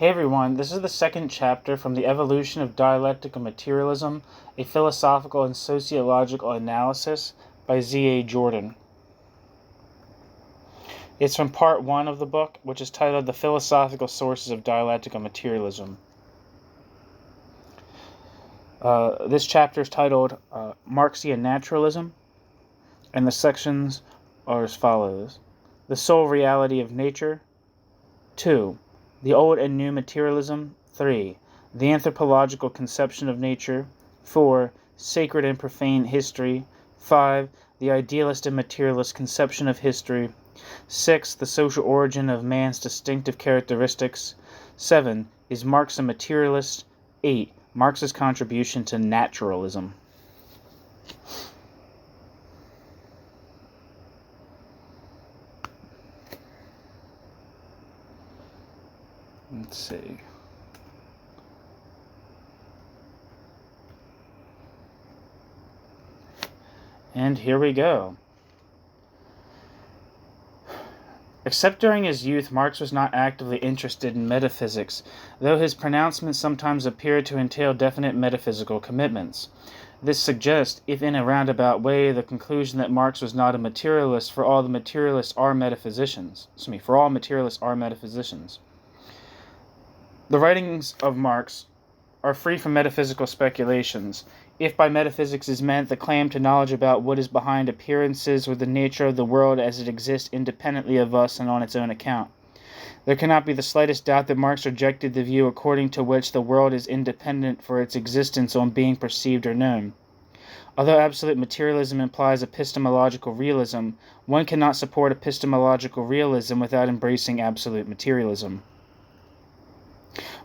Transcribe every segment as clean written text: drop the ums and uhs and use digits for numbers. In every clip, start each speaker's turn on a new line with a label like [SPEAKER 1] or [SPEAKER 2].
[SPEAKER 1] Hey everyone, this is the second chapter from The Evolution of Dialectical Materialism, a Philosophical and Sociological Analysis by Z.A. Jordan. It's from part 1 of the book, which is titled The Philosophical Sources of Dialectical Materialism. This chapter is titled Marxian Naturalism, and the sections are as follows. The Sole Reality of Nature. 2. The Old and New Materialism. 3. The Anthropological Conception of Nature. 4. Sacred and Profane History. 5. The Idealist and Materialist Conception of History. 6. The Social Origin of Man's Distinctive Characteristics. 7. Is Marx a materialist? 8. Marx's Contribution to Naturalism. Let's see. And here we go. Except during his youth, Marx was not actively interested in metaphysics, though his pronouncements sometimes appeared to entail definite metaphysical commitments. This suggests, if in a roundabout way, the conclusion that Marx was not a materialist, for all materialists are metaphysicians. The writings of Marx are free from metaphysical speculations, if by metaphysics is meant the claim to knowledge about what is behind appearances or the nature of the world as it exists independently of us and on its own account. There cannot be the slightest doubt that Marx rejected the view according to which the world is independent for its existence on being perceived or known. Although absolute materialism implies epistemological realism, one cannot support epistemological realism without embracing absolute materialism.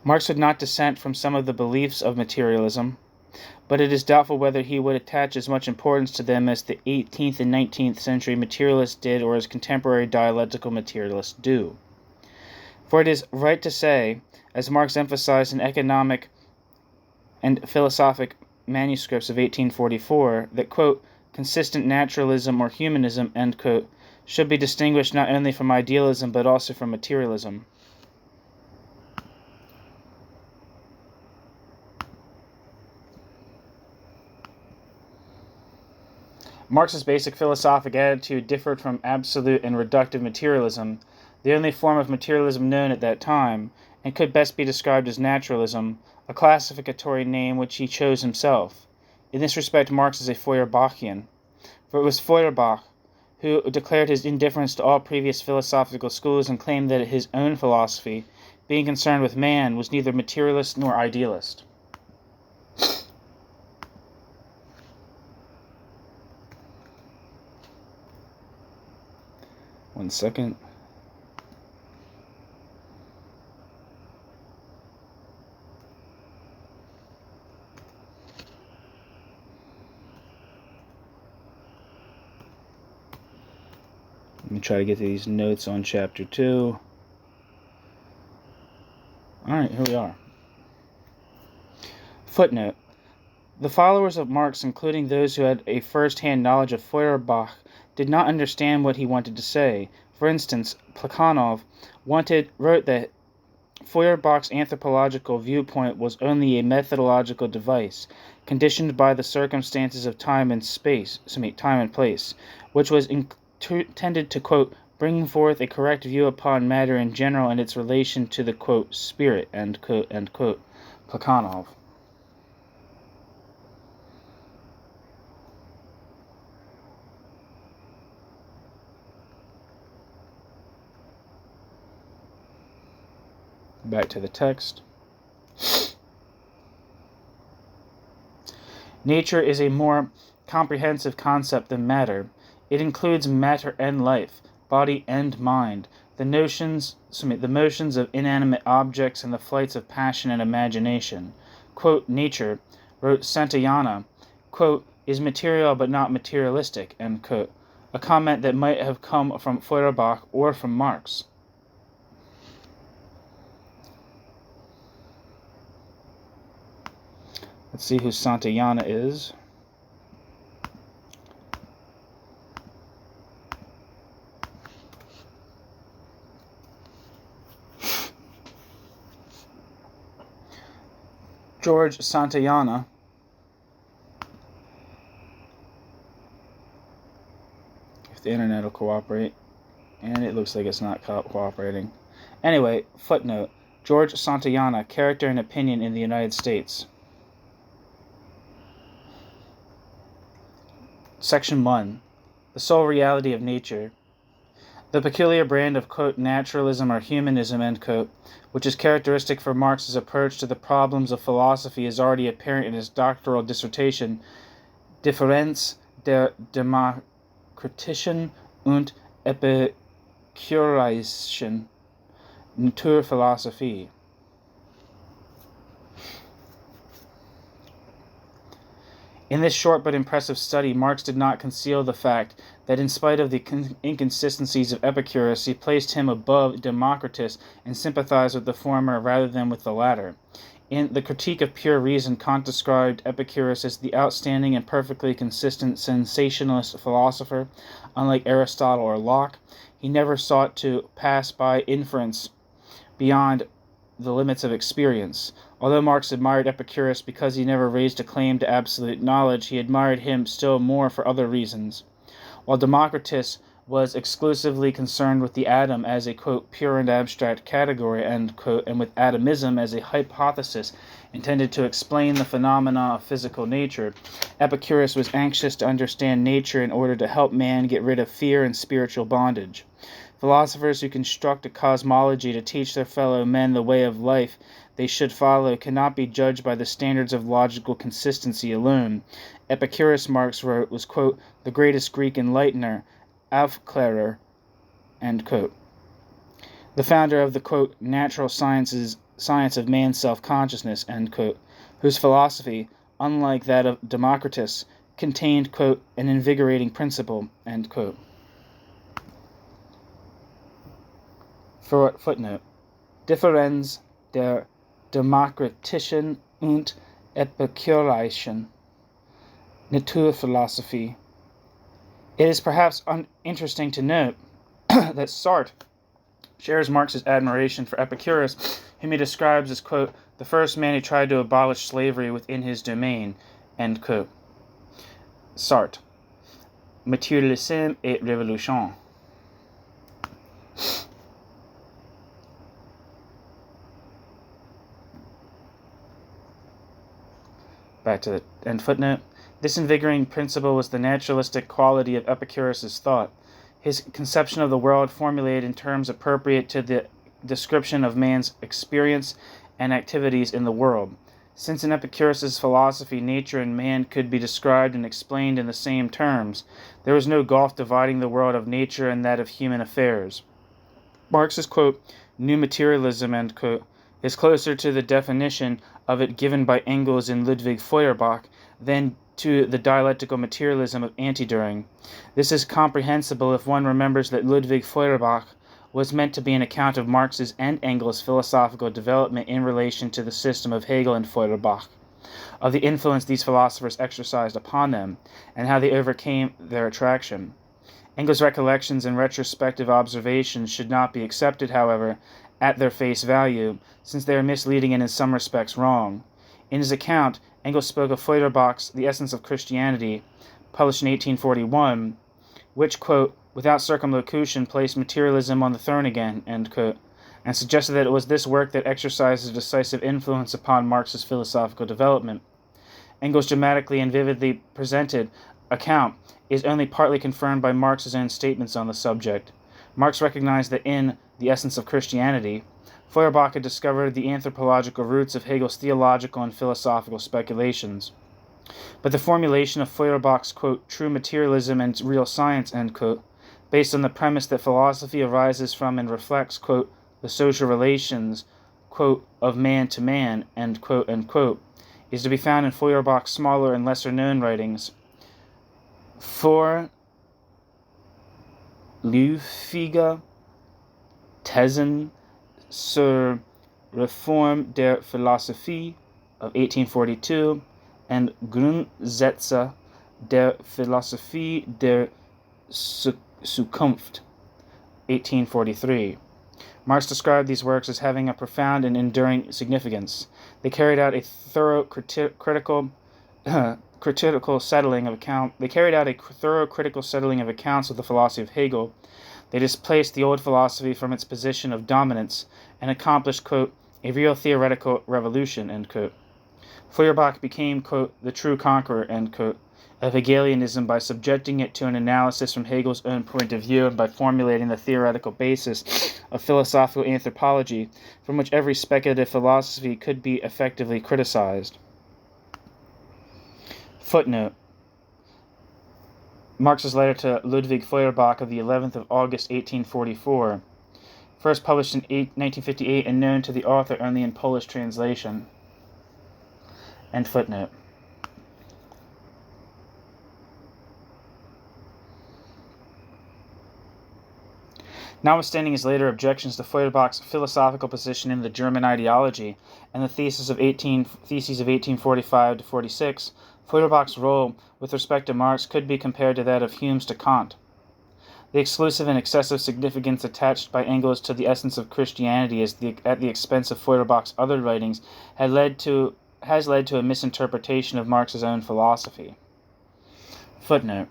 [SPEAKER 1] Marx would not dissent from some of the beliefs of materialism, but it is doubtful whether he would attach as much importance to them as the 18th and 19th century materialists did or as contemporary dialectical materialists do. For it is right to say, as Marx emphasized in economic and philosophic manuscripts of 1844, that, quote, consistent naturalism or humanism, end quote, should be distinguished not only from idealism but also from materialism. Marx's basic philosophic attitude differed from absolute and reductive materialism, the only form of materialism known at that time, and could best be described as naturalism, a classificatory name which he chose himself. In this respect, Marx is a Feuerbachian, for it was Feuerbach who declared his indifference to all previous philosophical schools and claimed that his own philosophy, being concerned with man, was neither materialist nor idealist. One second. Let me try to get to these notes on chapter 2. Alright, here we are. Footnote. The followers of Marx, including those who had a first-hand knowledge of Feuerbach, did not understand what he wanted to say. For instance, Plekhanov wrote that Feuerbach's anthropological viewpoint was only a methodological device, conditioned by the circumstances of time and place, which was intended to, quote, bring forth a correct view upon matter in general and its relation to the, quote, spirit, end quote, Plekhanov. Back to the text. Nature is a more comprehensive concept than matter. It includes matter and life, body and mind, the motions of inanimate objects and the flights of passion and imagination. Quote, nature, wrote Santayana, quote, is material but not materialistic, end quote, a comment that might have come from Feuerbach or from Marx. Let's see who Santayana is. George Santayana, if the internet will cooperate, and it looks like it's not cooperating. Anyway, footnote, George Santayana, Character and Opinion in the United States. Section 1. The Sole Reality of Nature. The peculiar brand of, quote, naturalism or humanism, end quote, which is characteristic for Marx's approach to the problems of philosophy is already apparent in his doctoral dissertation, Differenz der demokratischen und epicureischen Naturphilosophie. In this short but impressive study, Marx did not conceal the fact that in spite of the inconsistencies of Epicurus, he placed him above Democritus and sympathized with the former rather than with the latter. In The Critique of Pure Reason, Kant described Epicurus as the outstanding and perfectly consistent sensationalist philosopher. Unlike Aristotle or Locke, he never sought to pass by inference beyond the limits of experience. Although Marx admired Epicurus because he never raised a claim to absolute knowledge, he admired him still more for other reasons. While Democritus was exclusively concerned with the atom as a, quote, pure and abstract category, end quote, and with atomism as a hypothesis intended to explain the phenomena of physical nature, Epicurus was anxious to understand nature in order to help man get rid of fear and spiritual bondage. Philosophers who construct a cosmology to teach their fellow men the way of life they should follow cannot be judged by the standards of logical consistency alone. Epicurus, Marx wrote, was, quote, the greatest Greek enlightener, Aufklärer, end quote. The founder of the, quote, natural science of man's self-consciousness, end quote, whose philosophy, unlike that of Democritus, contained, quote, an invigorating principle, end quote. Footnote. Differenz der demokratischen und epikureischen Naturphilosophie. It is perhaps interesting to note that Sartre shares Marx's admiration for Epicurus, whom he describes as, quote, the first man who tried to abolish slavery within his domain, end quote. Sartre. Materialisme et Révolution. Back to the end footnote. This invigorating principle was the naturalistic quality of Epicurus' thought. His conception of the world formulated in terms appropriate to the description of man's experience and activities in the world. Since in Epicurus' philosophy nature and man could be described and explained in the same terms, there was no gulf dividing the world of nature and that of human affairs. Marx's, quote, new materialism, end quote, is closer to the definition of it given by Engels and Ludwig Feuerbach than to the dialectical materialism of Anti-Düring. This is comprehensible if one remembers that Ludwig Feuerbach was meant to be an account of Marx's and Engels' philosophical development in relation to the system of Hegel and Feuerbach, of the influence these philosophers exercised upon them, and how they overcame their attraction. Engels' recollections and retrospective observations should not be accepted, however, at their face value, since they are misleading and in some respects wrong. In his account, Engels spoke of Feuerbach's The Essence of Christianity, published in 1841, which, quote, without circumlocution placed materialism on the throne again, end quote, and suggested that it was this work that exercised a decisive influence upon Marx's philosophical development. Engels' dramatically and vividly presented account is only partly confirmed by Marx's own statements on the subject. Marx recognized that in The Essence of Christianity, Feuerbach had discovered the anthropological roots of Hegel's theological and philosophical speculations. But the formulation of Feuerbach's, quote, true materialism and real science, end quote, based on the premise that philosophy arises from and reflects, quote, the social relations, quote, of man to man, end quote, is to be found in Feuerbach's smaller and lesser-known writings. Vorläufige Thesen zur Reform der Philosophie of 1842 and Grundsätze der Philosophie der Zukunft, 1843. Marx described these works as having a profound and enduring significance. They carried out a thorough critical settling of accounts of the philosophy of Hegel. They displaced the old philosophy from its position of dominance and accomplished, quote, a real theoretical revolution, end quote. Feuerbach became, quote, the true conqueror, end quote, of Hegelianism by subjecting it to an analysis from Hegel's own point of view and by formulating the theoretical basis of philosophical anthropology from which every speculative philosophy could be effectively criticized. Footnote. Marx's letter to Ludwig Feuerbach of the 11th of August 1844, first published in 1958 and known to the author only in Polish translation. End footnote. Notwithstanding his later objections to Feuerbach's philosophical position in the German ideology and the theses of 1845 to 46, Feuerbach's role with respect to Marx could be compared to that of Hume's to Kant. The exclusive and excessive significance attached by Engels to the essence of Christianity at the expense of Feuerbach's other writings has led to a misinterpretation of Marx's own philosophy. Footnote.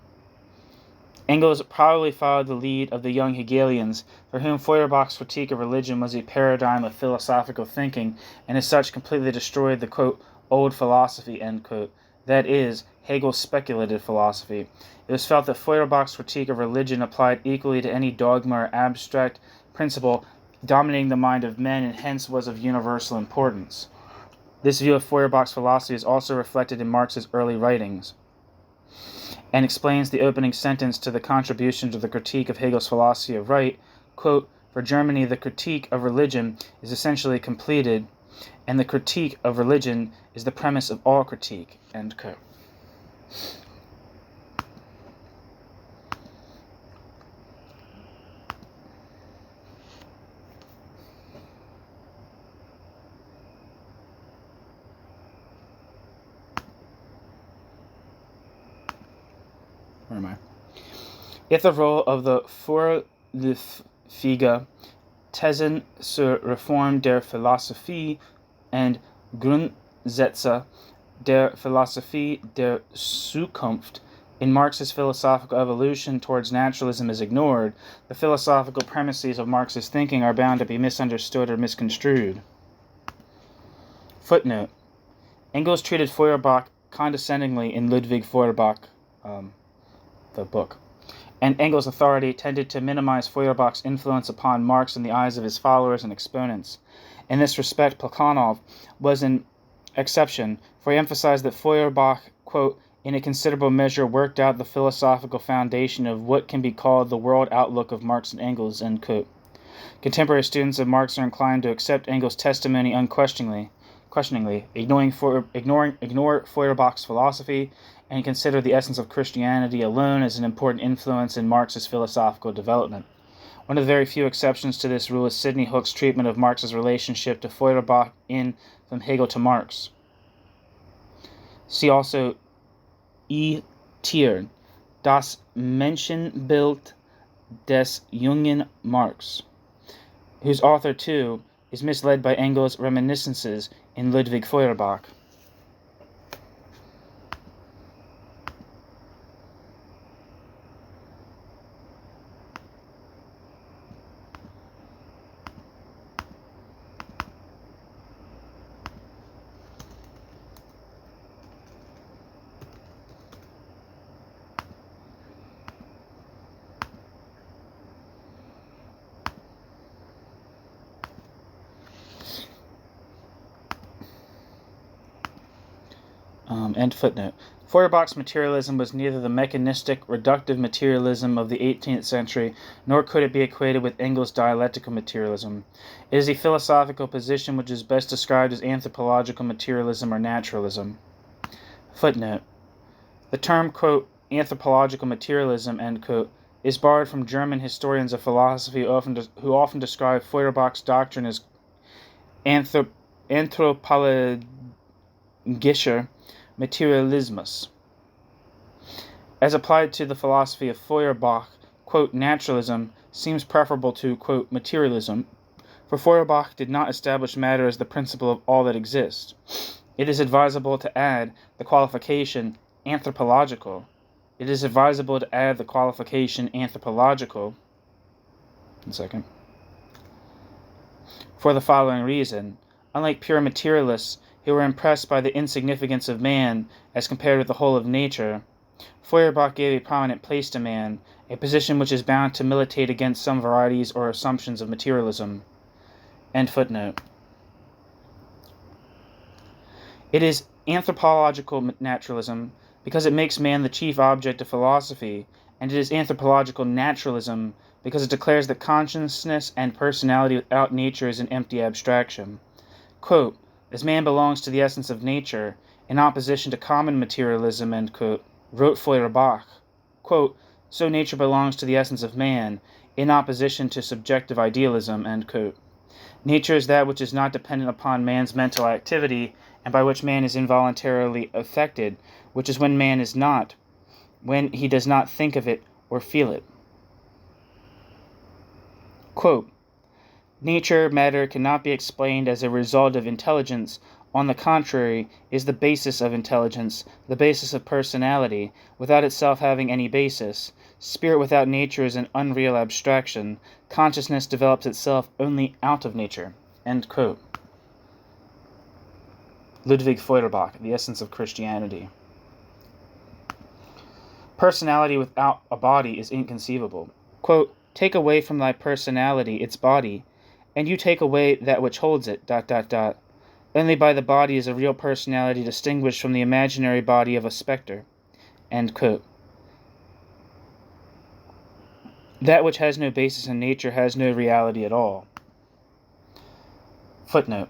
[SPEAKER 1] Engels probably followed the lead of the young Hegelians, for whom Feuerbach's critique of religion was a paradigm of philosophical thinking, and as such completely destroyed the, quote, old philosophy, end quote, that is, Hegel's speculative philosophy. It was felt that Feuerbach's critique of religion applied equally to any dogma or abstract principle dominating the mind of men and hence was of universal importance. This view of Feuerbach's philosophy is also reflected in Marx's early writings, and explains the opening sentence to the contribution to the critique of Hegel's philosophy of right, quote, for Germany the critique of religion is essentially completed, and the critique of religion is the premise of all critique, end quote. Where am I? If the role of the vorläufige Thesen zur Reform der Philosophie and Grundsätze der Philosophie der Zukunft in Marx's philosophical evolution towards naturalism is ignored, the philosophical premises of Marx's thinking are bound to be misunderstood or misconstrued. Footnote. Engels treated Feuerbach condescendingly in Ludwig Feuerbach, the book, and Engels' authority tended to minimize Feuerbach's influence upon Marx in the eyes of his followers and exponents. In this respect, Plekhanov was an exception, for he emphasized that Feuerbach, quote, in a considerable measure worked out the philosophical foundation of what can be called the world outlook of Marx and Engels, end quote. Contemporary students of Marx are inclined to accept Engels' testimony unquestioningly, ignore Feuerbach's philosophy, and consider the essence of Christianity alone as an important influence in Marx's philosophical development. One of the very few exceptions to this rule is Sidney Hook's treatment of Marx's relationship to Feuerbach in From Hegel to Marx. See also E. Thier, Das Menschenbild des jungen Marx, whose author, too, is misled by Engels' reminiscences in Ludwig Feuerbach. End footnote. Feuerbach's materialism was neither the mechanistic, reductive materialism of the 18th century, nor could it be equated with Engels' dialectical materialism. It is a philosophical position which is best described as anthropological materialism or naturalism. Footnote. The term, quote, anthropological materialism, end quote, is borrowed from German historians of philosophy who often describe Feuerbach's doctrine as anthropologischer Materialismus. As applied to the philosophy of Feuerbach, quote, naturalism seems preferable to, quote, materialism, for Feuerbach did not establish matter as the principle of all that exists. It is advisable to add the qualification anthropological. It is advisable to add the qualification anthropological. For the following reason: unlike pure materialists who were impressed by the insignificance of man as compared with the whole of nature, Feuerbach gave a prominent place to man, a position which is bound to militate against some varieties or assumptions of materialism. End footnote. It is anthropological naturalism because it makes man the chief object of philosophy, and it is anthropological naturalism because it declares that consciousness and personality without nature is an empty abstraction. Quote, as man belongs to the essence of nature, in opposition to common materialism, end quote, wrote Feuerbach. Quote, so nature belongs to the essence of man, in opposition to subjective idealism, end quote. Nature is that which is not dependent upon man's mental activity, and by which man is involuntarily affected, which is when man is not, when he does not think of it or feel it. Quote, nature, matter, cannot be explained as a result of intelligence. On the contrary, is the basis of intelligence, the basis of personality, without itself having any basis. Spirit without nature is an unreal abstraction. Consciousness develops itself only out of nature. End quote. Ludwig Feuerbach, The Essence of Christianity. Personality without a body is inconceivable. Quote, take away from thy personality its body, and you take away that which holds it, ... Only by the body is a real personality distinguished from the imaginary body of a spectre. End quote. That which has no basis in nature has no reality at all. Footnote.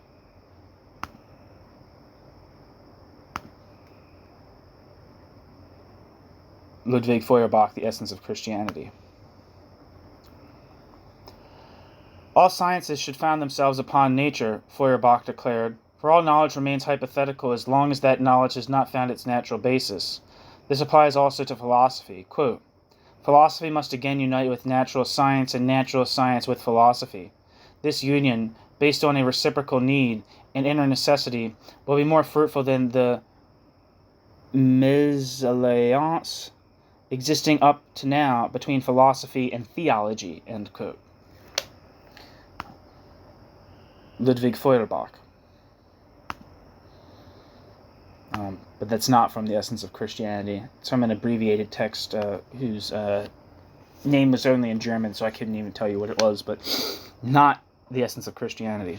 [SPEAKER 1] Ludwig Feuerbach, The Essence of Christianity. All sciences should found themselves upon nature, Feuerbach declared, for all knowledge remains hypothetical as long as that knowledge has not found its natural basis. This applies also to philosophy. Quote, philosophy must again unite with natural science and natural science with philosophy. This union, based on a reciprocal need and inner necessity, will be more fruitful than the mésalliance existing up to now between philosophy and theology. End quote. Ludwig Feuerbach. But that's not from The Essence of Christianity. It's from an abbreviated text whose name was only in German, so I couldn't even tell you what it was, but not The Essence of Christianity.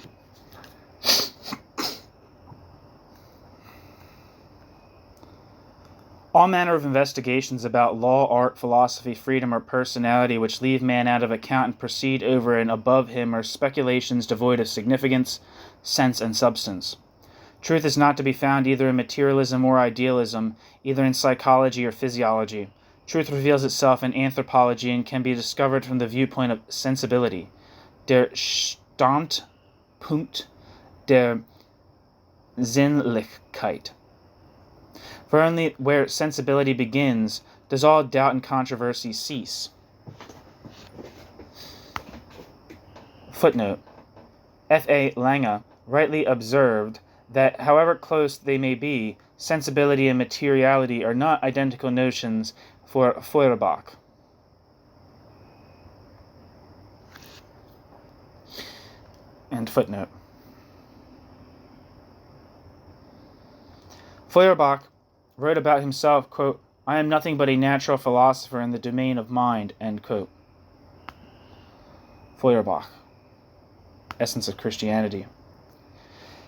[SPEAKER 1] All manner of investigations about law, art, philosophy, freedom, or personality which leave man out of account and proceed over and above him are speculations devoid of significance, sense, and substance. Truth is not to be found either in materialism or idealism, either in psychology or physiology. Truth reveals itself in anthropology and can be discovered from the viewpoint of sensibility, der Standpunkt der Sinnlichkeit. For only where sensibility begins does all doubt and controversy cease. Footnote. F.A. Lange rightly observed that, however close they may be, sensibility and materiality are not identical notions for Feuerbach. End footnote. Feuerbach wrote about himself, quote, I am nothing but a natural philosopher in the domain of mind, end quote. Feuerbach, Essence of Christianity.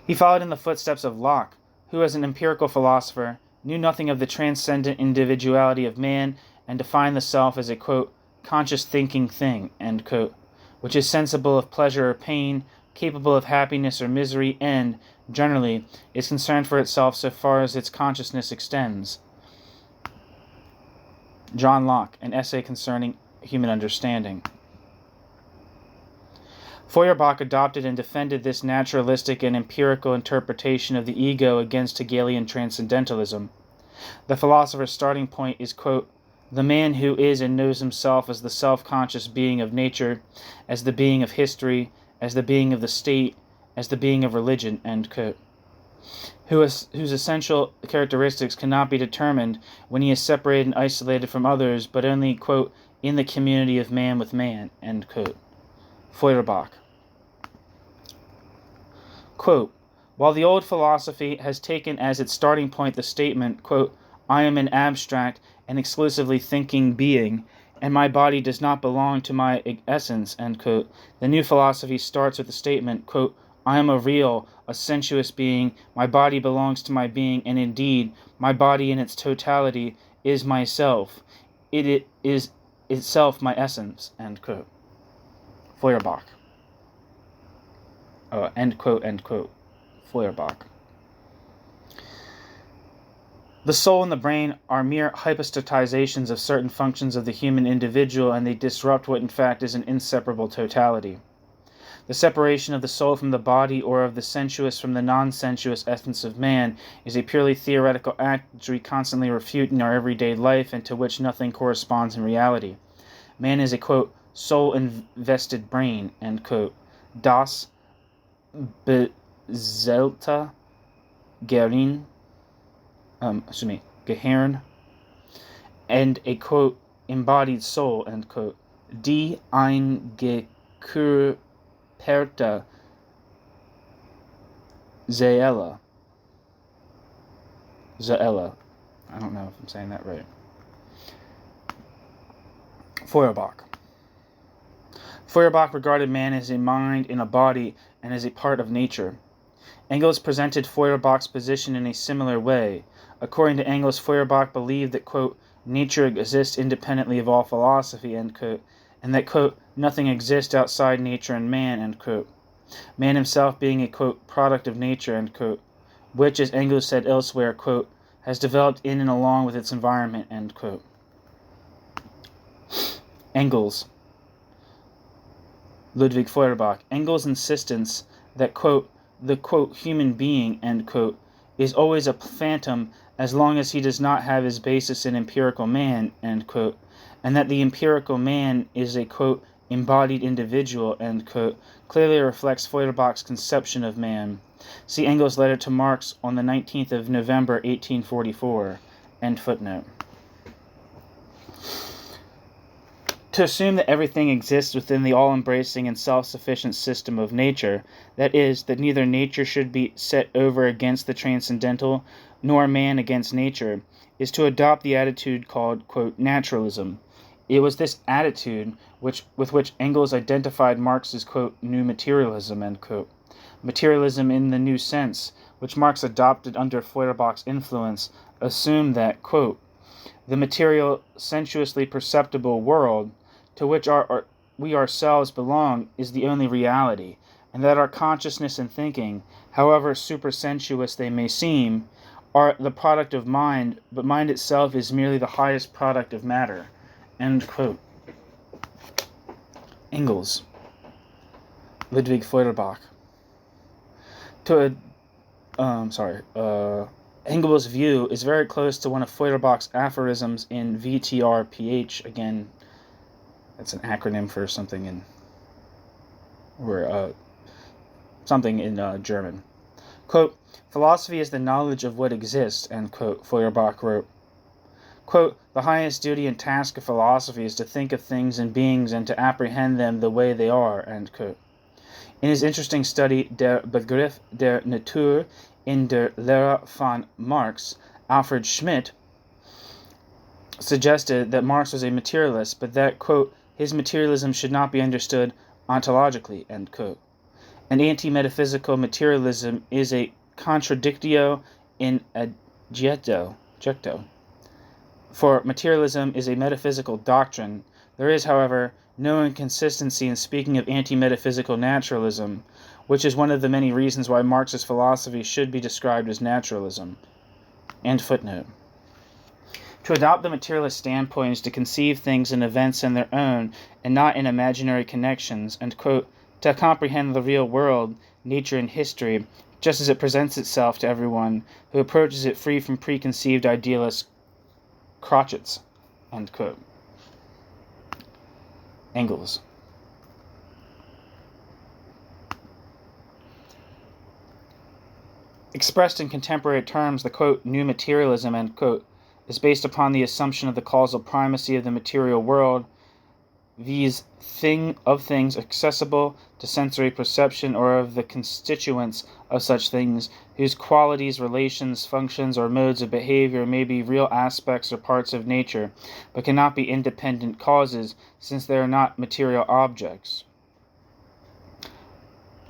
[SPEAKER 1] He followed in the footsteps of Locke, who as an empirical philosopher knew nothing of the transcendent individuality of man and defined the self as a, quote, conscious thinking thing, end quote, which is sensible of pleasure or pain, capable of happiness or misery, and, generally, is concerned for itself so far as its consciousness extends. John Locke, An Essay Concerning Human Understanding. Feuerbach adopted and defended this naturalistic and empirical interpretation of the ego against Hegelian transcendentalism. The philosopher's starting point is, quote, The man who is and knows himself as the self-conscious being of nature, as the being of history, as the being of the state, as the being of religion, end quote. Whose essential characteristics cannot be determined when he is separated and isolated from others, but only, quote, in the community of man with man, end quote. Feuerbach. Quote, while the old philosophy has taken as its starting point the statement, quote, I am an abstract and exclusively thinking being, and my body does not belong to my essence, end quote, the new philosophy starts with the statement, quote, I am a real, a sensuous being, my body belongs to my being, and indeed, my body in its totality is myself. It is itself my essence, end quote. Feuerbach. End quote, end quote. Feuerbach. The soul and the brain are mere hypostatizations of certain functions of the human individual, and they disrupt what in fact is an inseparable totality. The separation of the soul from the body, or of the sensuous from the non-sensuous essence of man, is a purely theoretical act which we constantly refute in our everyday life and to which nothing corresponds in reality. Man is a, quote, soul-invested brain, end quote. Das beseelte Gehirn, Gehirn, and a, quote, embodied soul, end quote. Die eingekörperte Seele. I don't know if I'm saying that right. Feuerbach. Feuerbach regarded man as a mind in a body and as a part of nature. Engels presented Feuerbach's position in a similar way. According to Engels, Feuerbach believed that, quote, nature exists independently of all philosophy, end quote, and that, quote, nothing exists outside nature and man, end quote. Man himself being a, quote, product of nature, end quote, which, as Engels said elsewhere, quote, has developed in and along with its environment, end quote. Engels. Ludwig Feuerbach. Engels' insistence that, quote, the, quote, human being, end quote, is always a phantom as long as he does not have his basis in empirical man, end quote, and that the empirical man is a, quote, embodied individual, end quote, clearly reflects Feuerbach's conception of man. See Engels' letter to Marx on the 19th of November, 1844, end footnote. To assume that everything exists within the all-embracing and self-sufficient system of nature, that is, that neither nature should be set over against the transcendental, nor man against nature, is to adopt the attitude called, quote, naturalism. It was this attitude with which Engels identified Marx's, quote, new materialism, end quote. Materialism in the new sense, which Marx adopted under Feuerbach's influence, assumed that, quote, the material, sensuously perceptible world to which we ourselves belong is the only reality, and that our consciousness and thinking, however supersensuous they may seem, are the product of mind, but mind itself is merely the highest product of matter. End quote. Engels. Ludwig Feuerbach. Engels' view is very close to one of Feuerbach's aphorisms in VTRPH. Again, that's an acronym for something in German. Quote, philosophy is the knowledge of what exists, end quote, Feuerbach wrote. Quote, the highest duty and task of philosophy is to think of things and beings and to apprehend them the way they are, end quote. In his interesting study Der Begriff der Natur in der Lehre von Marx, Alfred Schmidt suggested that Marx was a materialist, but that, quote, his materialism should not be understood ontologically, end quote. An anti-metaphysical materialism is a contradictio in adjecto. For materialism is a metaphysical doctrine. There is, however, no inconsistency in speaking of anti-metaphysical naturalism, which is one of the many reasons why Marxist philosophy should be described as naturalism. End footnote. To adopt the materialist standpoint is to conceive things and events in their own and not in imaginary connections, and, quote, to comprehend the real world, nature and history, just as it presents itself to everyone who approaches it free from preconceived idealist crotchets. End quote. Engels. Expressed in contemporary terms, the quote, new materialism, end quote, is based upon the assumption of the causal primacy of the material world, viz. Things accessible to sensory perception, or of the constituents of such things, whose qualities, relations, functions, or modes of behavior may be real aspects or parts of nature, but cannot be independent causes, since they are not material objects.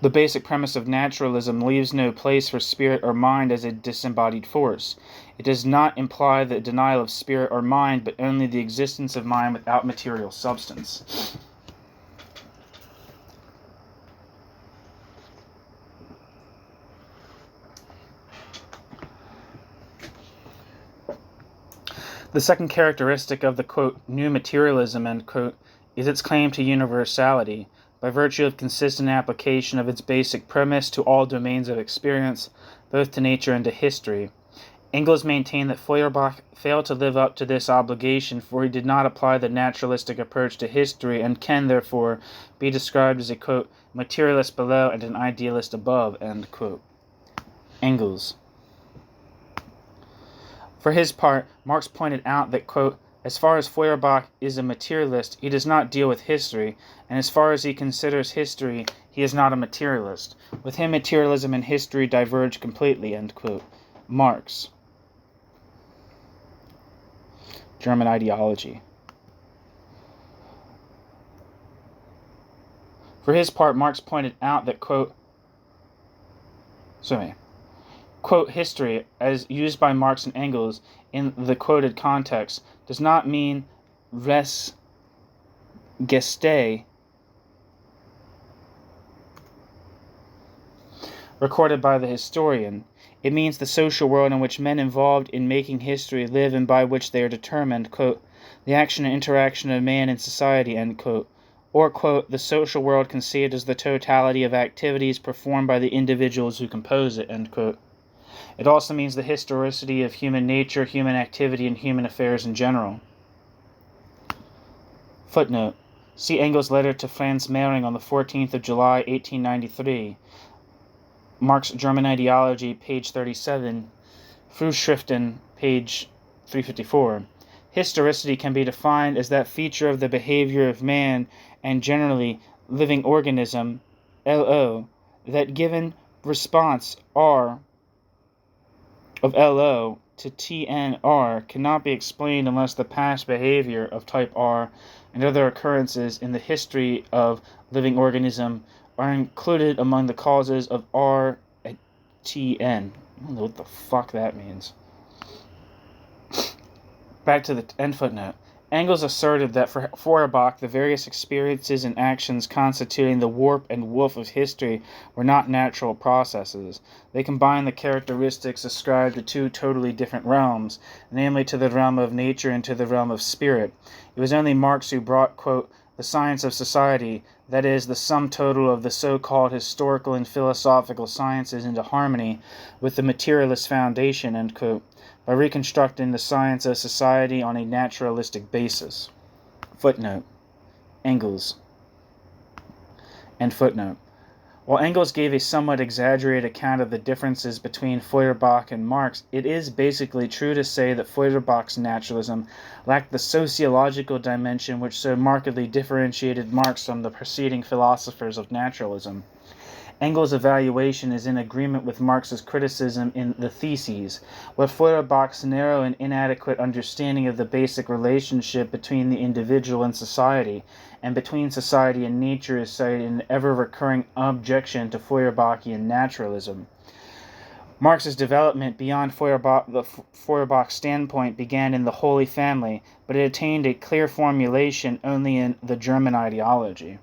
[SPEAKER 1] The basic premise of naturalism leaves no place for spirit or mind as a disembodied force. It does not imply the denial of spirit or mind, but only the existence of mind without material substance. The second characteristic of the, quote, new materialism, end quote, is its claim to universality, by virtue of consistent application of its basic premise to all domains of experience, both to nature and to history. Engels maintained that Feuerbach failed to live up to this obligation, for he did not apply the naturalistic approach to history, and can, therefore, be described as a, quote, materialist below and an idealist above, end quote. Engels. For his part, Marx pointed out that, quote, as far as Feuerbach is a materialist, he does not deal with history, and as far as he considers history, he is not a materialist. With him, materialism and history diverge completely, end quote. Marx. German ideology. For his part, Marx pointed out that, quote, history, as used by Marx and Engels in the quoted context, does not mean res gestae recorded by the historian. It means the social world in which men involved in making history live and by which they are determined, quote, the action and interaction of man in society, end quote, or, quote, the social world conceived as the totality of activities performed by the individuals who compose it, end quote. It also means the historicity of human nature, human activity, and human affairs in general. Footnote. See Engels' letter to Franz Mehring on the 14th of July, 1893. Marx, German Ideology, page 37. Frühschriften, page 354. Historicity can be defined as that feature of the behavior of man and generally living organism, LO, that given response R of LO to TNR cannot be explained unless the past behavior of type R and other occurrences in the history of living organism are included among the causes of R at TN. I don't know what the fuck that means. Back to the end footnote. Engels asserted that for Feuerbach, the various experiences and actions constituting the warp and woof of history were not natural processes. They combined the characteristics ascribed to two totally different realms, namely to the realm of nature and to the realm of spirit. It was only Marx who brought, quote, the science of society, that is, the sum total of the so-called historical and philosophical sciences, into harmony with the materialist foundation, end quote, by reconstructing the science of society on a naturalistic basis. Footnote. Engels. End footnote. While Engels gave a somewhat exaggerated account of the differences between Feuerbach and Marx, it is basically true to say that Feuerbach's naturalism lacked the sociological dimension which so markedly differentiated Marx from the preceding philosophers of naturalism. Engels' evaluation is in agreement with Marx's criticism in the Theses, where Feuerbach's narrow and inadequate understanding of the basic relationship between the individual and society, and between society and nature, is cited in an ever-recurring objection to Feuerbachian naturalism. Marx's development beyond the Feuerbach standpoint began in the Holy Family, but it attained a clear formulation only in the German ideology.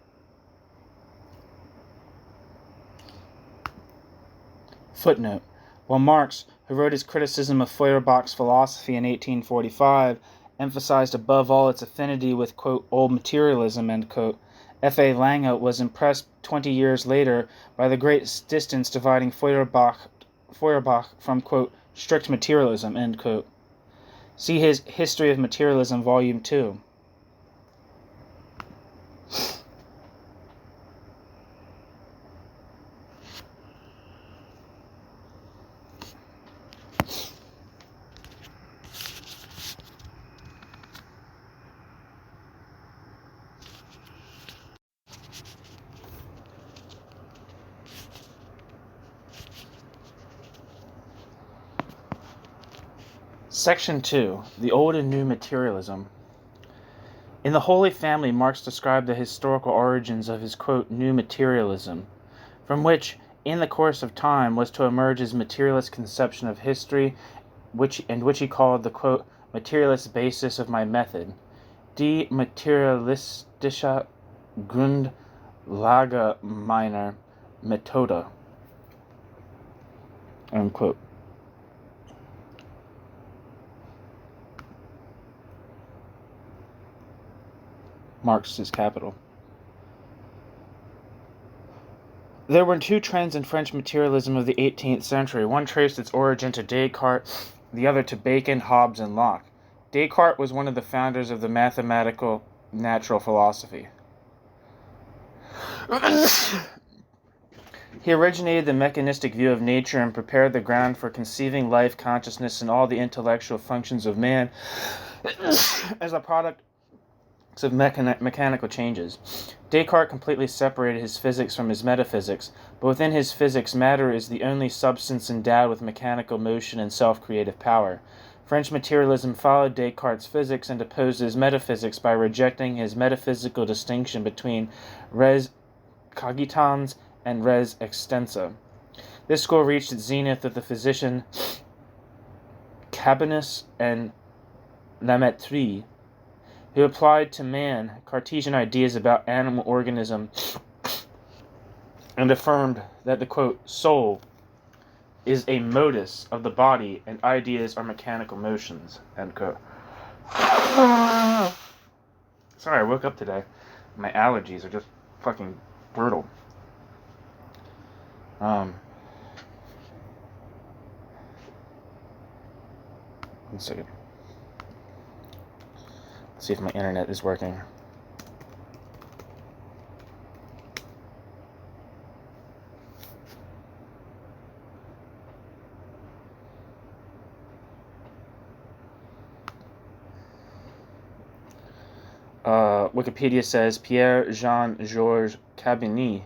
[SPEAKER 1] Footnote. While Marx, who wrote his criticism of Feuerbach's philosophy in 1845, emphasized above all its affinity with, quote, old materialism, end quote, F.A. Lange was impressed 20 years later by the great distance dividing Feuerbach from, quote, strict materialism, end quote. See his History of Materialism, Volume 2. Section 2. The Old and New Materialism. In The Holy Family, Marx described the historical origins of his, quote, new materialism, from which, in the course of time, was to emerge his materialist conception of history, which he called the, quote, materialist basis of my method, die materialistische Grundlage meiner Methode, unquote. Marx's capital. There were two trends in French materialism of the 18th century. One traced its origin to Descartes, the other to Bacon, Hobbes, and Locke. Descartes was one of the founders of the mathematical natural philosophy. He originated the mechanistic view of nature and prepared the ground for conceiving life, consciousness, and all the intellectual functions of man as a product of mechanical changes. Descartes completely separated his physics from his metaphysics, but within his physics, matter is the only substance endowed with mechanical motion and self-creative power. French materialism followed Descartes' physics and opposed his metaphysics by rejecting his metaphysical distinction between res cogitans and res extensa. This school reached its zenith with the physician Cabanis and Lamettrie, who applied to man Cartesian ideas about animal organism and affirmed that the, quote, soul is a modus of the body and ideas are mechanical motions, end quote. Sorry, I woke up today. My allergies are just fucking brutal. One second. See if my internet is working. Wikipedia says Pierre Jean Georges Cabannes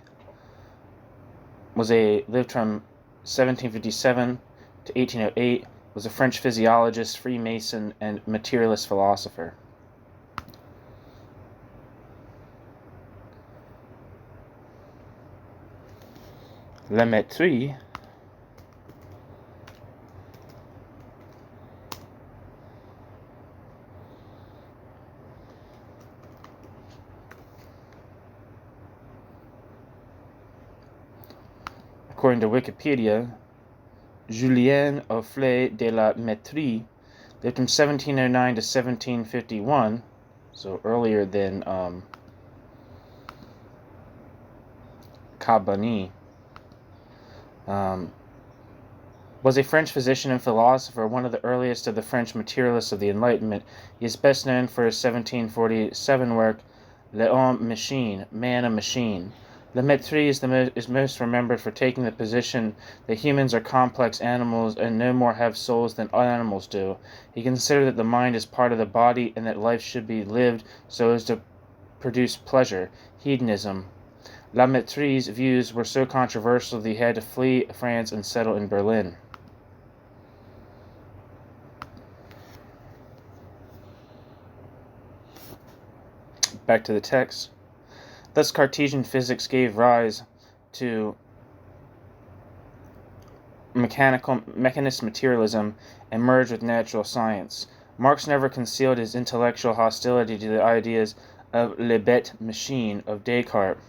[SPEAKER 1] lived from 1757 to 1808, was a French physiologist, Freemason, and materialist philosopher. Lamettrie according to Wikipedia, Julien Offlet de la Mettrie lived from 1709 to 1751, so earlier than Cabannes. Was a French physician and philosopher, one of the earliest of the French materialists of the Enlightenment. He is best known for his 1747 work, L'Homme Machine, Man and Machine. Lamettrie is most remembered for taking the position that humans are complex animals and no more have souls than animals do. He considered that the mind is part of the body and that life should be lived so as to produce pleasure, hedonism. Lamettrie's views were so controversial that he had to flee France and settle in Berlin. Back to the text. Thus Cartesian physics gave rise to mechanist materialism and merged with natural science. Marx never concealed his intellectual hostility to the ideas of le bête machine of Descartes,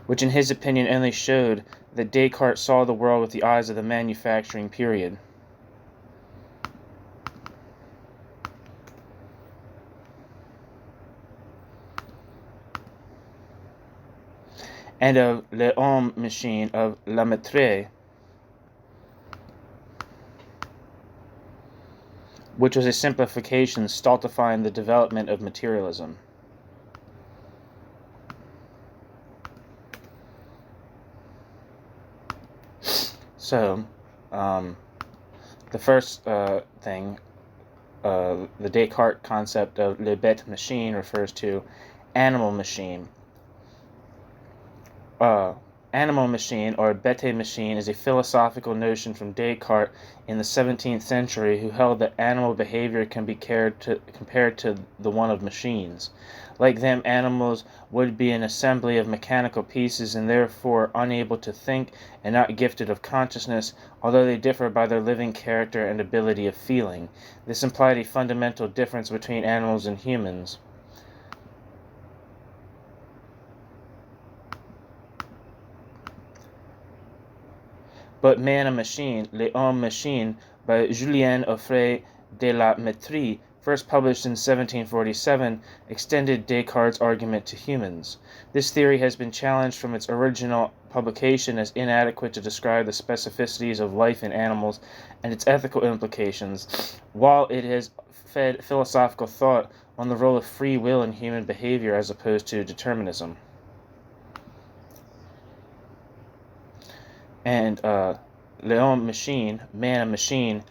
[SPEAKER 1] which in his opinion only showed that Descartes saw the world with the eyes of the manufacturing period. And of L'Homme Machine of Lamettrie. which was a simplification stultifying the development of materialism. So, the first thing, the Descartes concept of le bête machine refers to animal machine. Animal machine, or bête machine, is a philosophical notion from Descartes in the 17th century, who held that animal behavior can be compared to the one of machines. Like them, animals would be an assembly of mechanical pieces and therefore unable to think and not gifted of consciousness, although they differ by their living character and ability of feeling. This implied a fundamental difference between animals and humans. But Man and Machine, L'Homme Machine, by Julien Offray de la Métrie, first published in 1747, extended Descartes' argument to humans. This theory has been challenged from its original publication as inadequate to describe the specificities of life in animals and its ethical implications, while it has fed philosophical thought on the role of free will in human behavior as opposed to determinism. And L'Homme Machine, Man and Machine,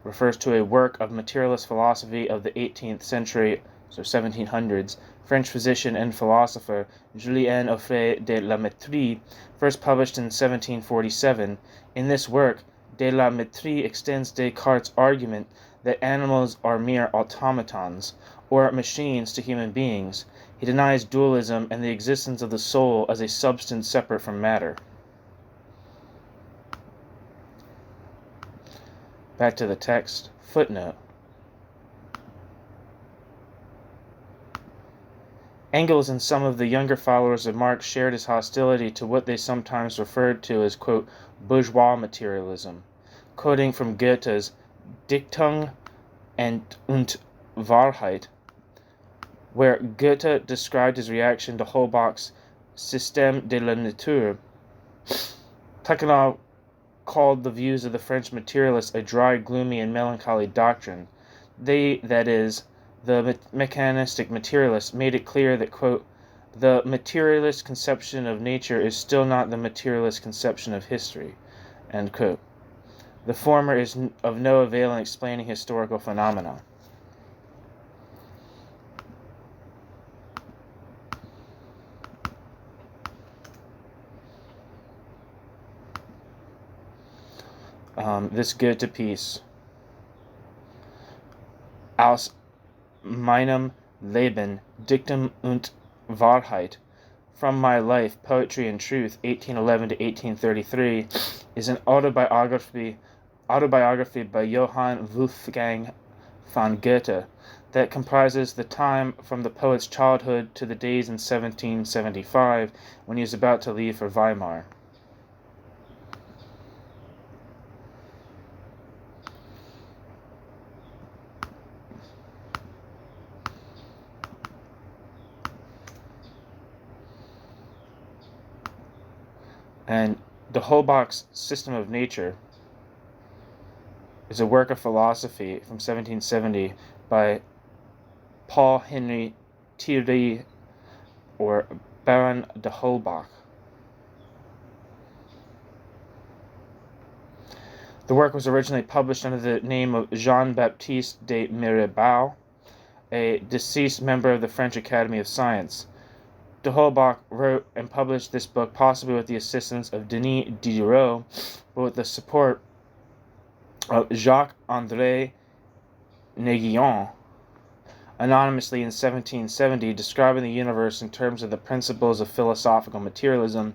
[SPEAKER 1] refers to a work of materialist philosophy of the 18th century, so 1700s, French physician and philosopher Julien Offray de la Métrie, first published in 1747. In this work, de la Métrie extends Descartes' argument that animals are mere automatons, or machines to human beings. He denies dualism and the existence of the soul as a substance separate from matter. Back to the text. Footnote. Engels and some of the younger followers of Marx shared his hostility to what they sometimes referred to as, quote, bourgeois materialism. Quoting from Goethe's Dichtung und Wahrheit, where Goethe described his reaction to Holbach's Système de la Nature, Plekhanov called the views of the French materialists a dry, gloomy, and melancholy doctrine. They, that is, the mechanistic materialists, made it clear that, quote, the materialist conception of nature is still not the materialist conception of history, end quote. The former is of no avail in explaining historical phenomena. This Goethe piece, aus meinem Leben, Dichtung und Wahrheit, From My Life, Poetry and Truth, 1811 to 1833, is an autobiography by Johann Wolfgang von Goethe that comprises the time from the poet's childhood to the days in 1775 when he was about to leave for Weimar. And the Holbach's System of Nature is a work of philosophy from 1770 by Paul Henry Thierry, or Baron de Holbach. The work was originally published under the name of Jean-Baptiste de Mirabeau, a deceased member of the French Academy of Science. De Holbach wrote and published this book possibly with the assistance of Denis Diderot, but with the support of Jacques-André Néguillon, anonymously in 1770, describing the universe in terms of the principles of philosophical materialism.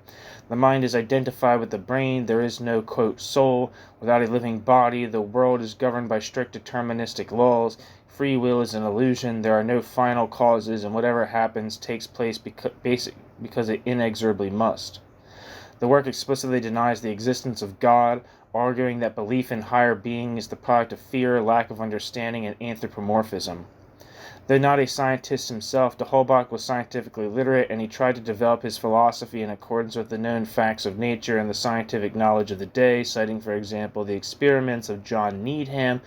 [SPEAKER 1] The mind is identified with the brain. There is no, quote, soul without a living body. The world is governed by strict deterministic laws. Free will is an illusion. There are no final causes, and whatever happens takes place because it inexorably must. The work explicitly denies the existence of God, arguing that belief in higher being is the product of fear, lack of understanding, and anthropomorphism. Though not a scientist himself, d'Holbach was scientifically literate, and he tried to develop his philosophy in accordance with the known facts of nature and the scientific knowledge of the day, citing, for example, the experiments of John Needham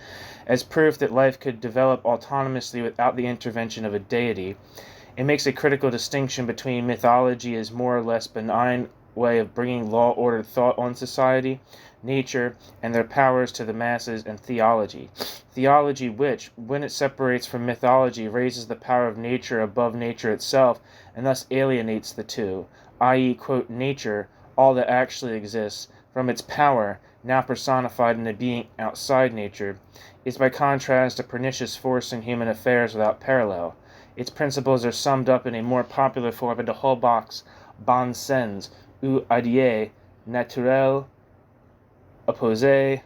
[SPEAKER 1] as proof that life could develop autonomously without the intervention of a deity. It makes a critical distinction between mythology as more or less benign way of bringing law-ordered thought on society, nature, and their powers to the masses, and theology. Theology which, when it separates from mythology, raises the power of nature above nature itself, and thus alienates the two, i.e., quote, nature, all that actually exists, from its power, now personified in a being outside nature, is by contrast a pernicious force in human affairs without parallel. Its principles are summed up in a more popular form in d'Holbach's bon sens, ou idée naturelle opposée,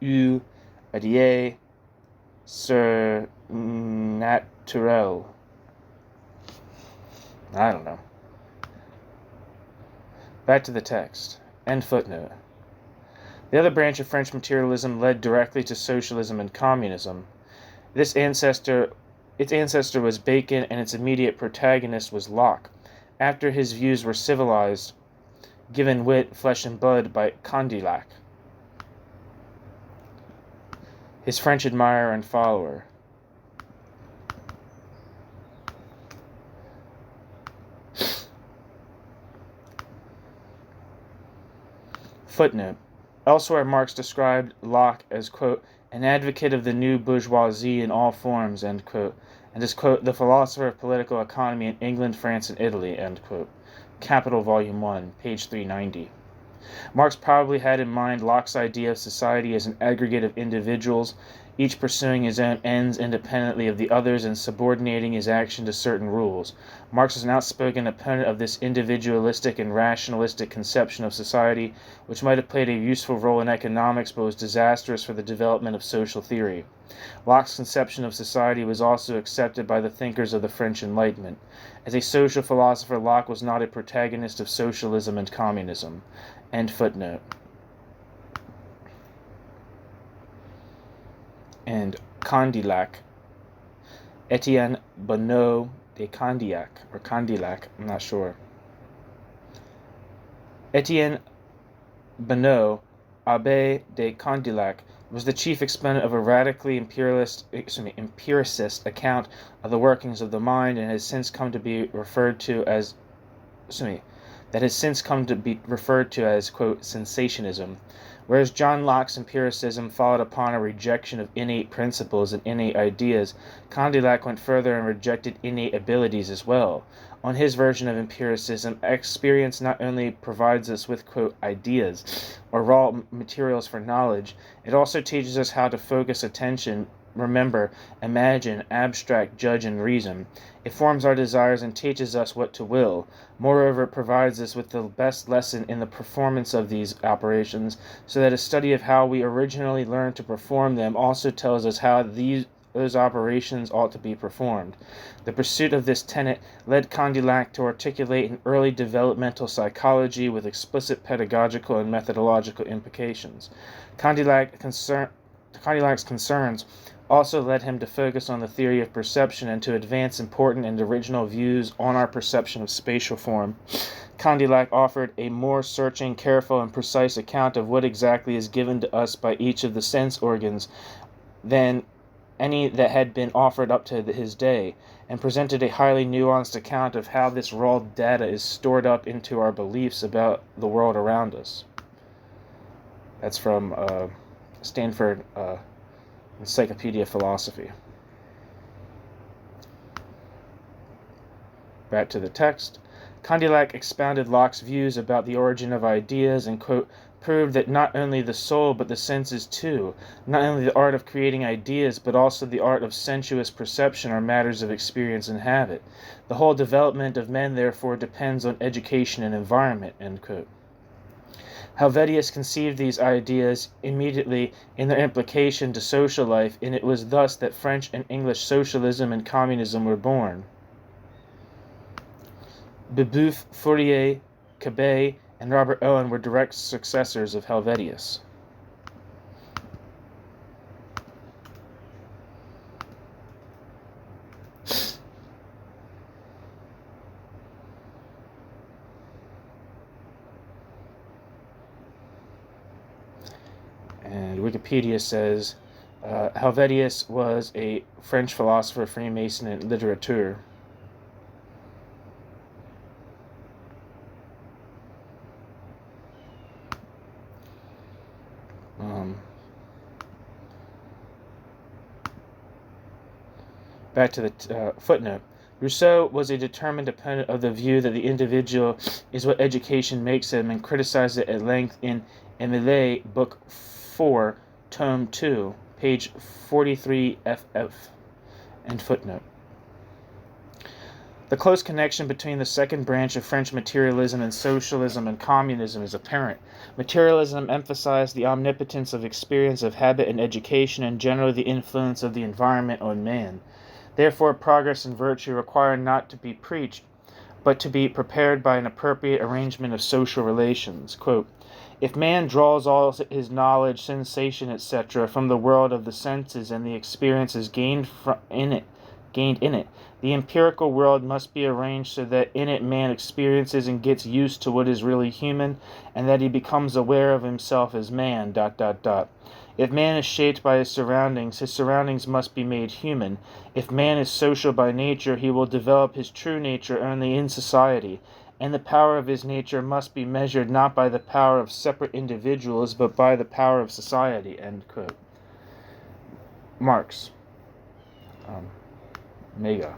[SPEAKER 1] ou idée surnaturelle. I don't know. Back to the text. End footnote. The other branch of French materialism led directly to socialism and communism. Its ancestor was Bacon, and its immediate protagonist was Locke, after his views were civilized, given wit, flesh and blood by Condillac, his French admirer and follower. Footnote. Elsewhere, Marx described Locke as, quote, an advocate of the new bourgeoisie in all forms, end quote, and as, quote, the philosopher of political economy in England, France, and Italy, end quote. Capital, Volume 1, page 390. Marx probably had in mind Locke's idea of society as an aggregate of individuals, each pursuing his own ends independently of the others and subordinating his action to certain rules. Marx was an outspoken opponent of this individualistic and rationalistic conception of society, which might have played a useful role in economics but was disastrous for the development of social theory. Locke's conception of society was also accepted by the thinkers of the French Enlightenment. As a social philosopher, Locke was not a protagonist of socialism and communism. End footnote. And Condillac, Etienne Bonneau de Condillac, or Condillac, I'm not sure. Etienne Bonneau, Abbé de Condillac, was the chief exponent of a radically empiricist account of the workings of the mind, and has since come to be referred to as, quote, sensationism. Whereas John Locke's empiricism followed upon a rejection of innate principles and innate ideas, Condillac went further and rejected innate abilities as well. On his version of empiricism, experience not only provides us with, quote, ideas, or raw materials for knowledge, it also teaches us how to focus attention, remember, imagine, abstract, judge, and reason. It forms our desires and teaches us what to will. Moreover, it provides us with the best lesson in the performance of these operations, so that a study of how we originally learned to perform them also tells us how those operations ought to be performed. The pursuit of this tenet led Condillac to articulate an early developmental psychology with explicit pedagogical and methodological implications. Condillac's concerns also led him to focus on the theory of perception and to advance important and original views on our perception of spatial form. Condillac offered a more searching, careful, and precise account of what exactly is given to us by each of the sense organs than any that had been offered up to his day, and presented a highly nuanced account of how this raw data is stored up into our beliefs about the world around us. That's from Stanford Encyclopedia of Philosophy. Back to the text. Condillac expounded Locke's views about the origin of ideas and, quote, proved that not only the soul but the senses too, not only the art of creating ideas but also the art of sensuous perception are matters of experience and habit. The whole development of men therefore depends on education and environment, end quote. Helvetius conceived these ideas immediately in their implication to social life, and it was thus that French and English socialism and communism were born. Babeuf, Fourier, Cabet, and Robert Owen were direct successors of Helvetius. Wikipedia says Helvetius was a French philosopher, Freemason, and litterateur. Back to the footnote. Rousseau was a determined opponent of the view that the individual is what education makes him, and criticized it at length in Émile, Book 4, Tome 2, page 43 ff. End footnote. The close connection between the second branch of French materialism and socialism and communism is apparent. Materialism emphasized the omnipotence of experience, of habit, and education, and generally the influence of the environment on man. Therefore, progress and virtue require not to be preached, but to be prepared by an appropriate arrangement of social relations. Quote, if man draws all his knowledge, sensation, etc., from the world of the senses and the experiences gained in it, the empirical world must be arranged so that in it man experiences and gets used to what is really human, and that he becomes aware of himself as man. If man is shaped by his surroundings must be made human. If man is social by nature, he will develop his true nature only in society, and the power of his nature must be measured not by the power of separate individuals, but by the power of society. End quote. Marx. Mega.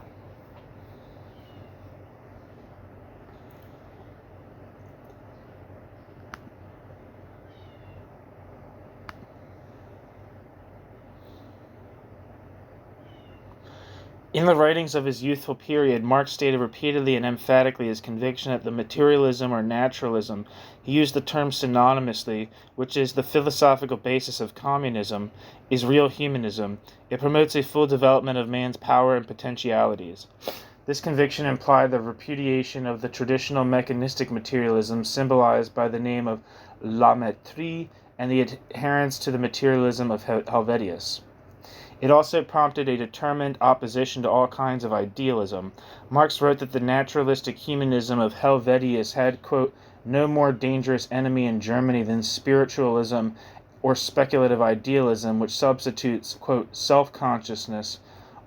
[SPEAKER 1] In the writings of his youthful period, Marx stated repeatedly and emphatically his conviction that the materialism or naturalism, he used the term synonymously, which is the philosophical basis of communism, is real humanism. It promotes a full development of man's power and potentialities. This conviction implied the repudiation of the traditional mechanistic materialism symbolized by the name of la maîtrise and the adherence to the materialism of Helvetius. It also prompted a determined opposition to all kinds of idealism. Marx wrote that the naturalistic humanism of Helvetius had, quote, no more dangerous enemy in Germany than spiritualism or speculative idealism, which substitutes, quote, self-consciousness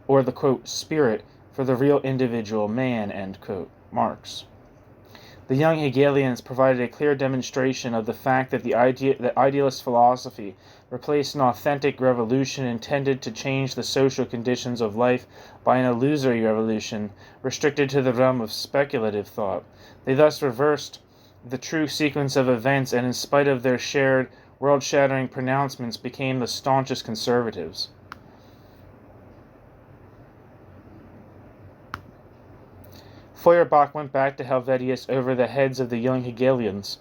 [SPEAKER 1] or the, quote, spirit for the real individual man, end quote. Marx. The young Hegelians provided a clear demonstration of the fact that the idealist philosophy replaced an authentic revolution intended to change the social conditions of life by an illusory revolution restricted to the realm of speculative thought. They thus reversed the true sequence of events and, in spite of their shared world-shattering pronouncements, became the staunchest conservatives. Feuerbach went back to Helvetius over the heads of the young Hegelians,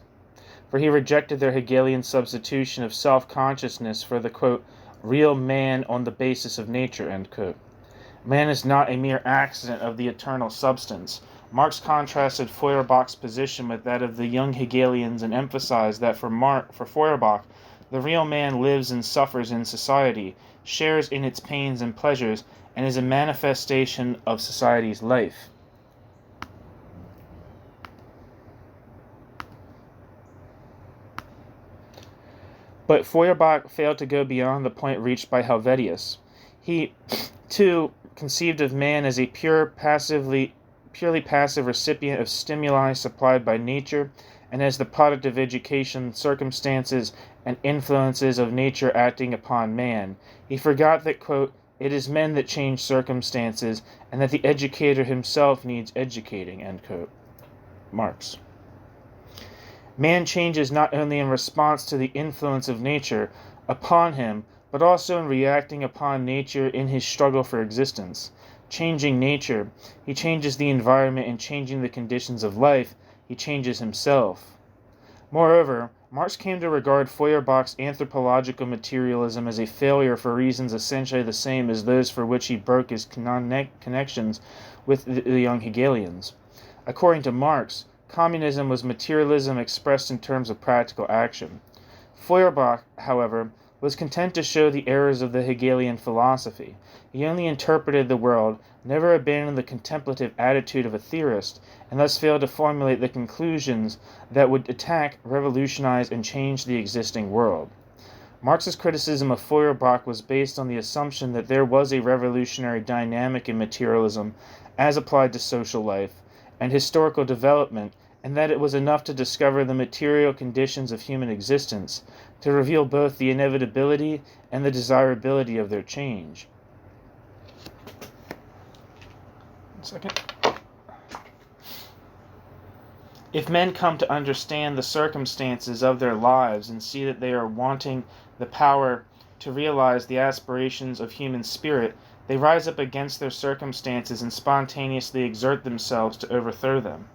[SPEAKER 1] for he rejected their Hegelian substitution of self-consciousness for the, quote, real man on the basis of nature, end quote. Man is not a mere accident of the eternal substance. Marx contrasted Feuerbach's position with that of the young Hegelians and emphasized that for Feuerbach, the real man lives and suffers in society, shares in its pains and pleasures, and is a manifestation of society's life. But Feuerbach failed to go beyond the point reached by Helvetius. He, too, conceived of man as a purely passive recipient of stimuli supplied by nature, and as the product of education, circumstances, and influences of nature acting upon man. He forgot that, quote, it is men that change circumstances, and that the educator himself needs educating, end quote. Marx. Man changes not only in response to the influence of nature upon him, but also in reacting upon nature in his struggle for existence. Changing nature, he changes the environment, and changing the conditions of life, he changes himself. Moreover, Marx came to regard Feuerbach's anthropological materialism as a failure for reasons essentially the same as those for which he broke his connections with the young Hegelians. According to Marx, communism was materialism expressed in terms of practical action. Feuerbach, however, was content to show the errors of the Hegelian philosophy. He only interpreted the world, never abandoned the contemplative attitude of a theorist, and thus failed to formulate the conclusions that would attack, revolutionize, and change the existing world. Marx's criticism of Feuerbach was based on the assumption that there was a revolutionary dynamic in materialism as applied to social life and historical development, and that it was enough to discover the material conditions of human existence to reveal both the inevitability and the desirability of their change. One second. If men come to understand the circumstances of their lives and see that they are wanting the power to realize the aspirations of human spirit, they rise up against their circumstances and spontaneously exert themselves to overthrow them.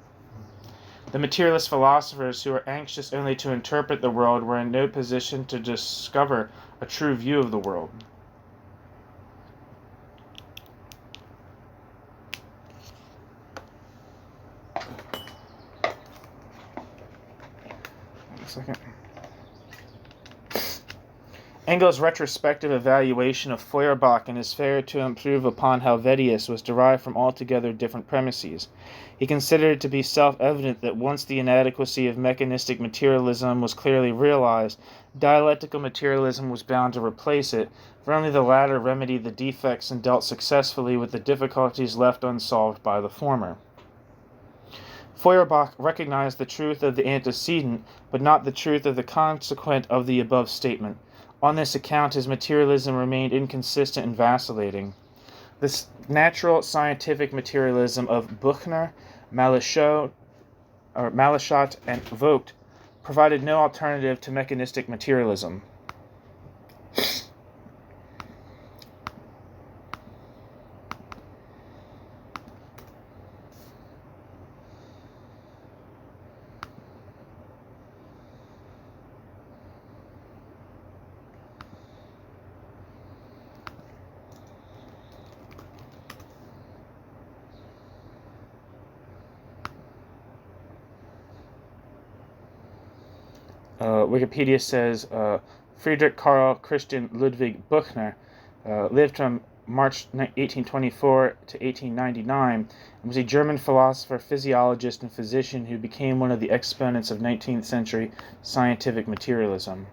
[SPEAKER 1] The materialist philosophers who were anxious only to interpret the world were in no position to discover a true view of the world. Second. Engels' retrospective evaluation of Feuerbach and his failure to improve upon Helvetius was derived from altogether different premises. He considered it to be self-evident that once the inadequacy of mechanistic materialism was clearly realized, dialectical materialism was bound to replace it, for only the latter remedied the defects and dealt successfully with the difficulties left unsolved by the former. Feuerbach recognized the truth of the antecedent, but not the truth of the consequent of the above statement. On this account, his materialism remained inconsistent and vacillating. This natural scientific materialism of Buchner, Malechat, and Vogt provided no alternative to mechanistic materialism. Wikipedia says Friedrich Karl Christian Ludwig Buchner lived from March 1824 to 1899 and was a German philosopher, physiologist, and physician who became one of the exponents of 19th century scientific materialism.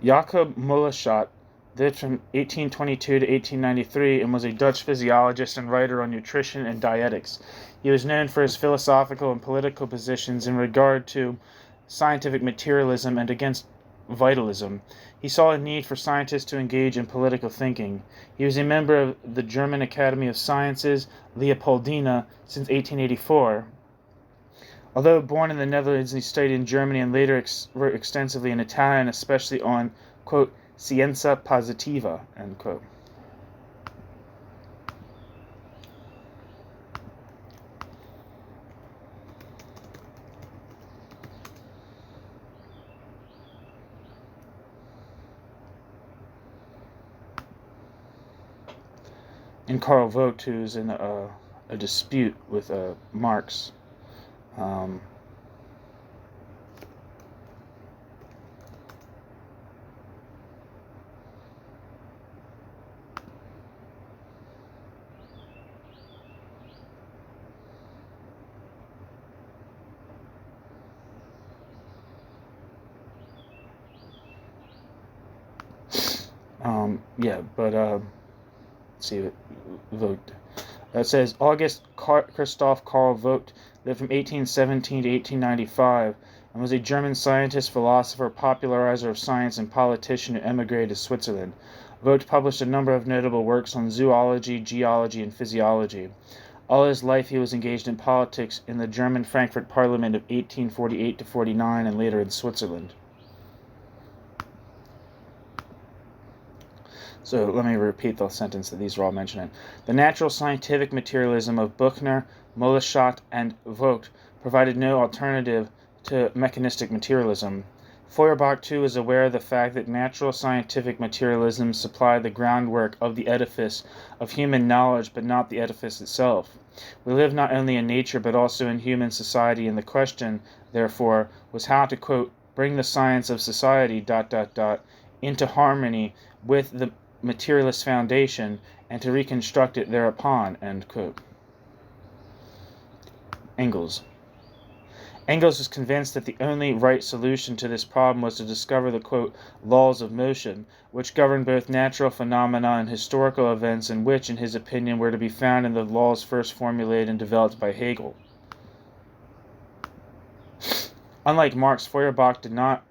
[SPEAKER 1] Jacob Moleschott lived from 1822 to 1893 and was a Dutch physiologist and writer on nutrition and dietetics. He was known for his philosophical and political positions in regard to scientific materialism and against vitalism. He saw a need for scientists to engage in political thinking. He was a member of the German Academy of Sciences, Leopoldina, since 1884. Although born in the Netherlands, he studied in Germany and later wrote extensively in Italian, especially on, quote, scienza positiva, end quote. And Karl Vogt, who's in a dispute with Marx. Let's see, Vogt. It says August Christoph Karl Vogt lived from 1817 to 1895 and was a German scientist, philosopher, popularizer of science, and politician who emigrated to Switzerland. Vogt published a number of notable works on zoology, geology, and physiology. All his life he was engaged in politics in the German Frankfurt Parliament of 1848 to 49 and later in Switzerland. So let me repeat the sentence that these are all mentioning. The natural scientific materialism of Buchner, Moleschott, and Vogt provided no alternative to mechanistic materialism. Feuerbach, too, is aware of the fact that natural scientific materialism supplied the groundwork of the edifice of human knowledge, but not the edifice itself. We live not only in nature, but also in human society, and the question, therefore, was how to, quote, bring the science of society, into harmony with the materialist foundation, and to reconstruct it thereupon, end quote. Engels. Engels was convinced that the only right solution to this problem was to discover the, quote, laws of motion, which govern both natural phenomena and historical events, and which, in his opinion, were to be found in the laws first formulated and developed by Hegel. Unlike Marx, Feuerbach did not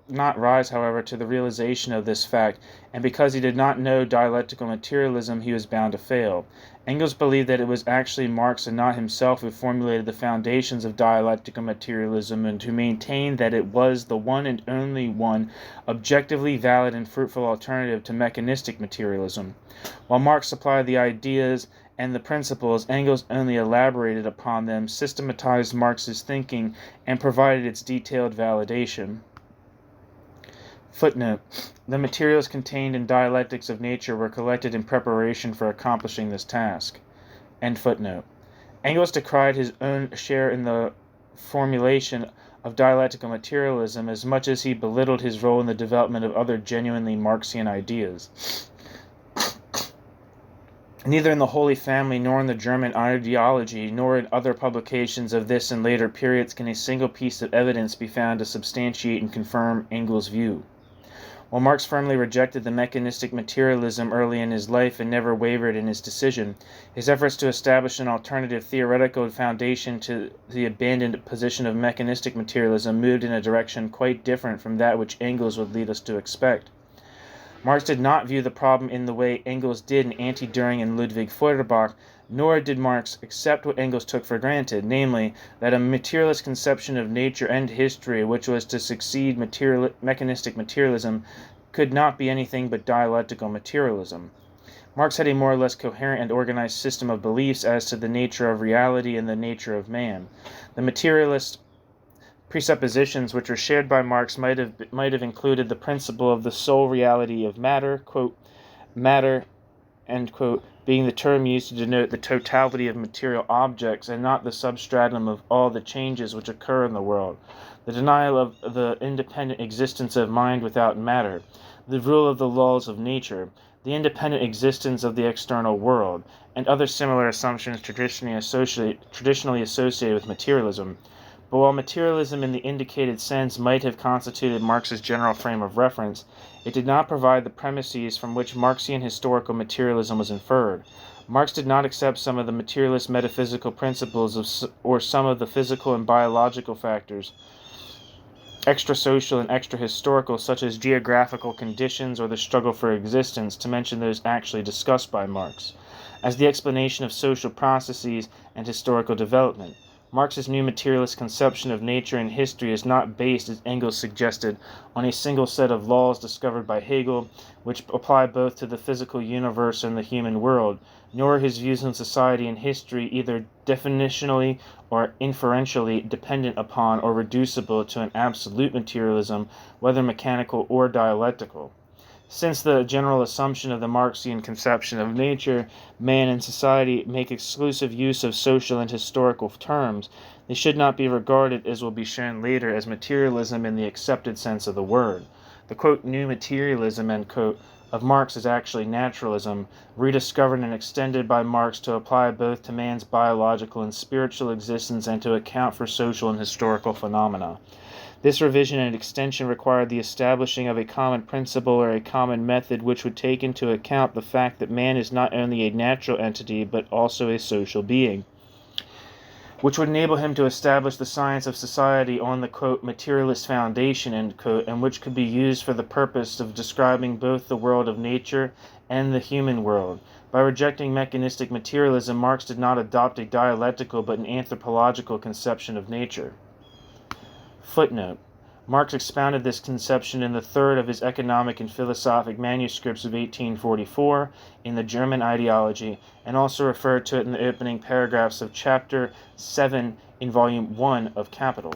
[SPEAKER 1] rise, however, to the realization of this fact, and because he did not know dialectical materialism, he was bound to fail. Engels believed that it was actually Marx and not himself who formulated the foundations of dialectical materialism, and who maintained that it was the one and only one objectively valid and fruitful alternative to mechanistic materialism. While Marx supplied the ideas and the principles, Engels only elaborated upon them, systematized Marx's thinking, and provided its detailed validation. Footnote: the materials contained in Dialectics of Nature were collected in preparation for accomplishing this task. End footnote. Engels decried his own share in the formulation of dialectical materialism as much as he belittled his role in the development of other genuinely Marxian ideas. Neither in the Holy Family, nor in the German ideology, nor in other publications of this and later periods can a single piece of evidence be found to substantiate and confirm Engels' view. While Marx firmly rejected the mechanistic materialism early in his life and never wavered in his decision, his efforts to establish an alternative theoretical foundation to the abandoned position of mechanistic materialism moved in a direction quite different from that which Engels would lead us to expect. Marx did not view the problem in the way Engels did in Anti-Düring and Ludwig Feuerbach, nor did Marx accept what Engels took for granted, namely, that a materialist conception of nature and history, which was to succeed mechanistic materialism, could not be anything but dialectical materialism. Marx had a more or less coherent and organized system of beliefs as to the nature of reality and the nature of man. The materialist presuppositions which were shared by Marx might have included the principle of the sole reality of matter, quote, matter, end quote, being the term used to denote the totality of material objects and not the substratum of all the changes which occur in the world, the denial of the independent existence of mind without matter, the rule of the laws of nature, the independent existence of the external world, and other similar assumptions traditionally associated with materialism. But while materialism in the indicated sense might have constituted Marx's general frame of reference, it did not provide the premises from which Marxian historical materialism was inferred. Marx did not accept some of the materialist metaphysical principles or some of the physical and biological factors, extra-social and extra-historical, such as geographical conditions or the struggle for existence, to mention those actually discussed by Marx, as the explanation of social processes and historical development. Marx's new materialist conception of nature and history is not based, as Engels suggested, on a single set of laws discovered by Hegel, which apply both to the physical universe and the human world, nor are his views on society and history either definitionally or inferentially dependent upon or reducible to an absolute materialism, whether mechanical or dialectical. Since the general assumption of the Marxian conception of nature, man, and society make exclusive use of social and historical terms, they should not be regarded, as will be shown later, as materialism in the accepted sense of the word. The, quote, new materialism, end quote, of Marx is actually naturalism, rediscovered and extended by Marx to apply both to man's biological and spiritual existence and to account for social and historical phenomena. This revision and extension required the establishing of a common principle or a common method which would take into account the fact that man is not only a natural entity but also a social being, which would enable him to establish the science of society on the, quote, materialist foundation, end quote, and which could be used for the purpose of describing both the world of nature and the human world. By rejecting mechanistic materialism, Marx did not adopt a dialectical but an anthropological conception of nature. Footnote: Marx expounded this conception in the third of his economic and philosophic manuscripts of 1844 in the German Ideology, and also referred to it in the opening paragraphs of Chapter 7 in Volume 1 of Capital.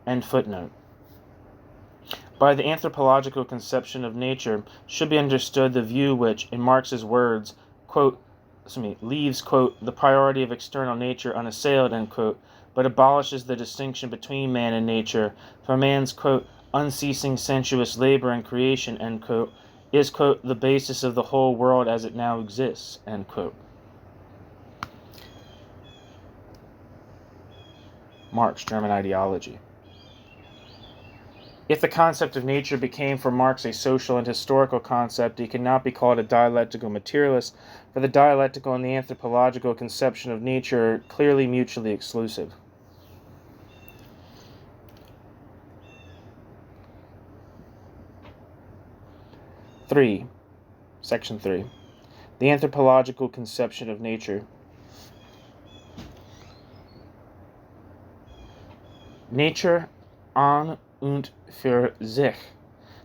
[SPEAKER 1] End footnote. By the anthropological conception of nature should be understood the view which, in Marx's words, quote, leaves, quote, the priority of external nature unassailed, end quote, but abolishes the distinction between man and nature, for man's, quote, unceasing sensuous labor and creation, end quote, is, quote, the basis of the whole world as it now exists, end quote. Marx, German ideology. If the concept of nature became for Marx a social and historical concept, he could not be called a dialectical materialist, for the dialectical and the anthropological conception of nature are clearly mutually exclusive. Section 3. The anthropological conception of nature. Nature an und für sich,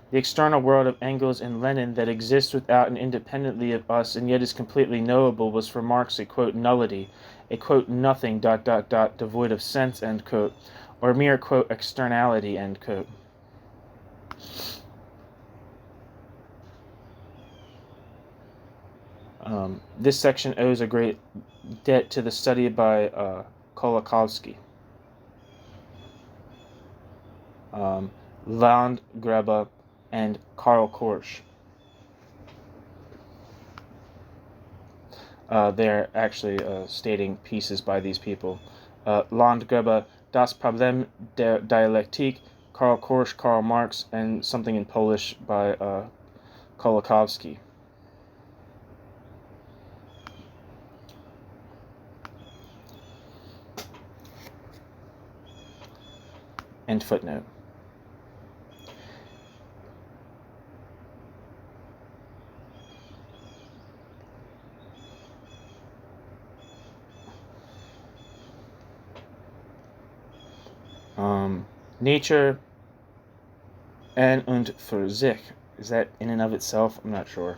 [SPEAKER 1] the external world of Engels and Lenin that exists without and independently of us and yet is completely knowable, was for Marx a, quote, nullity, a, quote, nothing, devoid of sense, end quote, or mere, quote, externality, end quote. This section owes a great debt to the study by Karl Kautsky. Landgraber and Karl Kautsky. They're actually stating pieces by these people. Landgraber, Das Problem der Dialektik, Karl Kautsky, Karl Marx, and something in Polish by Karl Kautsky. End footnote. Nature an und für sich. Is that in and of itself? I'm not sure.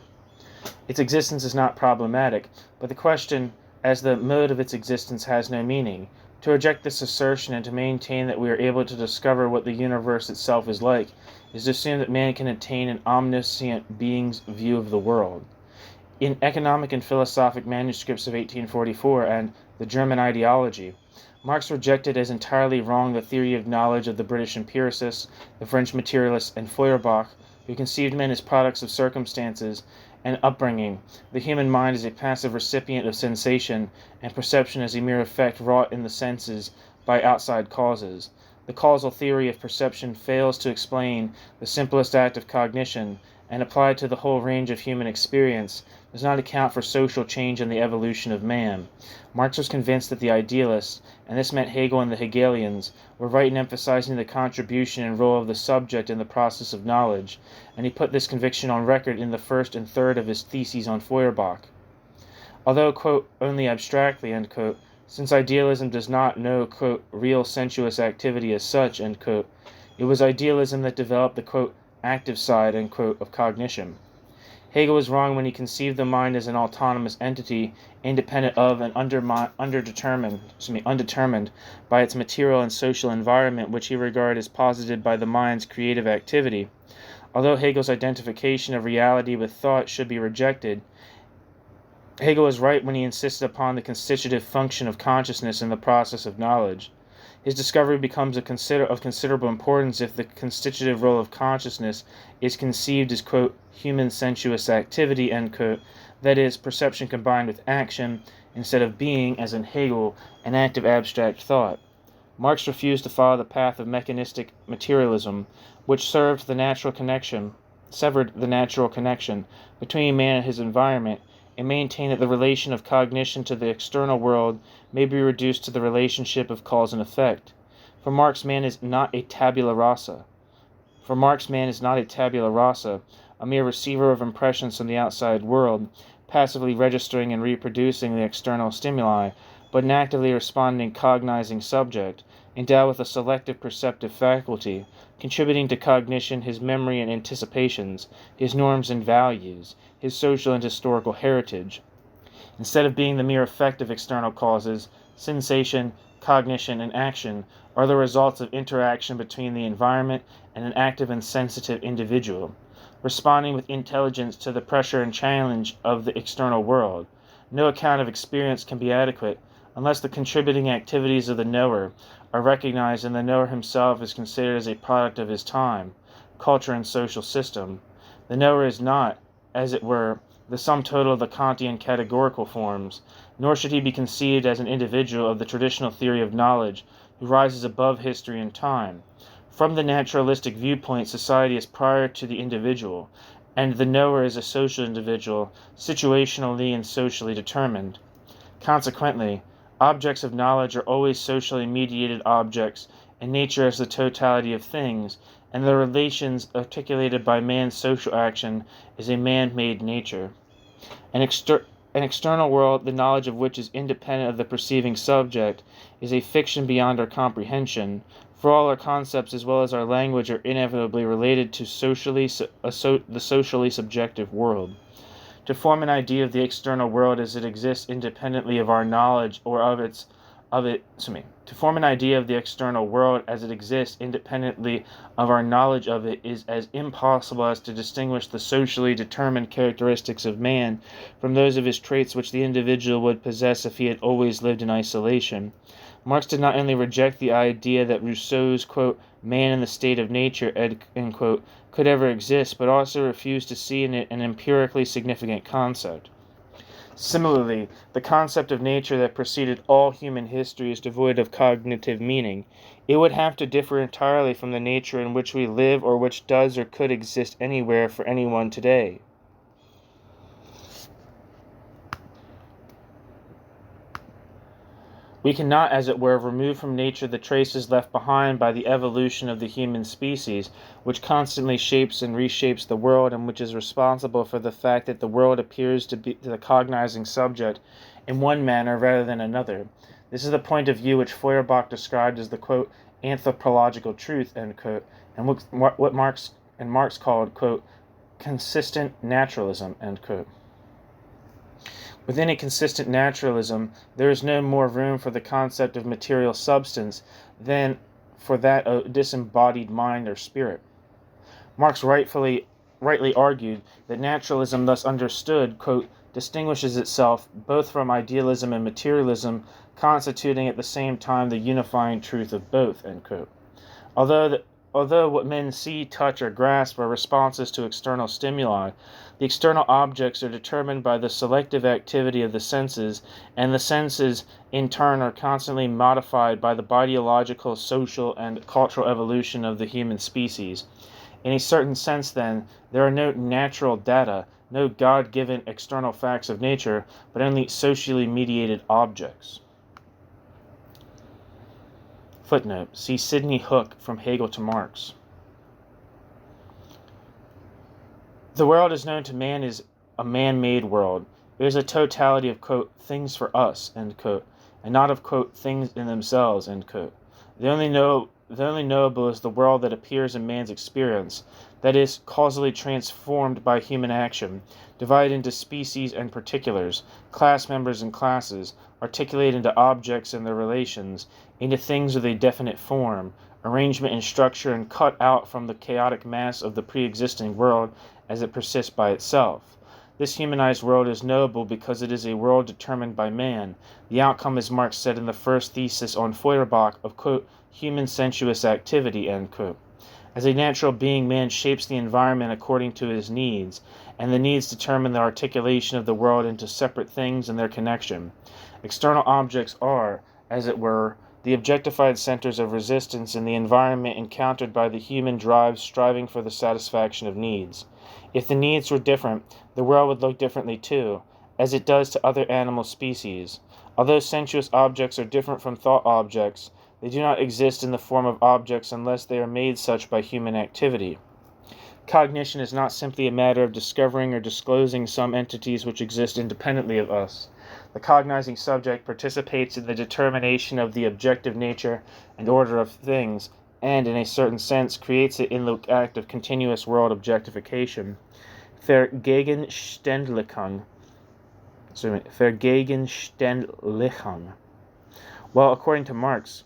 [SPEAKER 1] Its existence is not problematic, but the question as the mode of its existence has no meaning. To reject this assertion and to maintain that we are able to discover what the universe itself is like is to assume that man can attain an omniscient being's view of the world. In Economic and Philosophic Manuscripts of 1844 and The German Ideology, Marx rejected as entirely wrong the theory of knowledge of the British empiricists, the French materialists, and Feuerbach, who conceived men as products of circumstances and upbringing, the human mind as a passive recipient of sensation, and perception as a mere effect wrought in the senses by outside causes. The causal theory of perception fails to explain the simplest act of cognition, and applied to the whole range of human experience, does not account for social change and the evolution of man. Marx was convinced that the idealists, and this meant Hegel and the Hegelians, were right in emphasizing the contribution and role of the subject in the process of knowledge, and he put this conviction on record in the first and third of his theses on Feuerbach. Although, quote, only abstractly, end quote, since idealism does not know, quote, real sensuous activity as such, end quote, it was idealism that developed the, quote, active side, end quote, of cognition. Hegel was wrong when he conceived the mind as an autonomous entity, independent of and undetermined by its material and social environment, which he regarded as posited by the mind's creative activity. Although Hegel's identification of reality with thought should be rejected, Hegel was right when he insisted upon the constitutive function of consciousness in the process of knowledge. His discovery becomes of considerable importance if the constitutive role of consciousness is conceived as, quote, human sensuous activity, end quote, that is, perception combined with action, instead of being, as in Hegel, an active abstract thought. Marx refused to follow the path of mechanistic materialism, which severed the natural connection between man and his environment, and maintained that the relation of cognition to the external world may be reduced to the relationship of cause and effect. For Marx, man is not a tabula rasa. A mere receiver of impressions from the outside world, passively registering and reproducing the external stimuli, but an actively responding cognizing subject, endowed with a selective perceptive faculty, contributing to cognition his memory and anticipations, his norms and values, his social and historical heritage. Instead of being the mere effect of external causes, sensation, cognition, and action are the results of interaction between the environment and an active and sensitive individual, responding with intelligence to the pressure and challenge of the external world. No account of experience can be adequate unless the contributing activities of the knower are recognized and the knower himself is considered as a product of his time. culture, and social system. The knower is not, as it were, the sum total of the Kantian categorical forms, nor should he be conceived as an individual of the traditional theory of knowledge who rises above history and time. From the naturalistic viewpoint, society is prior to the individual, and the knower is a social individual, situationally and socially determined. Consequently, objects of knowledge are always socially mediated objects, and nature as the totality of things, and the relations articulated by man's social action is a man-made nature. An external world, the knowledge of which is independent of the perceiving subject, is a fiction beyond our comprehension, for all our concepts as well as our language are inevitably related to the socially subjective world. To form an idea of the external world as it exists independently of our knowledge or to form an idea of the external world as it exists independently of our knowledge of it is as impossible as to distinguish the socially determined characteristics of man from those of his traits which the individual would possess if he had always lived in isolation. Marx did not only reject the idea that Rousseau's, quote, man in the state of nature, end quote, could ever exist, but also refused to see in it an empirically significant concept. Similarly, the concept of nature that preceded all human history is devoid of cognitive meaning. It would have to differ entirely from the nature in which we live or which does or could exist anywhere for anyone today. We cannot, as it were, remove from nature the traces left behind by the evolution of the human species, which constantly shapes and reshapes the world and which is responsible for the fact that the world appears to the cognizing subject in one manner rather than another. This is the point of view which Feuerbach described as the, quote, anthropological truth, end quote, and what Marx called, quote, consistent naturalism, end quote. Within a consistent naturalism, there is no more room for the concept of material substance than for that of disembodied mind or spirit. Marx rightly argued that naturalism, thus understood, quote, distinguishes itself both from idealism and materialism, constituting at the same time the unifying truth of both, end quote. Although what men see, touch, or grasp are responses to external stimuli, the external objects are determined by the selective activity of the senses, and the senses, in turn, are constantly modified by the biological, social, and cultural evolution of the human species. In a certain sense, then, there are no natural data, no God-given external facts of nature, but only socially mediated objects. Footnote. See Sidney Hook, From Hegel to Marx. The world is known to man as a man-made world. It is a totality of, quote, things for us, end quote, and not of, quote, things in themselves, end quote. The only knowable is the world that appears in man's experience, that is, causally transformed by human action, divided into species and particulars, class members and classes, articulated into objects and their relations, into things with a definite form, arrangement and structure, and cut out from the chaotic mass of the pre-existing world as it persists by itself. This humanized world is knowable because it is a world determined by man. The outcome, as Marx said in the first thesis on Feuerbach, of, quote, human sensuous activity, end quote. As a natural being, man shapes the environment according to his needs, and the needs determine the articulation of the world into separate things and their connection. External objects are, as it were, the objectified centers of resistance in the environment encountered by the human drive striving for the satisfaction of needs. If the needs were different, the world would look differently too, as it does to other animal species. Although sensuous objects are different from thought objects, they do not exist in the form of objects unless they are made such by human activity. Cognition is not simply a matter of discovering or disclosing some entities which exist independently of us. The cognizing subject participates in the determination of the objective nature and order of things, and, in a certain sense, creates it in the act of continuous world objectification. Vergegenständlichung. Well, according to Marx,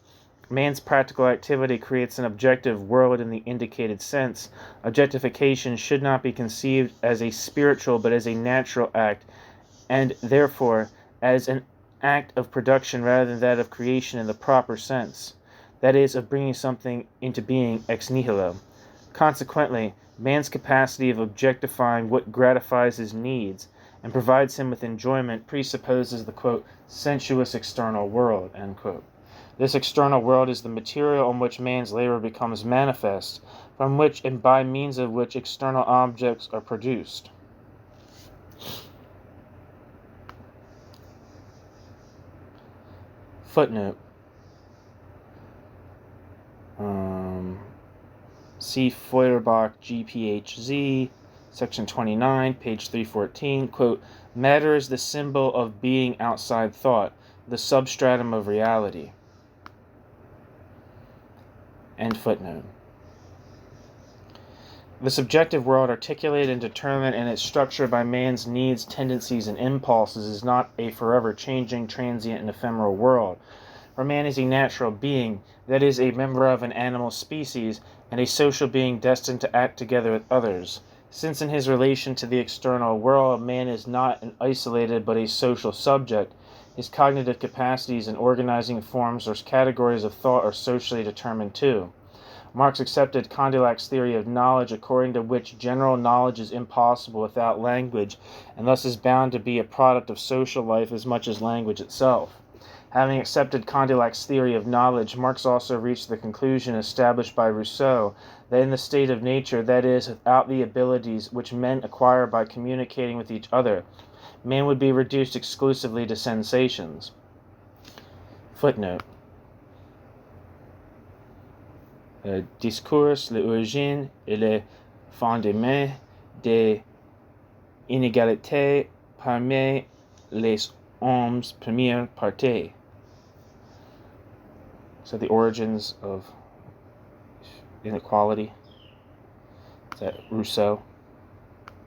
[SPEAKER 1] man's practical activity creates an objective world in the indicated sense. Objectification should not be conceived as a spiritual but as a natural act, and therefore as an act of production rather than that of creation in the proper sense, that is, of bringing something into being ex nihilo. Consequently, man's capacity of objectifying what gratifies his needs and provides him with enjoyment presupposes the, quote, sensuous external world, end quote. This external world is the material on which man's labor becomes manifest, from which and by means of which external objects are produced. Footnote. See Feuerbach, GPHZ, section 29, page 314, quote, matter is the symbol of being outside thought, the substratum of reality. End footnote. The subjective world, articulated and determined in its structure by man's needs, tendencies, and impulses, is not a forever changing, transient, and ephemeral world. For man is a natural being, that is, a member of an animal species, and a social being destined to act together with others. Since in his relation to the external world, man is not an isolated but a social subject, his cognitive capacities and organizing forms or categories of thought are socially determined too. Marx accepted Condillac's theory of knowledge, according to which general knowledge is impossible without language, and thus is bound to be a product of social life as much as language itself. Having accepted Condillac's theory of knowledge, Marx also reached the conclusion established by Rousseau that in the state of nature, that is, without the abilities which men acquire by communicating with each other, man would be reduced exclusively to sensations. Footnote. Discours, l'origine et le fondement des inégalités parmi les hommes, première partie. So the origins of inequality. Is that Rousseau?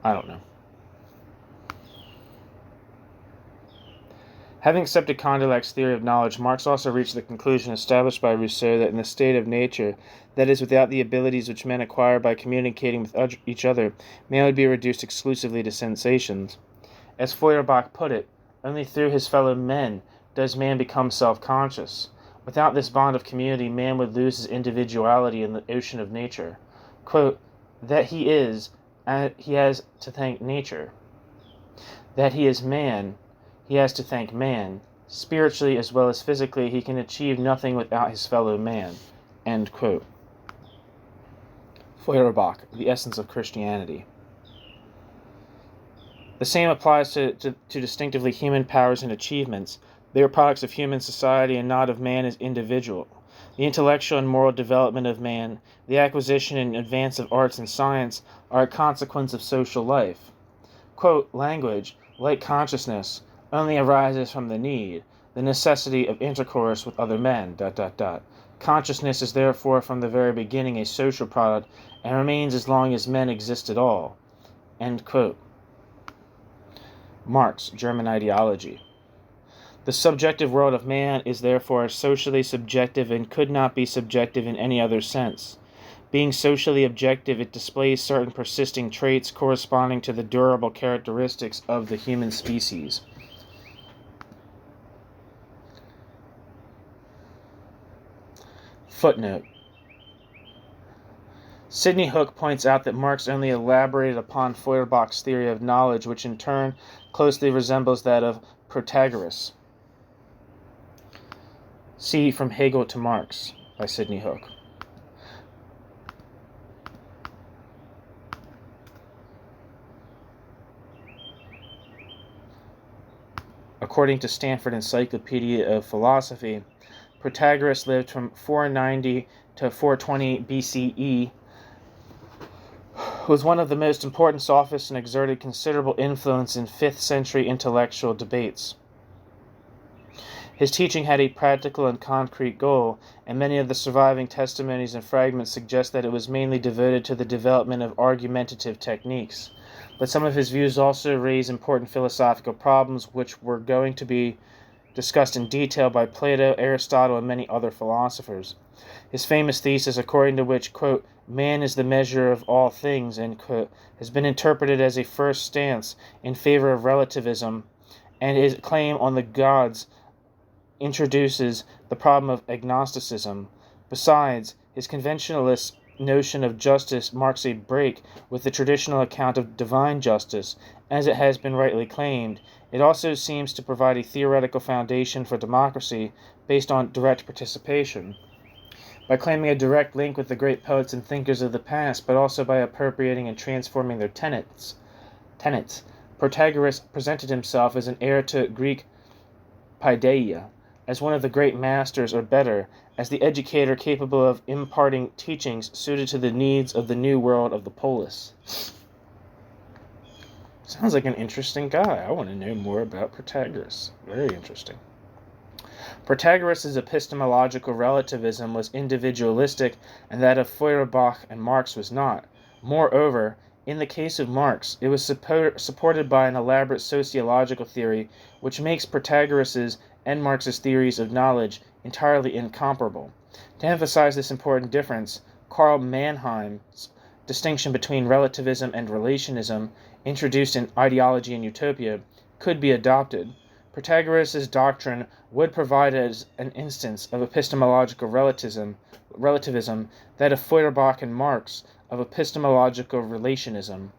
[SPEAKER 1] I don't know. Having accepted Condillac's theory of knowledge, Marx also reached the conclusion established by Rousseau that in the state of nature, that is, without the abilities which men acquire by communicating with each other, man would be reduced exclusively to sensations. As Feuerbach put it, only through his fellow men does man become self-conscious. Without this bond of community, man would lose his individuality in the ocean of nature. Quote, that he is, he has to thank nature. That he is man, he has to thank man. Spiritually as well as physically, he can achieve nothing without his fellow man. End quote. Feuerbach, The Essence of Christianity. The same applies to distinctively human powers and achievements. They are products of human society and not of man as individual. The intellectual and moral development of man, the acquisition and advance of arts and science, are a consequence of social life. Quote, language, like consciousness, only arises from the need, the necessity of intercourse with other men, ... Consciousness is therefore from the very beginning a social product and remains as long as men exist at all. End quote. Marx, German Ideology. The subjective world of man is therefore socially subjective and could not be subjective in any other sense. Being socially objective, it displays certain persisting traits corresponding to the durable characteristics of the human species. Footnote. Sidney Hook points out that Marx only elaborated upon Feuerbach's theory of knowledge, which in turn closely resembles that of Protagoras. See From Hegel to Marx by Sidney Hook. According to Stanford Encyclopedia of Philosophy, Protagoras lived from 490 to 420 BCE, was one of the most important sophists and exerted considerable influence in 5th century intellectual debates. His teaching had a practical and concrete goal, and many of the surviving testimonies and fragments suggest that it was mainly devoted to the development of argumentative techniques. But some of his views also raise important philosophical problems which were going to be discussed in detail by Plato, Aristotle, and many other philosophers. His famous thesis, according to which, quote, man is the measure of all things, end quote, has been interpreted as a first stance in favor of relativism, and his claim on the gods introduces the problem of agnosticism. Besides, his conventionalists notion of justice marks a break with the traditional account of divine justice, as it has been rightly claimed, it also seems to provide a theoretical foundation for democracy based on direct participation. By claiming a direct link with the great poets and thinkers of the past, but also by appropriating and transforming their tenets, Protagoras presented himself as an heir to Greek paideia, as one of the great masters, or better, as the educator capable of imparting teachings suited to the needs of the new world of the polis. Sounds like an interesting guy. I want to know more about Protagoras. Very interesting. Protagoras' epistemological relativism was individualistic, and that of Feuerbach and Marx was not. Moreover, in the case of Marx, it was supported by an elaborate sociological theory which makes Protagoras' and Marx's theories of knowledge entirely incomparable. To emphasize this important difference, Karl Mannheim's distinction between relativism and relationism, introduced in Ideology and Utopia, could be adopted. Protagoras' doctrine would provide as an instance of epistemological relativism that of Feuerbach and Marx of epistemological relationism.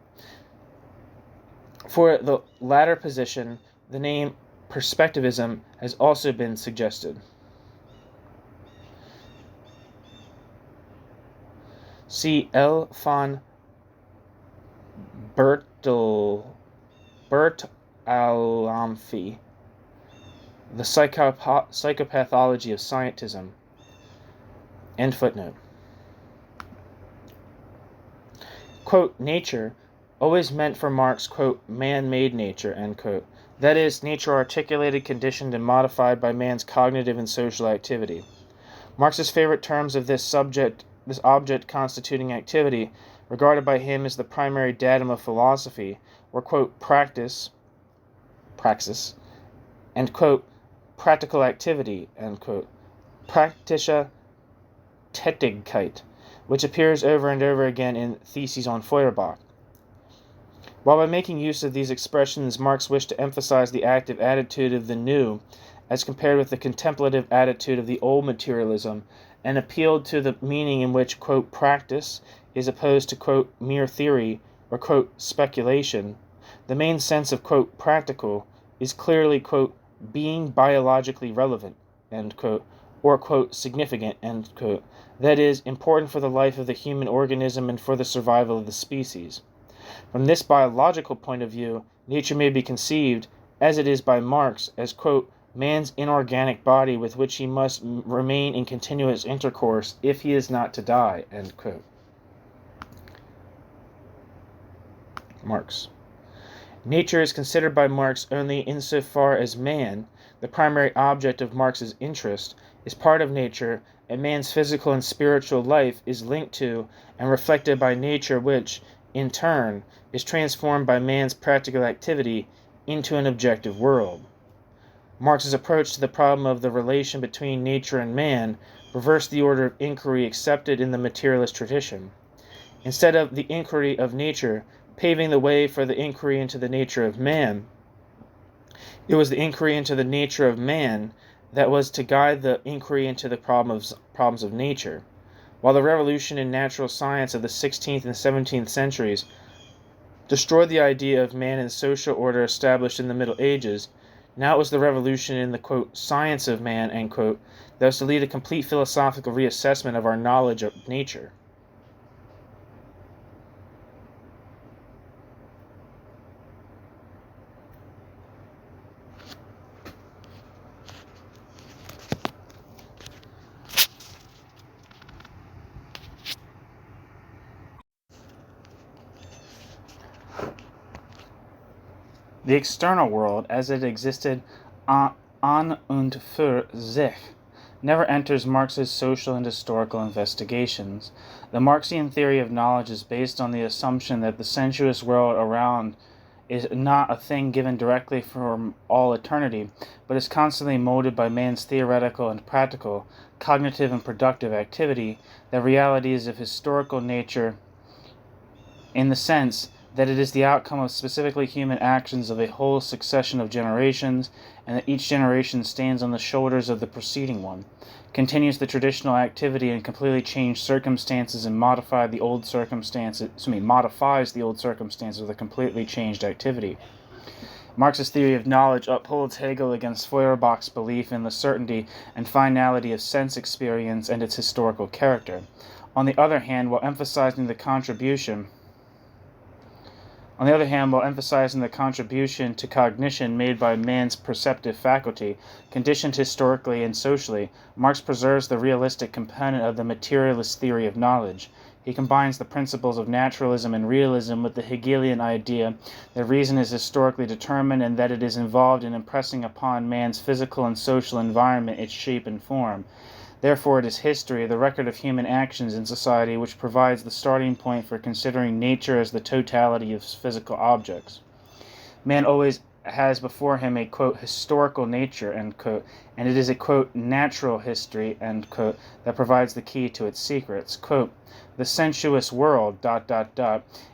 [SPEAKER 1] For the latter position, the name perspectivism has also been suggested. See L. von Bertalanffy, The Psychopathology of Scientism. End footnote. Quote, nature always meant for Marx, quote, man-made nature, end quote. That is, nature articulated, conditioned, and modified by man's cognitive and social activity. Marx's favorite terms of this object constituting activity, regarded by him as the primary datum of philosophy, were, quote, praxis, and, quote, practical activity, end quote, praktische Tätigkeit, which appears over and over again in Theses on Feuerbach. While by making use of these expressions, Marx wished to emphasize the active attitude of the new as compared with the contemplative attitude of the old materialism, and appealed to the meaning in which, quote, practice is opposed to, quote, mere theory, or, quote, speculation, the main sense of, quote, practical is clearly, quote, being biologically relevant, end quote, or, quote, significant, end quote, that is, important for the life of the human organism and for the survival of the species. From this biological point of view, nature may be conceived, as it is by Marx, as, quote, man's inorganic body with which he must remain in continuous intercourse if he is not to die, end quote. Marx. Nature is considered by Marx only insofar as man, the primary object of Marx's interest, is part of nature, and man's physical and spiritual life is linked to and reflected by nature, which, in turn, is transformed by man's practical activity into an objective world. Marx's approach to the problem of the relation between nature and man reversed the order of inquiry accepted in the materialist tradition. Instead of the inquiry of nature paving the way for the inquiry into the nature of man, it was the inquiry into the nature of man that was to guide the inquiry into the problems of nature. While the revolution in natural science of the 16th and 17th centuries destroyed the idea of man and social order established in the Middle Ages, now it was the revolution in the, quote, science of man, end quote, that was to lead a complete philosophical reassessment of our knowledge of nature. The external world, as it existed an und für sich, never enters Marx's social and historical investigations. The Marxian theory of knowledge is based on the assumption that the sensuous world around is not a thing given directly from all eternity, but is constantly molded by man's theoretical and practical, cognitive and productive activity, that reality is of historical nature in the sense that it is the outcome of specifically human actions of a whole succession of generations, and that each generation stands on the shoulders of the preceding one, continues the traditional activity in completely changed circumstances and modifies the old circumstances of the completely changed activity. Marx's theory of knowledge upholds Hegel against Feuerbach's belief in the certainty and finality of sense experience and its historical character. On the other hand, while emphasizing the contribution to cognition made by man's perceptive faculty, conditioned historically and socially, Marx preserves the realistic component of the materialist theory of knowledge. He combines the principles of naturalism and realism with the Hegelian idea that reason is historically determined and that it is involved in impressing upon man's physical and social environment its shape and form. Therefore, it is history, the record of human actions in society, which provides the starting point for considering nature as the totality of physical objects. Man always has before him a, quote, historical nature, end quote, and it is a, quote, natural history, end quote, that provides the key to its secrets. Quote, the sensuous world,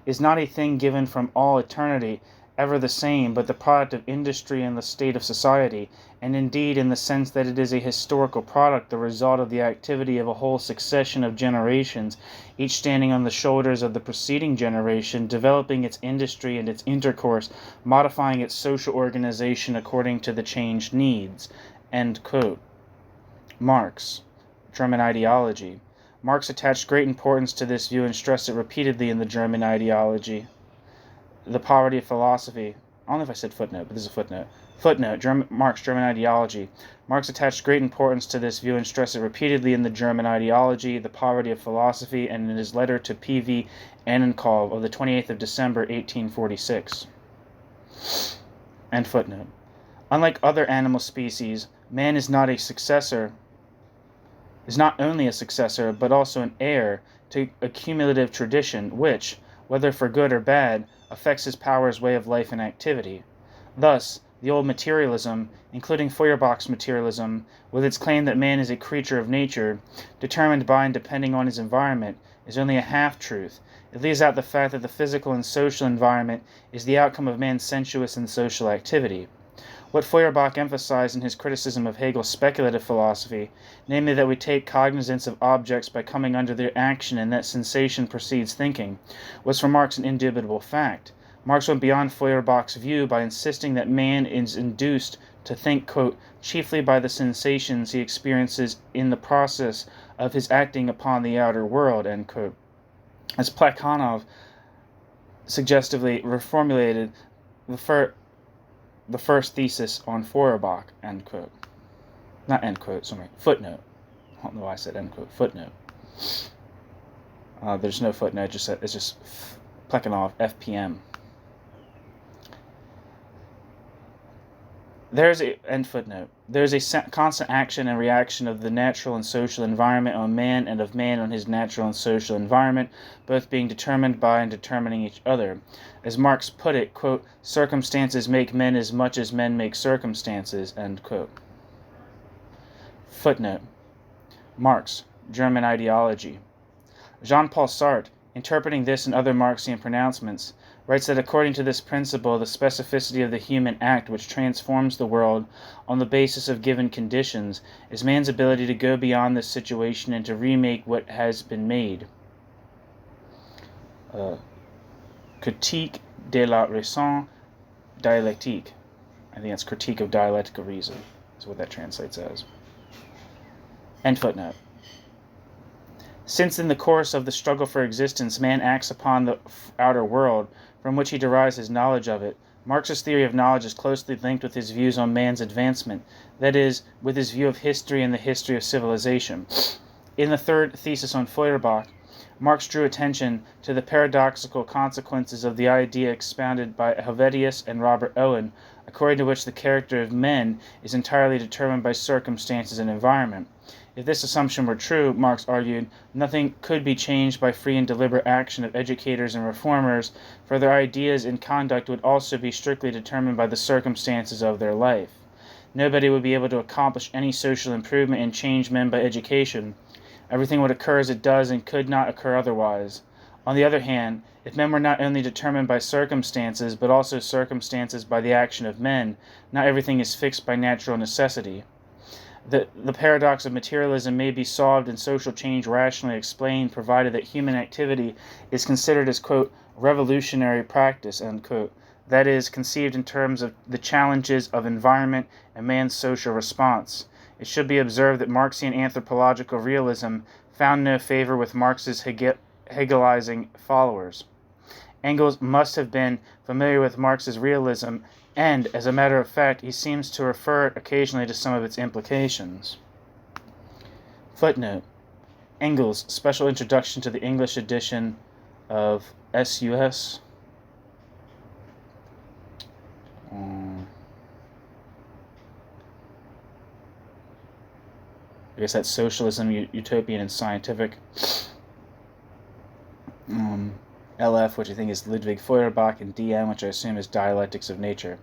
[SPEAKER 1] is not a thing given from all eternity, ever the same, but the product of industry and the state of society, and indeed in the sense that it is a historical product, the result of the activity of a whole succession of generations, each standing on the shoulders of the preceding generation, developing its industry and its intercourse, modifying its social organization according to the changed needs. End quote. Marx, German ideology. Marx attached great importance to this view and stressed it repeatedly in the German ideology. The poverty of philosophy. I don't know if I said footnote, but this is a footnote. Footnote, Marx, German ideology. Marx attached great importance to this view and stressed it repeatedly in the German ideology, the poverty of philosophy, and in his letter to P.V. Annenkov of the 28th of December, 1846. End footnote. Unlike other animal species, man is not only a successor, but also an heir to a cumulative tradition which, whether for good or bad, affects his power's way of life and activity. Thus, the old materialism, including Feuerbach's materialism, with its claim that man is a creature of nature, determined by and depending on his environment, is only a half-truth. It leaves out the fact that the physical and social environment is the outcome of man's sensuous and social activity. What Feuerbach emphasized in his criticism of Hegel's speculative philosophy, namely that we take cognizance of objects by coming under their action and that sensation precedes thinking, was for Marx an indubitable fact. Marx went beyond Feuerbach's view by insisting that man is induced to think, quote, chiefly by the sensations he experiences in the process of his acting upon the outer world, end quote. As Plekhanov suggestively reformulated the first thesis on Feuerbach, end quote. Not end quote, sorry, footnote. I don't know why I said end quote, footnote. There's no footnote, it's just Plekhanov, FPM. There's a end footnote. There's a constant action and reaction of the natural and social environment on man and of man on his natural and social environment, both being determined by and determining each other. As Marx put it, quote, circumstances make men as much as men make circumstances, end quote. Footnote. Marx, German ideology. Jean-Paul Sartre, interpreting this and other Marxian pronouncements, writes that according to this principle, the specificity of the human act which transforms the world on the basis of given conditions is man's ability to go beyond this situation and to remake what has been made. Critique de la raison dialectique. I think that's critique of dialectical reason, is what that translates as. End footnote. Since in the course of the struggle for existence, man acts upon the outer world, from which he derives his knowledge of it, Marx's theory of knowledge is closely linked with his views on man's advancement, that is, with his view of history and the history of civilization. In the third thesis on Feuerbach, Marx drew attention to the paradoxical consequences of the idea expounded by Helvetius and Robert Owen, according to which the character of men is entirely determined by circumstances and environment. If this assumption were true, Marx argued, nothing could be changed by free and deliberate action of educators and reformers, for their ideas and conduct would also be strictly determined by the circumstances of their life. Nobody would be able to accomplish any social improvement and change men by education. Everything would occur as it does and could not occur otherwise. On the other hand, if men were not only determined by circumstances, but also circumstances by the action of men, not everything is fixed by natural necessity. The paradox of materialism may be solved and social change rationally explained, provided that human activity is considered as, quote, revolutionary practice, end quote. That is, conceived in terms of the challenges of environment and man's social response. It should be observed that Marxian anthropological realism found no favor with Marx's Hegelizing followers. Engels must have been familiar with Marx's realism, and, as a matter of fact, he seems to refer occasionally to some of its implications. Footnote: Engels, Special Introduction to the English Edition of S.U.S. I guess that's Socialism, Utopian, and Scientific. LF, which I think is Ludwig Feuerbach, and DM, which I assume is Dialectics of Nature.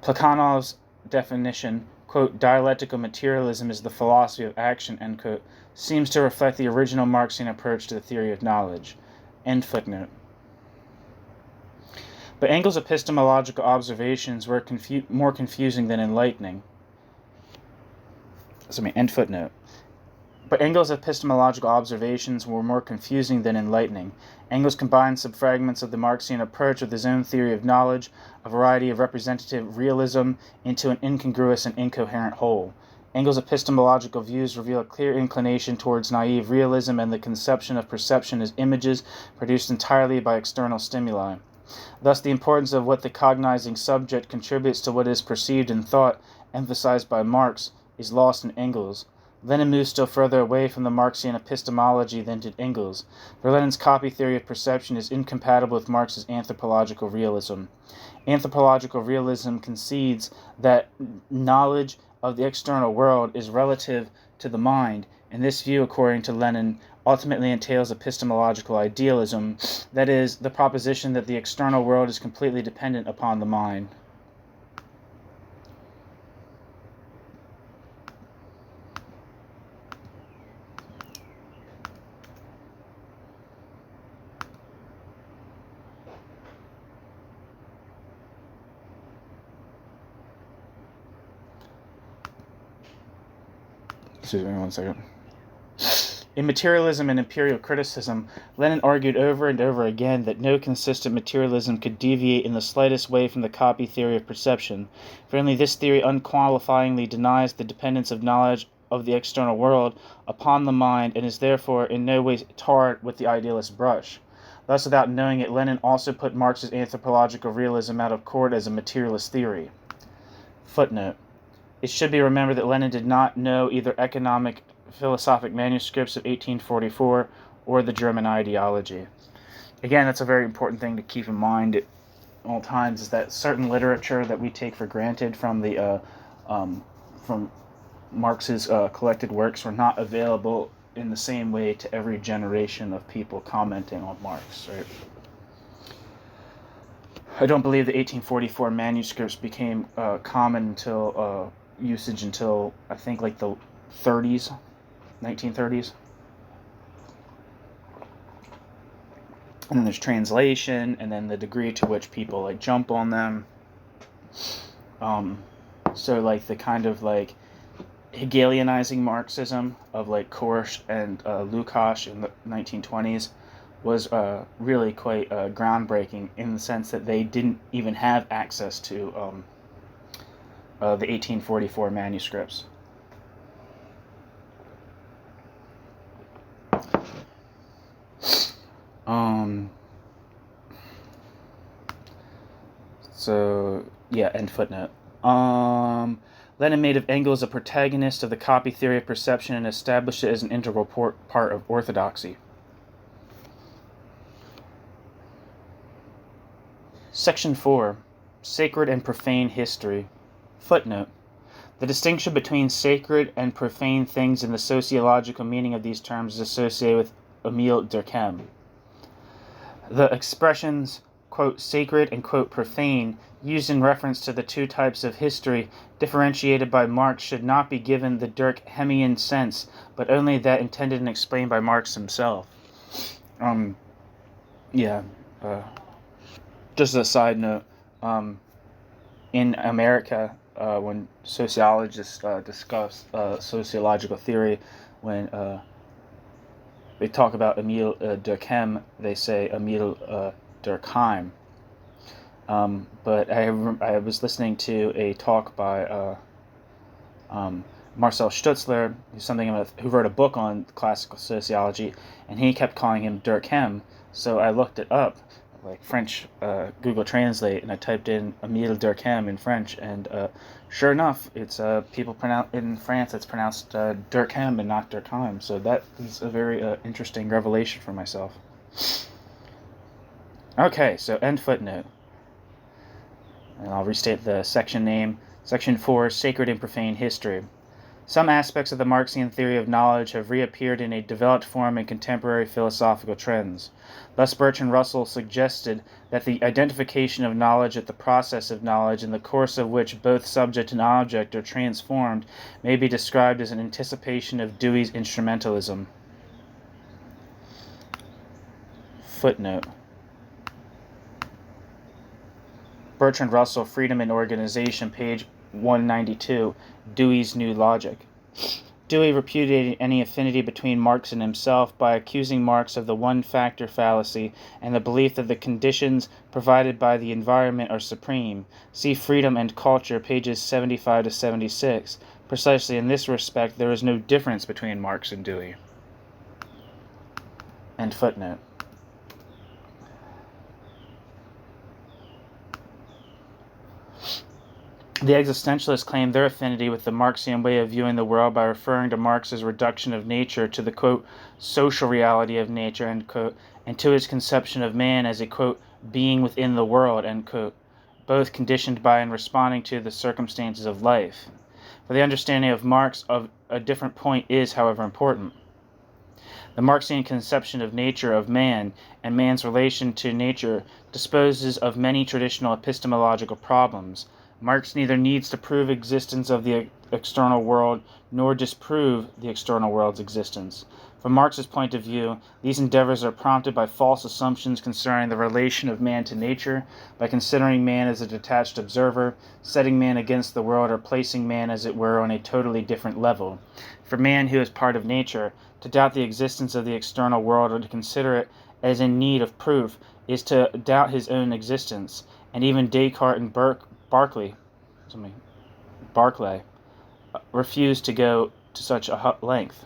[SPEAKER 1] Plekhanov's definition, quote, dialectical materialism is the philosophy of action, end quote, seems to reflect the original Marxian approach to the theory of knowledge. End footnote. But Engels' epistemological observations were more confusing than enlightening. End footnote. But Engels' epistemological observations were more confusing than enlightening. Engels combined some fragments of the Marxian approach with his own theory of knowledge, a variety of representative realism, into an incongruous and incoherent whole. Engels' epistemological views reveal a clear inclination towards naive realism and the conception of perception as images produced entirely by external stimuli. Thus, the importance of what the cognizing subject contributes to what is perceived and thought, emphasized by Marx, is lost in Engels. Lenin moved still further away from the Marxian epistemology than did Engels, for Lenin's copy theory of perception is incompatible with Marx's anthropological realism. Anthropological realism concedes that knowledge of the external world is relative to the mind, and this view, according to Lenin, ultimately entails epistemological idealism, that is, the proposition that the external world is completely dependent upon the mind. Excuse me 1 second. In Materialism and Imperial Criticism, Lenin argued over and over again that no consistent materialism could deviate in the slightest way from the copy theory of perception, for only this theory unqualifyingly denies the dependence of knowledge of the external world upon the mind and is therefore in no way tarred with the idealist brush. Thus, without knowing it, Lenin also put Marx's anthropological realism out of court as a materialist theory. Footnote: it should be remembered that Lenin did not know either economic philosophic manuscripts of 1844 or the German ideology. Again, that's a very important thing to keep in mind at all times, is that certain literature that we take for granted from the from Marx's collected works were not available in the same way to every generation of people commenting on Marx. Right? I don't believe the 1844 manuscripts became common until usage until I think like the 30s, 1930s. And then there's translation, and then the degree to which people like jump on them. So like the kind of like Hegelianizing Marxism of like Korsch and Lukács in the 1920s was really quite groundbreaking in the sense that they didn't even have access to the 1844 manuscripts. So, yeah, end footnote. Lenin made of Engels a protagonist of the copy theory of perception and established it as an integral part of orthodoxy. Section 4. Sacred and Profane History. Footnote: the distinction between sacred and profane things in the sociological meaning of these terms is associated with Emile Durkheim. The expressions, quote, sacred and, quote, profane, used in reference to the two types of history differentiated by Marx should not be given the Durkheimian sense, but only that intended and explained by Marx himself. Yeah. Just as a side note, in America, when sociologists discuss sociological theory, when they talk about Emile Durkheim, they say Emile Durkheim. But I was listening to a talk by Marcel Stutzler, who wrote a book on classical sociology, and he kept calling him Durkheim. So I looked it up, like French Google Translate, and I typed in Emile Durkheim in French, and sure enough, it's people in France it's pronounced Durkheim and not Durkheim. So that is a very interesting revelation for myself. Okay, so end footnote. And I'll restate the section name. Section 4, Sacred and Profane History. Some aspects of the Marxian theory of knowledge have reappeared in a developed form in contemporary philosophical trends. Thus, Bertrand Russell suggested that the identification of knowledge at the process of knowledge, in the course of which both subject and object are transformed, may be described as an anticipation of Dewey's instrumentalism. Footnote. Bertrand Russell, Freedom and Organization, page 192, Dewey's New Logic. Dewey repudiated any affinity between Marx and himself by accusing Marx of the one-factor fallacy and the belief that the conditions provided by the environment are supreme. See Freedom and Culture, pages 75 to 76. Precisely in this respect, there is no difference between Marx and Dewey. End footnote. The existentialists claim their affinity with the Marxian way of viewing the world by referring to Marx's reduction of nature to the, quote, social reality of nature, end quote, and to his conception of man as a, quote, being within the world, end quote, both conditioned by and responding to the circumstances of life. For the understanding of Marx of a different point is, however, important. The Marxian conception of nature, of man, and man's relation to nature disposes of many traditional epistemological problems. Marx neither needs to prove existence of the external world nor disprove the external world's existence. From Marx's point of view, these endeavors are prompted by false assumptions concerning the relation of man to nature, by considering man as a detached observer, setting man against the world, or placing man, as it were, on a totally different level. For man, who is part of nature, to doubt the existence of the external world or to consider it as in need of proof is to doubt his own existence, and even Descartes and Barclay refused to go to such a length.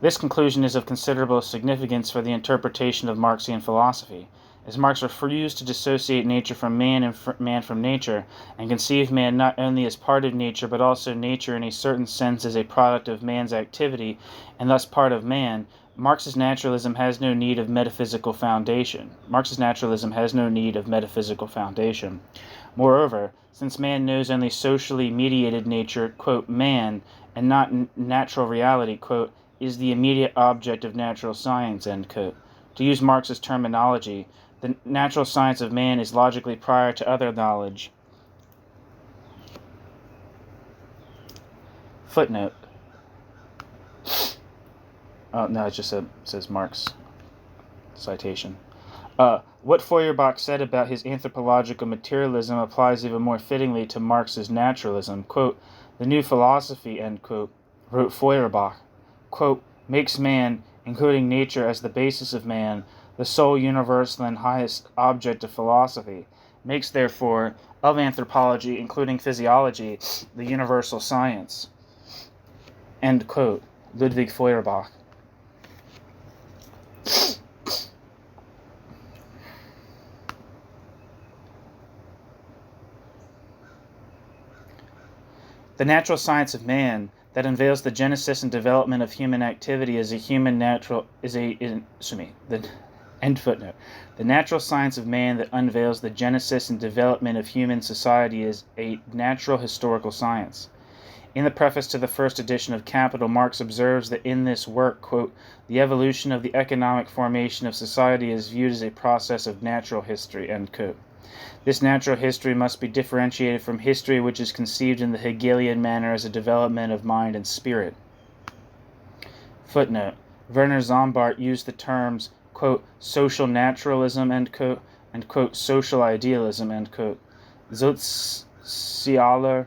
[SPEAKER 1] This conclusion is of considerable significance for the interpretation of Marxian philosophy, as Marx refused to dissociate nature from man and man from nature, and conceived man not only as part of nature, but also nature in a certain sense as a product of man's activity, and thus part of man. Marx's naturalism has no need of metaphysical foundation. Moreover, since man knows only socially mediated nature, quote, man, and not natural reality, quote, is the immediate object of natural science, end quote. To use Marx's terminology, the natural science of man is logically prior to other knowledge. Footnote. Oh, no, it just says Marx. Citation. What Feuerbach said about his anthropological materialism applies even more fittingly to Marx's naturalism. Quote, the new philosophy, end quote, wrote Feuerbach, quote, makes man, including nature as the basis of man, the sole universal and highest object of philosophy, makes, therefore, of anthropology, including physiology, the universal science. End quote. Ludwig Feuerbach. The natural science of man that unveils the genesis and development of human activity end footnote. The natural science of man that unveils the genesis and development of human society is a natural historical science. In the preface to the first edition of Capital, Marx observes that in this work, quote, the evolution of the economic formation of society is viewed as a process of natural history, end quote. This natural history must be differentiated from history which is conceived in the Hegelian manner as a development of mind and spirit. Footnote. Werner Sombart used the terms, quote, social naturalism, end quote, and, quote, social idealism, end quote, sozialer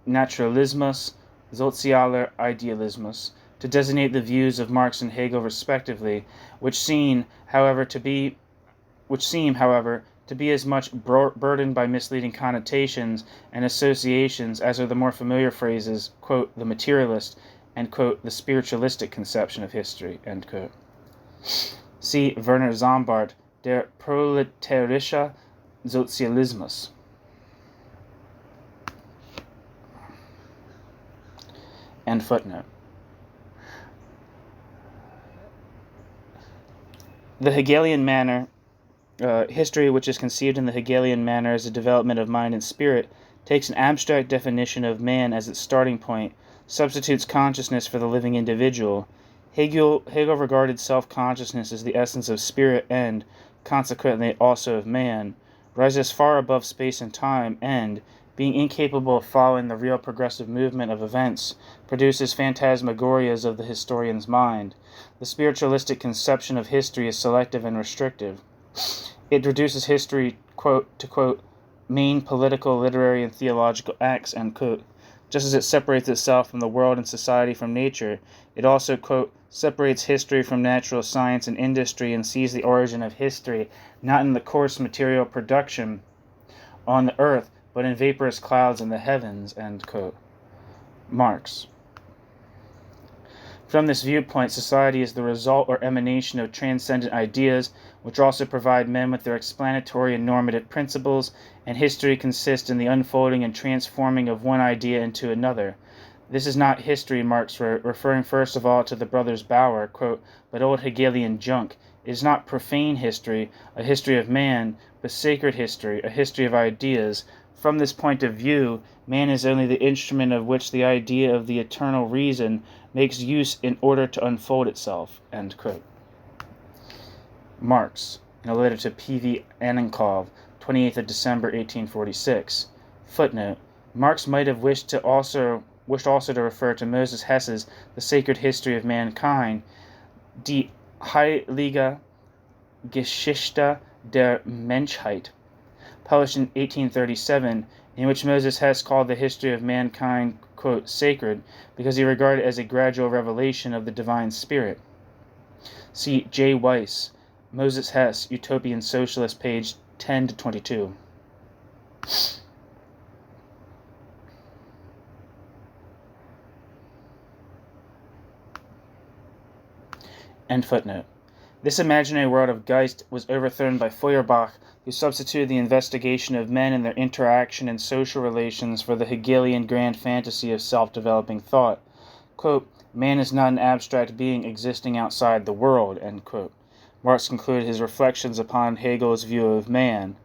[SPEAKER 1] Naturalismus, sozialer Idealismus, to designate the views of Marx and Hegel respectively, which seem, however, to be as much burdened by misleading connotations and associations as are the more familiar phrases, quote, the materialist, and, quote, the spiritualistic conception of history, end quote. See Werner Sombart, Der proletarische Sozialismus. End footnote. The Hegelian manner, history which is conceived in the Hegelian manner as a development of mind and spirit, takes an abstract definition of man as its starting point, substitutes consciousness for the living individual. Hegel regarded self-consciousness as the essence of spirit and, consequently, also of man, rises far above space and time, and, being incapable of following the real progressive movement of events, produces phantasmagorias of the historian's mind. The spiritualistic conception of history is selective and restrictive. It reduces history, quote, to, quote, main political, literary, and theological acts, end quote. Just as it separates itself from the world and society from nature, it also, quote, separates history from natural science and industry and sees the origin of history not in the coarse material production on the earth, but in vaporous clouds in the heavens, end quote. Marx. From this viewpoint, society is the result or emanation of transcendent ideas, which also provide men with their explanatory and normative principles, and history consists in the unfolding and transforming of one idea into another. This is not history, Marx wrote, referring first of all to the brothers Bauer, quote, but old Hegelian junk. It is not profane history, a history of man, but sacred history, a history of ideas. From this point of view, man is only the instrument of which the idea of the eternal reason makes use in order to unfold itself, end quote. Marx, in a letter to P.V. Annenkov, 28th of December, 1846. Footnote, Marx might have wished also to refer to Moses Hesse's The Sacred History of Mankind, Die Heilige Geschichte der Menschheit, published in 1837, in which Moses Hess called the history of mankind, quote, sacred, because he regarded it as a gradual revelation of the divine spirit. See J. Weiss, Moses Hess, Utopian Socialist, page 10 to 22. End footnote. This imaginary world of Geist was overthrown by Feuerbach, who substituted the investigation of men and their interaction and social relations for the Hegelian grand fantasy of self-developing thought. Quote, man is not an abstract being existing outside the world, end quote. Marx concluded his reflections upon Hegel's view of man.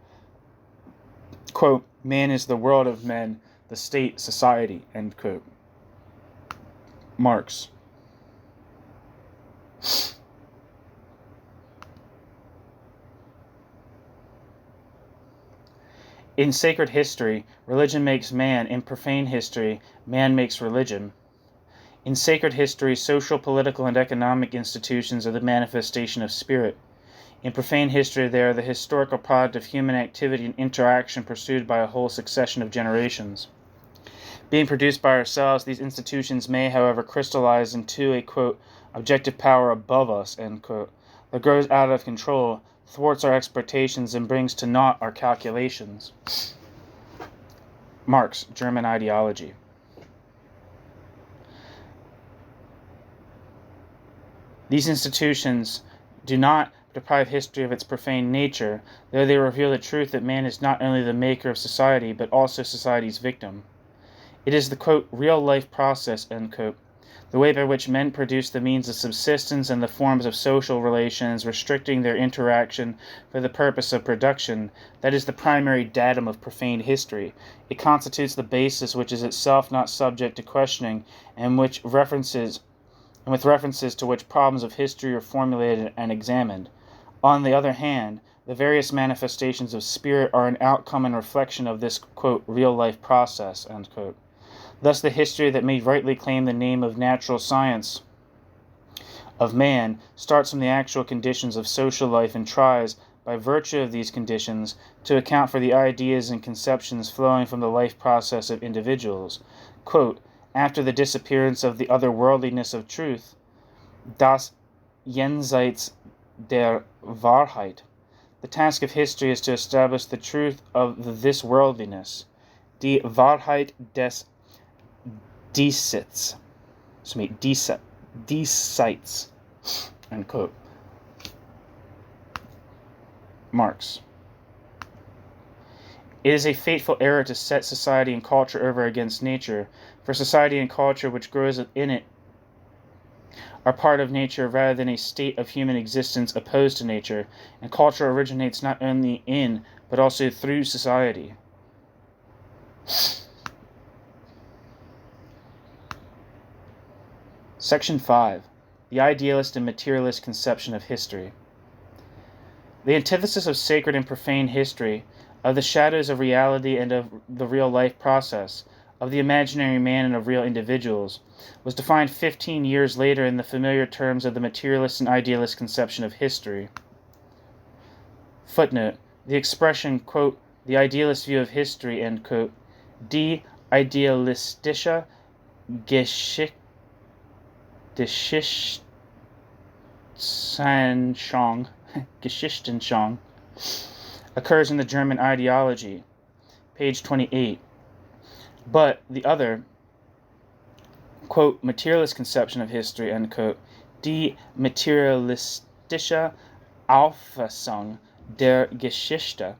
[SPEAKER 1] Quote, man is the world of men, the state, society, end quote. Marx. In sacred history, religion makes man. In profane history, man makes religion. In sacred history, social, political, and economic institutions are the manifestation of spirit. In profane history, they are the historical product of human activity and interaction pursued by a whole succession of generations. Being produced by ourselves, these institutions may, however, crystallize into a, quote, objective power above us, end quote, that grows out of control, thwarts our expectations, and brings to naught our calculations. Marx, German Ideology. These institutions do not deprive history of its profane nature, though they reveal the truth that man is not only the maker of society, but also society's victim. It is the, quote, real-life process, end quote, the way by which men produce the means of subsistence and the forms of social relations, restricting their interaction for the purpose of production, that is the primary datum of profane history. It constitutes the basis which is itself not subject to questioning, and with references to which problems of history are formulated and examined. On the other hand, the various manifestations of spirit are an outcome and reflection of this, quote, real-life process, end quote. Thus the history that may rightly claim the name of natural science of man starts from the actual conditions of social life and tries, by virtue of these conditions, to account for the ideas and conceptions flowing from the life process of individuals. Quote, after the disappearance of the otherworldliness of truth, das Jenseits der Wahrheit, the task of history is to establish the truth of this worldliness, die Wahrheit des Diesseits. Diesseits. End quote. Marx. It is a fateful error to set society and culture over against nature, for society and culture which grows in it are part of nature rather than a state of human existence opposed to nature, and culture originates not only in, but also through society. Section 5. The Idealist and Materialist Conception of History. The antithesis of sacred and profane history, of the shadows of reality and of the real life process, of the imaginary man and of real individuals, was defined 15 years later in the familiar terms of the materialist and idealist conception of history. Footnote. The expression, quote, the idealist view of history, end quote, die idealistische Geschichtsanschauung occurs in the German ideology, page 28. But the other, quote, materialist conception of history, end quote, die materialistische Auffassung der Geschichte,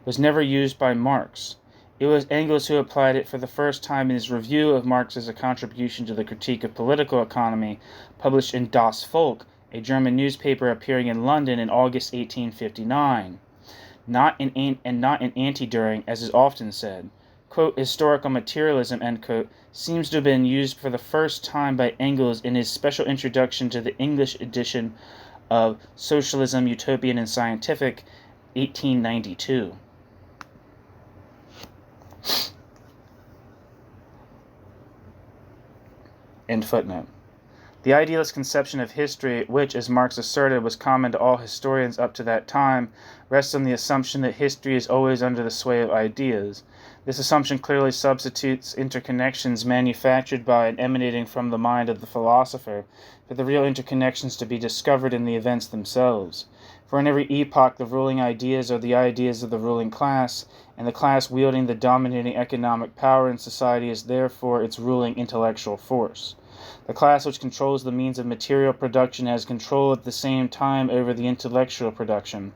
[SPEAKER 1] was never used by Marx. It was Engels who applied it for the first time in his review of Marx as a contribution to the critique of political economy, published in Das Volk, a German newspaper appearing in London in August 1859. Not in anti-during, as is often said. Quote, historical materialism, end quote, seems to have been used for the first time by Engels in his special introduction to the English edition of Socialism, Utopian and Scientific, 1892. End footnote. The idealist conception of history, which, as Marx asserted, was common to all historians up to that time, rests on the assumption that history is always under the sway of ideas. This assumption clearly substitutes interconnections manufactured by and emanating from the mind of the philosopher for the real interconnections to be discovered in the events themselves. For in every epoch the ruling ideas are the ideas of the ruling class, and the class wielding the dominating economic power in society is therefore its ruling intellectual force. The class which controls the means of material production has control at the same time over the intellectual production.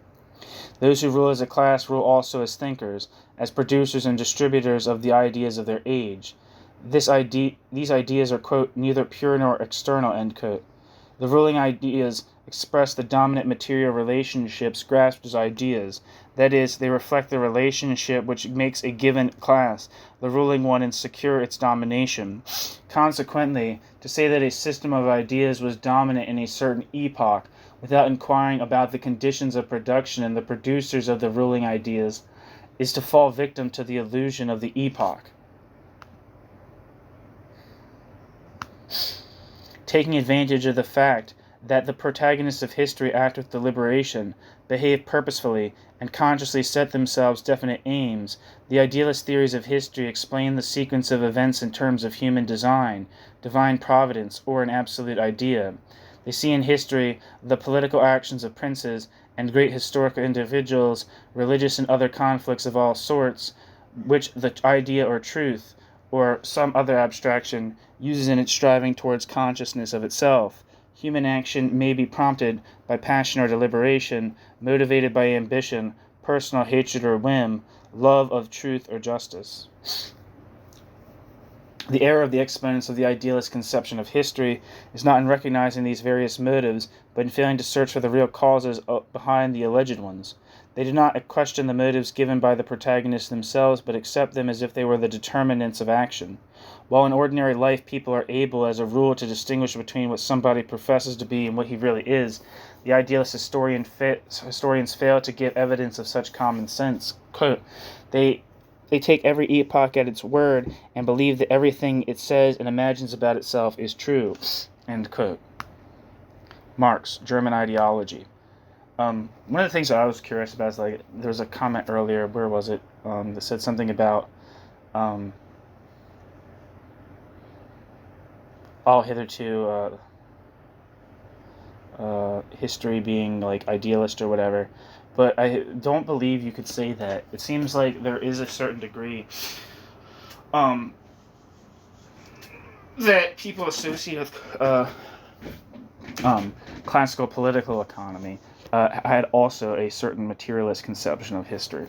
[SPEAKER 1] Those who rule as a class rule also as thinkers, as producers and distributors of the ideas of their age. These ideas are, quote, neither pure nor external, end quote. The ruling ideas express the dominant material relationships grasped as ideas. That is, they reflect the relationship which makes a given class the ruling one and secure its domination. Consequently, to say that a system of ideas was dominant in a certain epoch without inquiring about the conditions of production and the producers of the ruling ideas is to fall victim to the illusion of the epoch. Taking advantage of the fact that the protagonists of history act with deliberation, behave purposefully, and consciously set themselves definite aims, the idealist theories of history explain the sequence of events in terms of human design, divine providence, or an absolute idea. They see in history the political actions of princes and great historical individuals, religious and other conflicts of all sorts, which the idea or truth, or some other abstraction, uses in its striving towards consciousness of itself. Human action may be prompted by passion or deliberation, motivated by ambition, personal hatred or whim, love of truth or justice. The error of the exponents of the idealist conception of history is not in recognizing these various motives, but in failing to search for the real causes behind the alleged ones. They do not question the motives given by the protagonists themselves, but accept them as if they were the determinants of action. While in ordinary life people are able, as a rule, to distinguish between what somebody professes to be and what he really is, the idealist historians fail to give evidence of such common sense. Quote, They take every epoch at its word and believe that everything it says and imagines about itself is true. End quote. Marx, German ideology. One of the things that I was curious about is, like, there was a comment earlier, where was it, that said something about all hitherto history being like idealist or whatever, but I don't believe you could say that. It seems like there is a certain degree that people associate with classical political economy had also a certain materialist conception of history.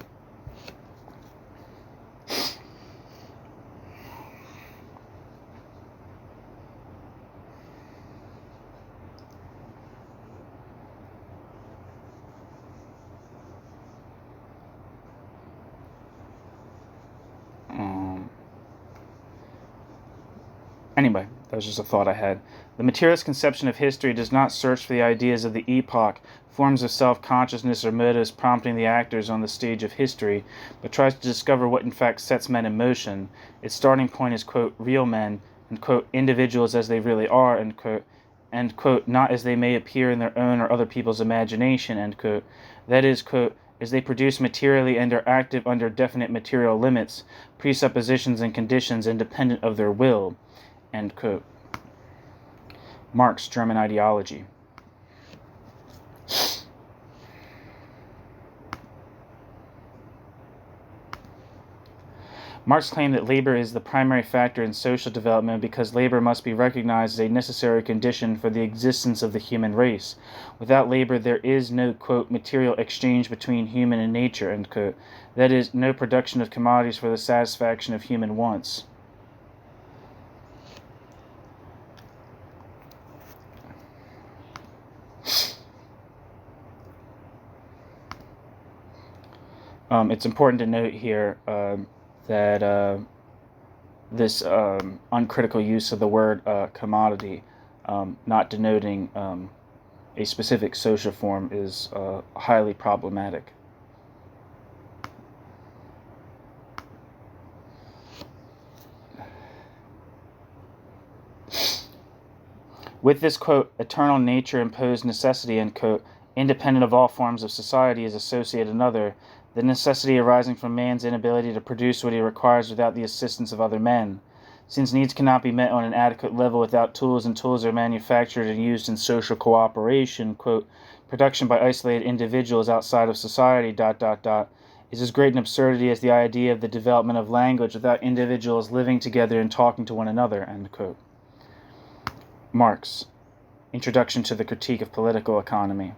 [SPEAKER 1] Anyway, that was just a thought I had. The materialist conception of history does not search for the ideas of the epoch, forms of self-consciousness, or motives prompting the actors on the stage of history, but tries to discover what in fact sets men in motion. Its starting point is, quote, real men, and, quote, individuals as they really are, end quote, and, quote, not as they may appear in their own or other people's imagination, end quote. That is, quote, as they produce materially and are active under definite material limits, presuppositions, and conditions independent of their will. End quote. Marx, German ideology. Marx claimed that labor is the primary factor in social development because labor must be recognized as a necessary condition for the existence of the human race. Without labor, there is no, quote, material exchange between human and nature, end quote. That is, no production of commodities for the satisfaction of human wants. It's important to note here that this uncritical use of the word commodity, not denoting a specific social form, is highly problematic. With this, quote, eternal nature imposed necessity, end quote, independent of all forms of society, is associated another, the necessity arising from man's inability to produce what he requires without the assistance of other men. Since needs cannot be met on an adequate level without tools, and tools are manufactured and used in social cooperation, quote, production by isolated individuals outside of society, is as great an absurdity as the idea of the development of language without individuals living together and talking to one another, end quote. Marx, Introduction to the Critique of Political Economy.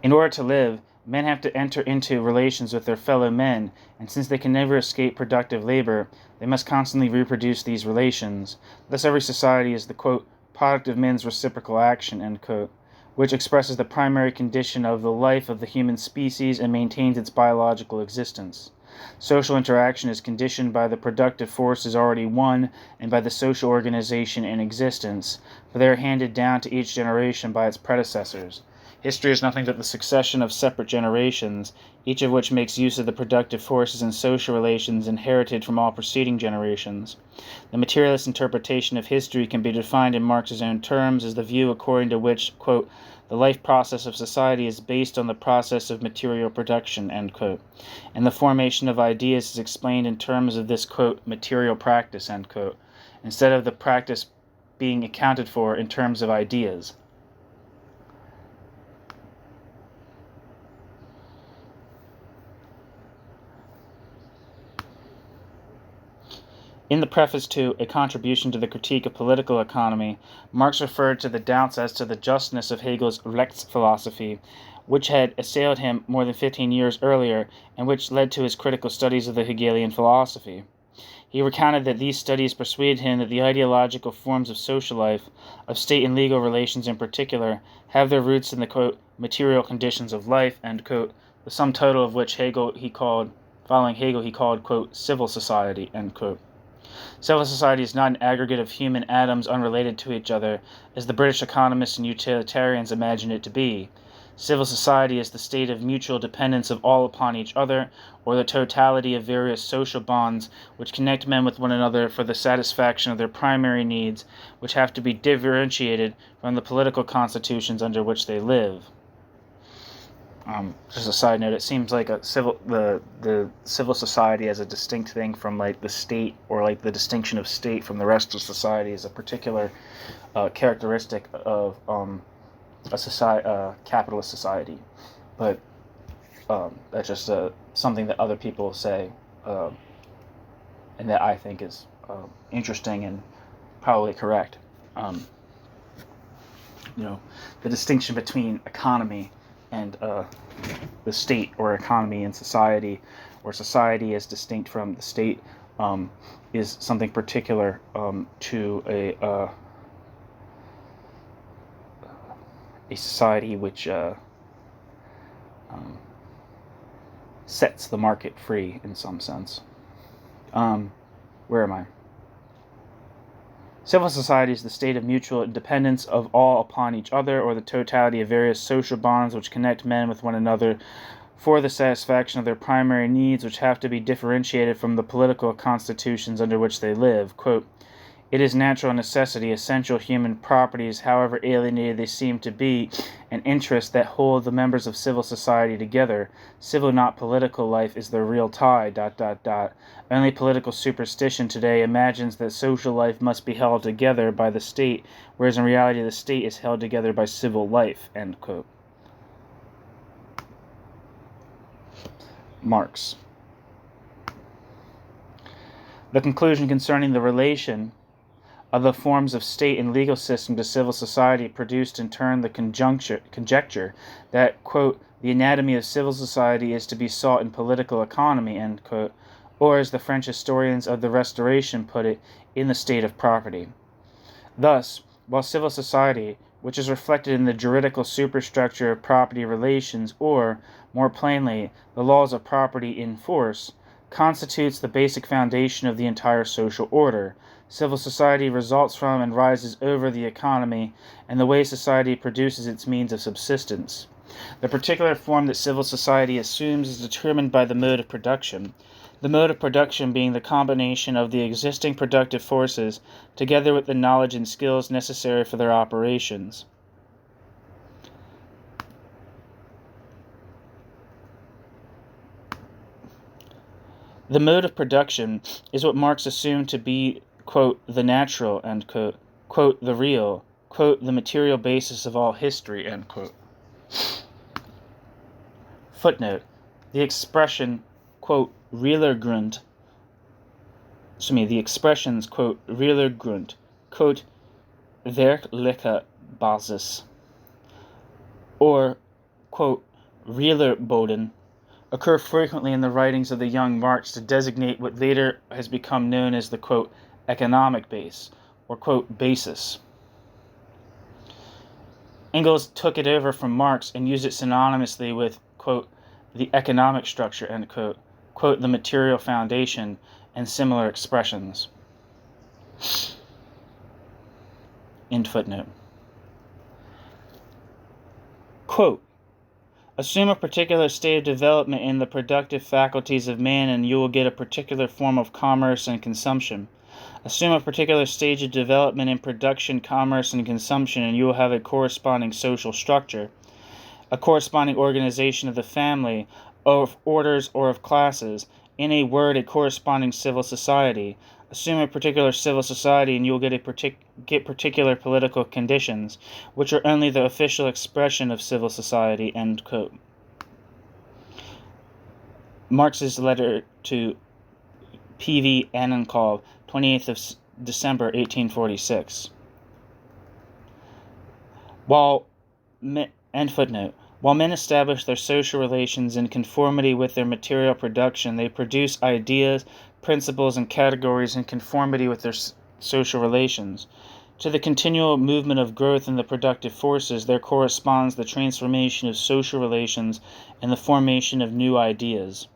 [SPEAKER 1] In order to live, men have to enter into relations with their fellow men, and since they can never escape productive labor, they must constantly reproduce these relations. Thus every society is the, quote, product of men's reciprocal action, end quote, which expresses the primary condition of the life of the human species and maintains its biological existence. Social interaction is conditioned by the productive forces already won and by the social organization in existence, for they are handed down to each generation by its predecessors. History is nothing but the succession of separate generations, each of which makes use of the productive forces and social relations inherited from all preceding generations. The materialist interpretation of history can be defined in Marx's own terms as the view according to which, quote, the life process of society is based on the process of material production, end quote, and the formation of ideas is explained in terms of this, quote, material practice, end quote, instead of the practice being accounted for in terms of ideas. In the preface to A Contribution to the Critique of Political Economy, Marx referred to the doubts as to the justness of Hegel's Rechtsphilosophy, which had assailed him more than 15 years earlier, and which led to his critical studies of the Hegelian philosophy. He recounted that these studies persuaded him that the ideological forms of social life, of state and legal relations in particular, have their roots in the, quote, material conditions of life, end quote, the sum total of which following Hegel, he called, quote, civil society, end quote. Civil society is not an aggregate of human atoms unrelated to each other, as the British economists and utilitarians imagine it to be. Civil society is the state of mutual dependence of all upon each other, or the totality of various social bonds which connect men with one another for the satisfaction of their primary needs, which have to be differentiated from the political constitutions under which they live. Just a side note, it seems like the civil society as a distinct thing from like the state, or like the distinction of state from the rest of society, is a particular characteristic of a capitalist society. But that's just something that other people say, and that I think is interesting and probably correct. The distinction between economy and the state, or economy and society, or society as distinct from the state, is something particular to a society which sets the market free in some sense. Where am I? Civil society is the state of mutual dependence of all upon each other, or the totality of various social bonds which connect men with one another for the satisfaction of their primary needs, which have to be differentiated from the political constitutions under which they live. Quote, "It is natural necessity, essential human properties, however alienated they seem to be, and interests that hold the members of civil society together. Civil, not political life is their real tie, ... Only political superstition today imagines that social life must be held together by the state, whereas in reality the state is held together by civil life." End quote. Marx. The conclusion concerning the relation of the forms of state and legal system to civil society produced in turn the conjecture that, quote, "the anatomy of civil society is to be sought in political economy," end quote, or, as the French historians of the Restoration put it, in the state of property. Thus, while civil society, which is reflected in the juridical superstructure of property relations, or, more plainly, the laws of property in force, constitutes the basic foundation of the entire social order, civil society results from and rises over the economy and the way society produces its means of subsistence. The particular form that civil society assumes is determined by the mode of production, the mode of production being the combination of the existing productive forces together with the knowledge and skills necessary for their operations. The mode of production is what Marx assumed to be, quote, "the natural," end quote, quote, "the real," quote, "the material basis of all history," end quote. Footnote: the expression, quote, "realer Grund," the expressions, quote, "realer Grund," quote, "werkliche Basis," or, quote, "realer Boden," occur frequently in the writings of the young Marx to designate what later has become known as the, quote, "economic base," or, quote, "basis." Engels took it over from Marx and used it synonymously with, quote, "the economic structure," end quote, quote, "the material foundation," and similar expressions. End footnote. Quote, "Assume a particular state of development in the productive faculties of man and you will get a particular form of commerce and consumption. Assume a particular stage of development in production, commerce, and consumption and you will have a corresponding social structure, a corresponding organization of the family, of orders or of classes, in a word, a corresponding civil society. Assume a particular civil society and you will get particular political conditions, which are only the official expression of civil society," end quote. Marx's letter to P.V. Annenkov, 28th of December 1846. End footnote. While men establish their social relations in conformity with their material production, they produce ideas, principles, and categories in conformity with their social relations. To the continual movement of growth in the productive forces, there corresponds the transformation of social relations and the formation of new ideas.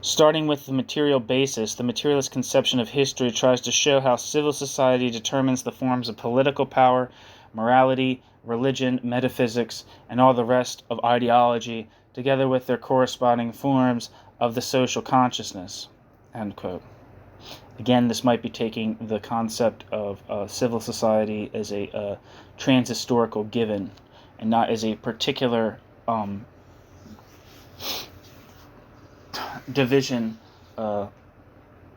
[SPEAKER 1] Starting with the material basis, the materialist conception of history tries to show how civil society determines the forms of political power morality, religion, metaphysics, and all the rest of ideology, together with their corresponding forms of the social consciousness." End quote. Again, this might be taking the concept of civil society as a transhistorical given, and not as a particular division,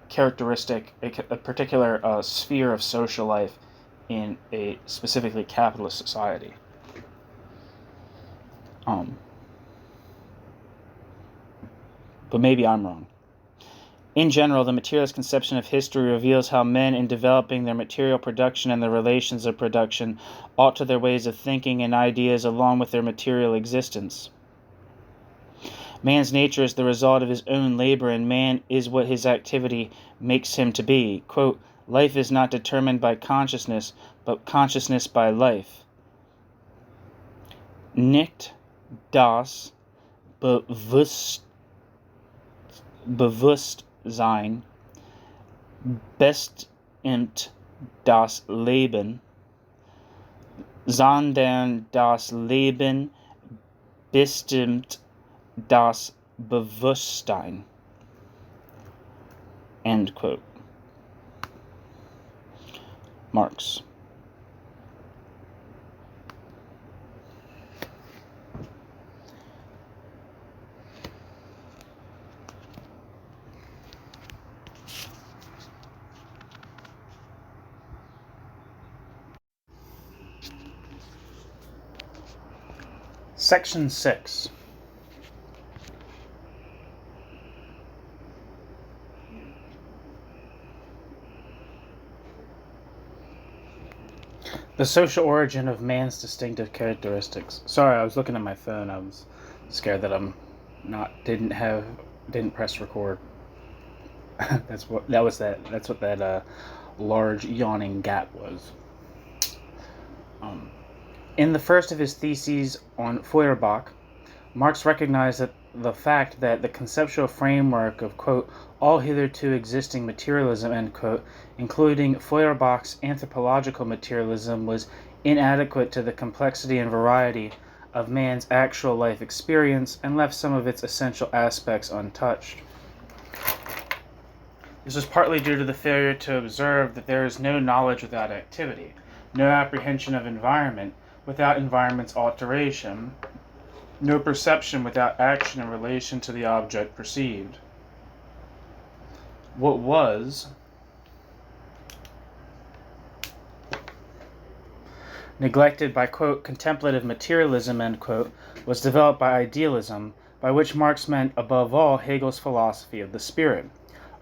[SPEAKER 1] characteristic, a particular sphere of social life in a specifically capitalist society. But maybe I'm wrong. In general, the materialist conception of history reveals how men, in developing their material production and the relations of production, alter their ways of thinking and ideas along with their material existence. Man's nature is the result of his own labor, and man is what his activity makes him to be. Quote, "Life is not determined by consciousness, but consciousness by life. Nicht das Bewusstsein bestimmt das Leben, sondern das Leben bestimmt das Bewusstsein." End quote. Marx. Section 6. The social origin of man's distinctive characteristics. Sorry, I was looking at my phone. I was scared that didn't press record. That's what that large yawning gap was. In the first of his theses on Feuerbach, Marx recognized that the fact that the conceptual framework of, quote, all hitherto existing materialism, end quote, including Feuerbach's anthropological materialism, was inadequate to the complexity and variety of man's actual life experience and left some of its essential aspects untouched. This was partly due to the failure to observe that there is no knowledge without activity, no apprehension of environment without environment's alteration, no perception without action in relation to the object perceived. What was neglected by, quote, contemplative materialism, end quote, was developed by idealism, by which Marx meant, above all, Hegel's philosophy of the spirit.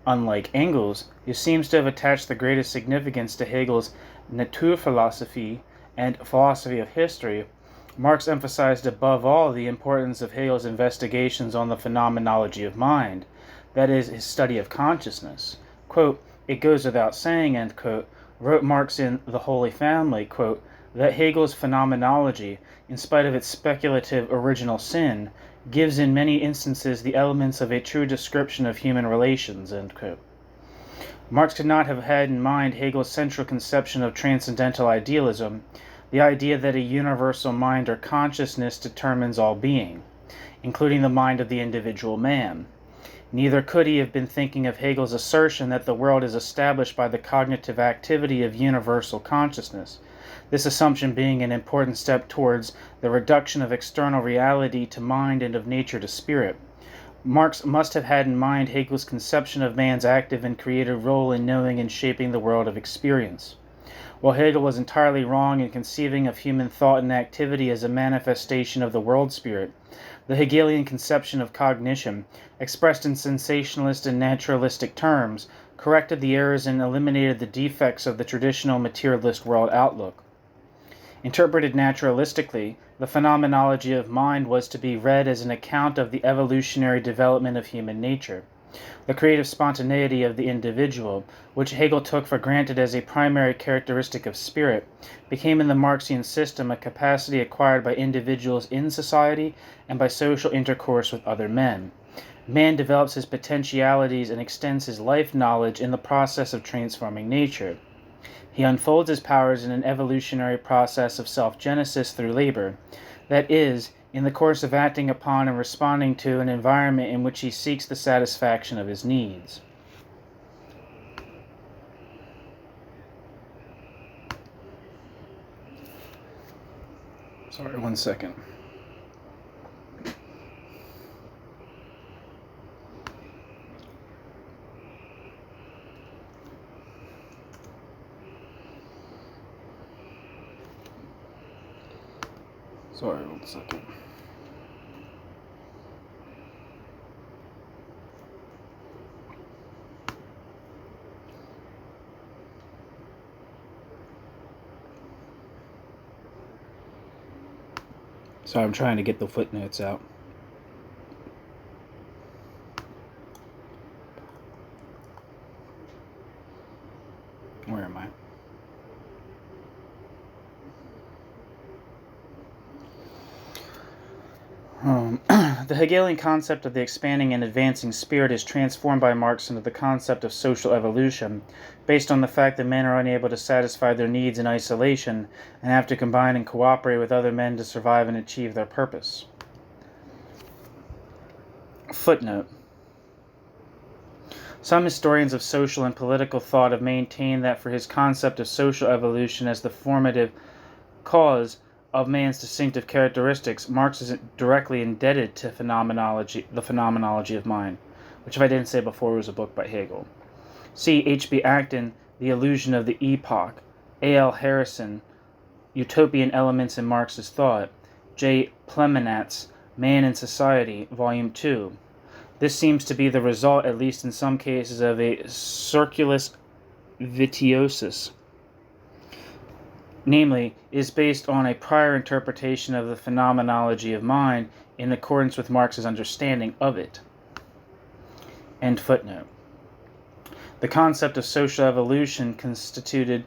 [SPEAKER 1] Unlike Engels, who seems to have attached the greatest significance to Hegel's Naturphilosophie and philosophy of history, Marx emphasized above all the importance of Hegel's investigations on the phenomenology of mind, that is, his study of consciousness. Quote, "It goes without saying," end quote, wrote Marx in The Holy Family, quote, "that Hegel's phenomenology, in spite of its speculative original sin, gives in many instances the elements of a true description of human relations," end quote. Marx could not have had in mind Hegel's central conception of transcendental idealism, the idea that a universal mind or consciousness determines all being, including the mind of the individual man. Neither could he have been thinking of Hegel's assertion that the world is established by the cognitive activity of universal consciousness, this assumption being an important step towards the reduction of external reality to mind and of nature to spirit. Marx must have had in mind Hegel's conception of man's active and creative role in knowing and shaping the world of experience. While Hegel was entirely wrong in conceiving of human thought and activity as a manifestation of the world spirit, the Hegelian conception of cognition, expressed in sensationalist and naturalistic terms, corrected the errors and eliminated the defects of the traditional materialist world outlook. Interpreted naturalistically, the phenomenology of mind was to be read as an account of the evolutionary development of human nature. The creative spontaneity of the individual, which Hegel took for granted as a primary characteristic of spirit, became in the Marxian system a capacity acquired by individuals in society and by social intercourse with other men. Man develops his potentialities and extends his life knowledge in the process of transforming nature. He unfolds his powers in an evolutionary process of self-genesis through labor, that is, in the course of acting upon and responding to an environment in which he seeks the satisfaction of his needs. Sorry, 1 second. Sorry, 1 second. Sorry, I'm trying to get the footnotes out. Where am I? The Hegelian concept of the expanding and advancing spirit is transformed by Marx into the concept of social evolution, based on the fact that men are unable to satisfy their needs in isolation and have to combine and cooperate with other men to survive and achieve their purpose. Footnote. Some historians of social and political thought have maintained that for his concept of social evolution as the formative cause of man's distinctive characteristics, Marx is directly indebted to the phenomenology of mind, which, if I didn't say before, was a book by Hegel. See H.B. Acton, The Illusion of the Epoch, A.L. Harrison, Utopian Elements in Marx's Thought, J. Plemenatz, Man and Society, Volume 2. This seems to be the result, at least in some cases, of a circulus vitiosus. Namely, is based on a prior interpretation of the phenomenology of mind in accordance with Marx's understanding of it. End footnote. The concept of social evolution constituted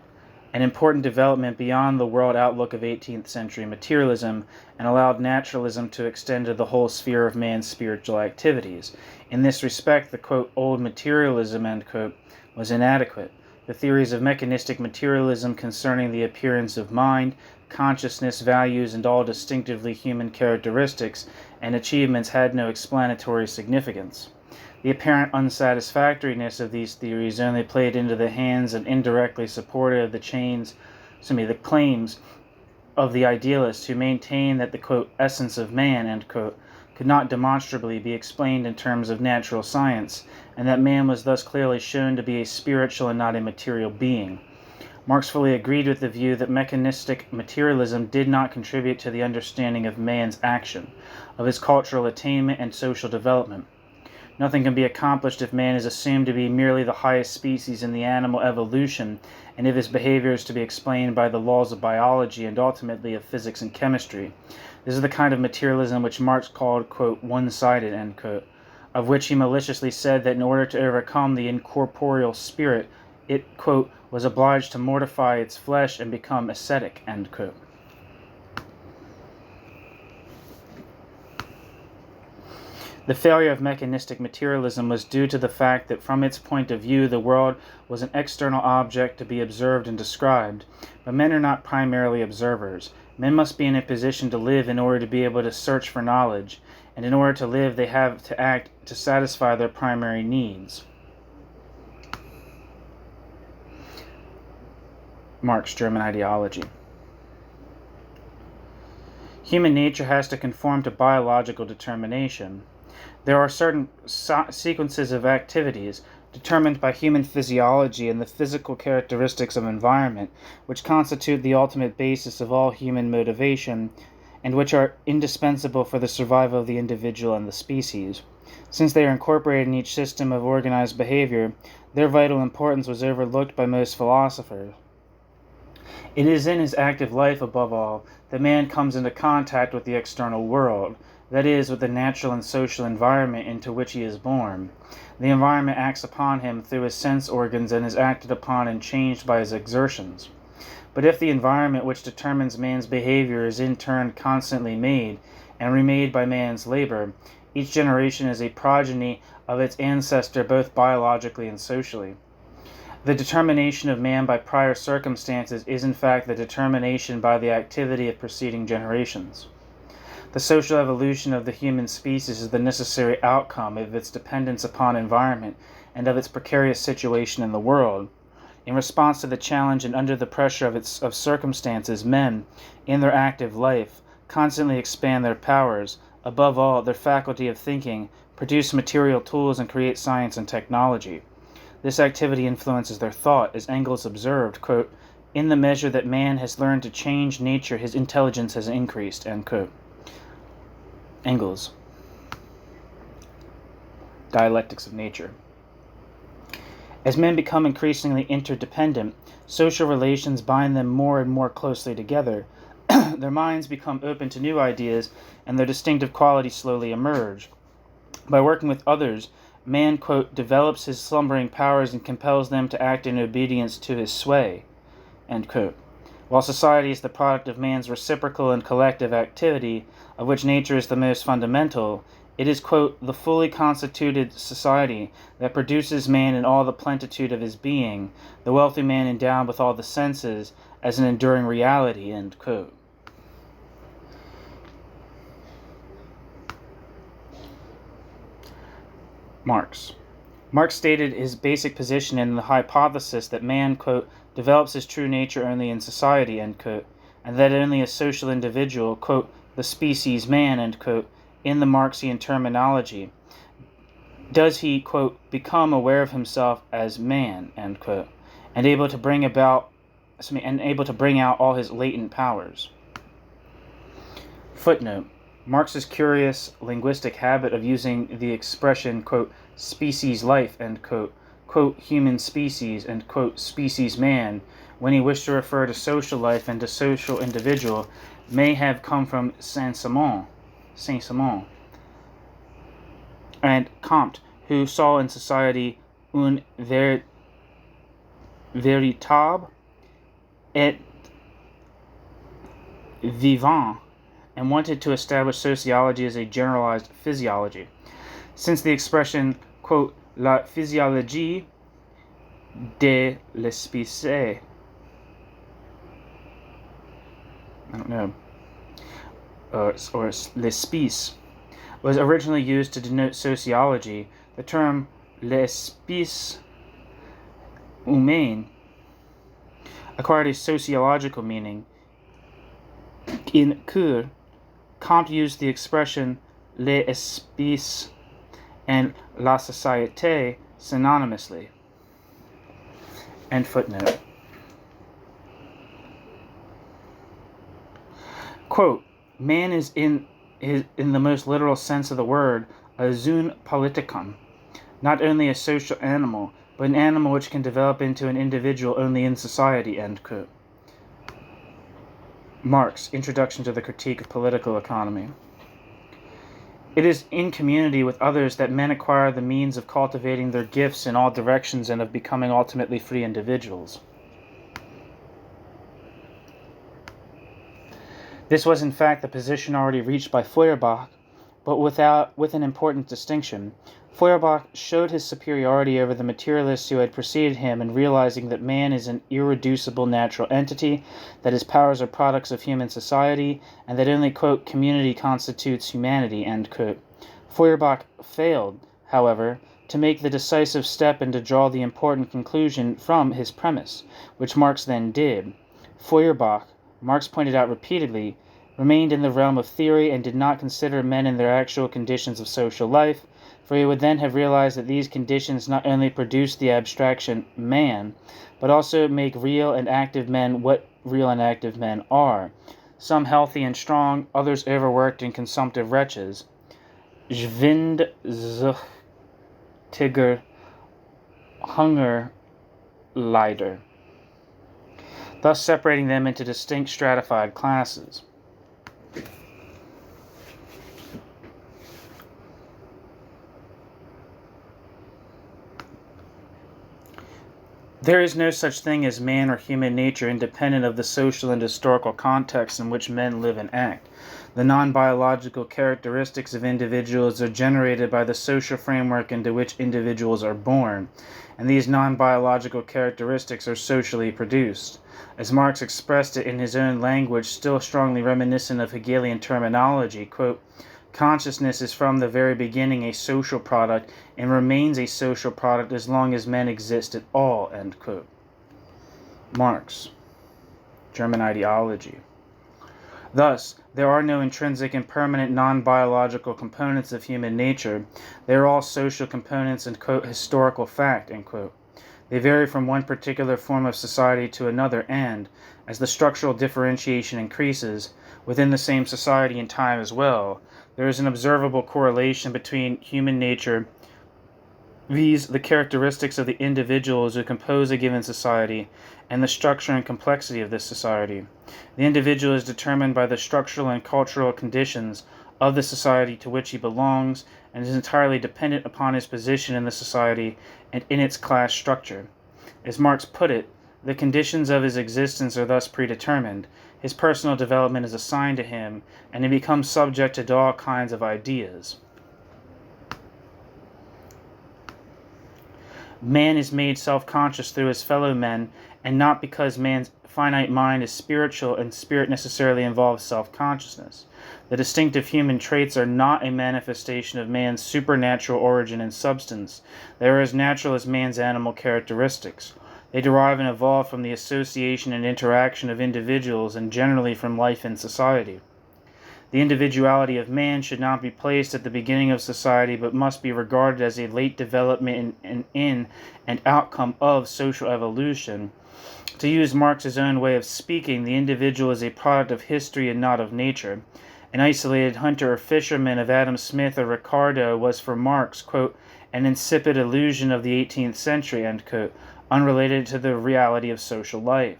[SPEAKER 1] an important development beyond the world outlook of 18th century materialism and allowed naturalism to extend to the whole sphere of man's spiritual activities. In this respect, the, quote, old materialism, end quote, was inadequate. The theories of mechanistic materialism concerning the appearance of mind, consciousness, values, and all distinctively human characteristics and achievements had no explanatory significance. The apparent unsatisfactoriness of these theories only played into the hands and indirectly supported the claims of the idealists who maintained that the, quote, essence of man, end quote, could not demonstrably be explained in terms of natural science, and that man was thus clearly shown to be a spiritual and not a material being. Marx fully agreed with the view that mechanistic materialism did not contribute to the understanding of man's action, of his cultural attainment and social development. Nothing can be accomplished if man is assumed to be merely the highest species in the animal evolution, and if his behavior is to be explained by the laws of biology and ultimately of physics and chemistry. This is the kind of materialism which Marx called, quote, one-sided, end quote, of which he maliciously said that in order to overcome the incorporeal spirit, it, quote, was obliged to mortify its flesh and become ascetic, end quote. The failure of mechanistic materialism was due to the fact that from its point of view the world was an external object to be observed and described, but men are not primarily observers. Men must be in a position to live in order to be able to search for knowledge, and in order to live they have to act to satisfy their primary needs. Marx, German Ideology. Human nature has to conform to biological determination. There are certain sequences of activities determined by human physiology and the physical characteristics of environment, which constitute the ultimate basis of all human motivation, and which are indispensable for the survival of the individual and the species. Since they are incorporated in each system of organized behavior, their vital importance was overlooked by most philosophers. It is in his active life, above all, that man comes into contact with the external world, that is, with the natural and social environment into which he is born. The environment acts upon him through his sense organs and is acted upon and changed by his exertions. But if the environment which determines man's behavior is in turn constantly made and remade by man's labor, each generation is a progeny of its ancestor both biologically and socially. The determination of man by prior circumstances is in fact the determination by the activity of preceding generations. The social evolution of the human species is the necessary outcome of its dependence upon environment and of its precarious situation in the world. In response to the challenge and under the pressure of circumstances, men, in their active life, constantly expand their powers, above all, their faculty of thinking, produce material tools, and create science and technology. This activity influences their thought, as Engels observed, quote, "In the measure that man has learned to change nature, his intelligence has increased," end quote. Engels. Dialectics of Nature. As men become increasingly interdependent, social relations bind them more and more closely together. Their minds become open to new ideas, and their distinctive qualities slowly emerge. By working with others, man, quote, "develops his slumbering powers and compels them to act in obedience to his sway," end quote. While society is the product of man's reciprocal and collective activity, of which nature is the most fundamental, it is, quote, "the fully constituted society that produces man in all the plenitude of his being, the wealthy man endowed with all the senses, as an enduring reality," end quote. Marx. Marx stated his basic position in the hypothesis that man, quote, "develops his true nature only in society," end quote, and that only a social individual, quote, "the species man," end quote, in the Marxian terminology, does he, quote, "become aware of himself as man," end quote, and able to bring out all his latent powers. Footnote. Marx's curious linguistic habit of using the expression, quote, "species life," end quote, "human species," and, quote, "species man," when he wished to refer to social life and to social individual, may have come from Saint-Simon and Comte, who saw in society un véritable et vivant, and wanted to establish sociology as a generalized physiology. Since the expression, quote, "la physiologie de l'espèce," or l'espèce, was originally used to denote sociology, the term l'espèce humaine acquired a sociological meaning. In Coeur, Comte used the expression l'espèce and la société synonymously. End footnote. Quote, "Man is in the most literal sense of the word, a zoon politikon, not only a social animal, but an animal which can develop into an individual only in society," end quote. Marx, Introduction to the Critique of Political Economy. It is in community with others that men acquire the means of cultivating their gifts in all directions and of becoming ultimately free individuals. This was in fact the position already reached by Feuerbach, but with an important distinction. Feuerbach showed his superiority over the materialists who had preceded him in realizing that man is an irreducible natural entity, that his powers are products of human society, and that only, quote, "community constitutes humanity," end quote. Feuerbach failed, however, to make the decisive step and to draw the important conclusion from his premise, which Marx then did. Feuerbach, Marx pointed out repeatedly, remained in the realm of theory and did not consider men in their actual conditions of social life, for he would then have realized that these conditions not only produce the abstraction man, but also make real and active men what real and active men are, some healthy and strong, others overworked and consumptive wretches. Schwindsüchtiger Hungerleider, thus separating them into distinct stratified classes. There is no such thing as man or human nature independent of the social and historical context in which men live and act. The non-biological characteristics of individuals are generated by the social framework into which individuals are born, and these non-biological characteristics are socially produced. As Marx expressed it in his own language, still strongly reminiscent of Hegelian terminology, quote, "Consciousness is from the very beginning a social product and remains a social product as long as men exist at all," end quote. Marx, German ideology. Thus, there are no intrinsic and permanent non-biological components of human nature. They are all social components and, quote, "historical fact," end quote. They vary from one particular form of society to another and, as the structural differentiation increases, within the same society and time as well, there is an observable correlation between human nature, viz. The characteristics of the individuals who compose a given society, and the structure and complexity of this society. The individual is determined by the structural and cultural conditions of the society to which he belongs, and is entirely dependent upon his position in the society and in its class structure. As Marx put it, the conditions of his existence are thus predetermined, his personal development is assigned to him, and he becomes subject to all kinds of ideas. Man is made self-conscious through his fellow men, and not because man's finite mind is spiritual and spirit necessarily involves self-consciousness. The distinctive human traits are not a manifestation of man's supernatural origin and substance. They are as natural as man's animal characteristics. They derive and evolve from the association and interaction of individuals and generally from life in society. The individuality of man should not be placed at the beginning of society, but must be regarded as a late development in and outcome of social evolution. To use Marx's own way of speaking, the individual is a product of history and not of nature. An isolated hunter or fisherman of Adam Smith or Ricardo was for Marx, quote, "an insipid illusion of the 18th century," end quote, unrelated to the reality of social life.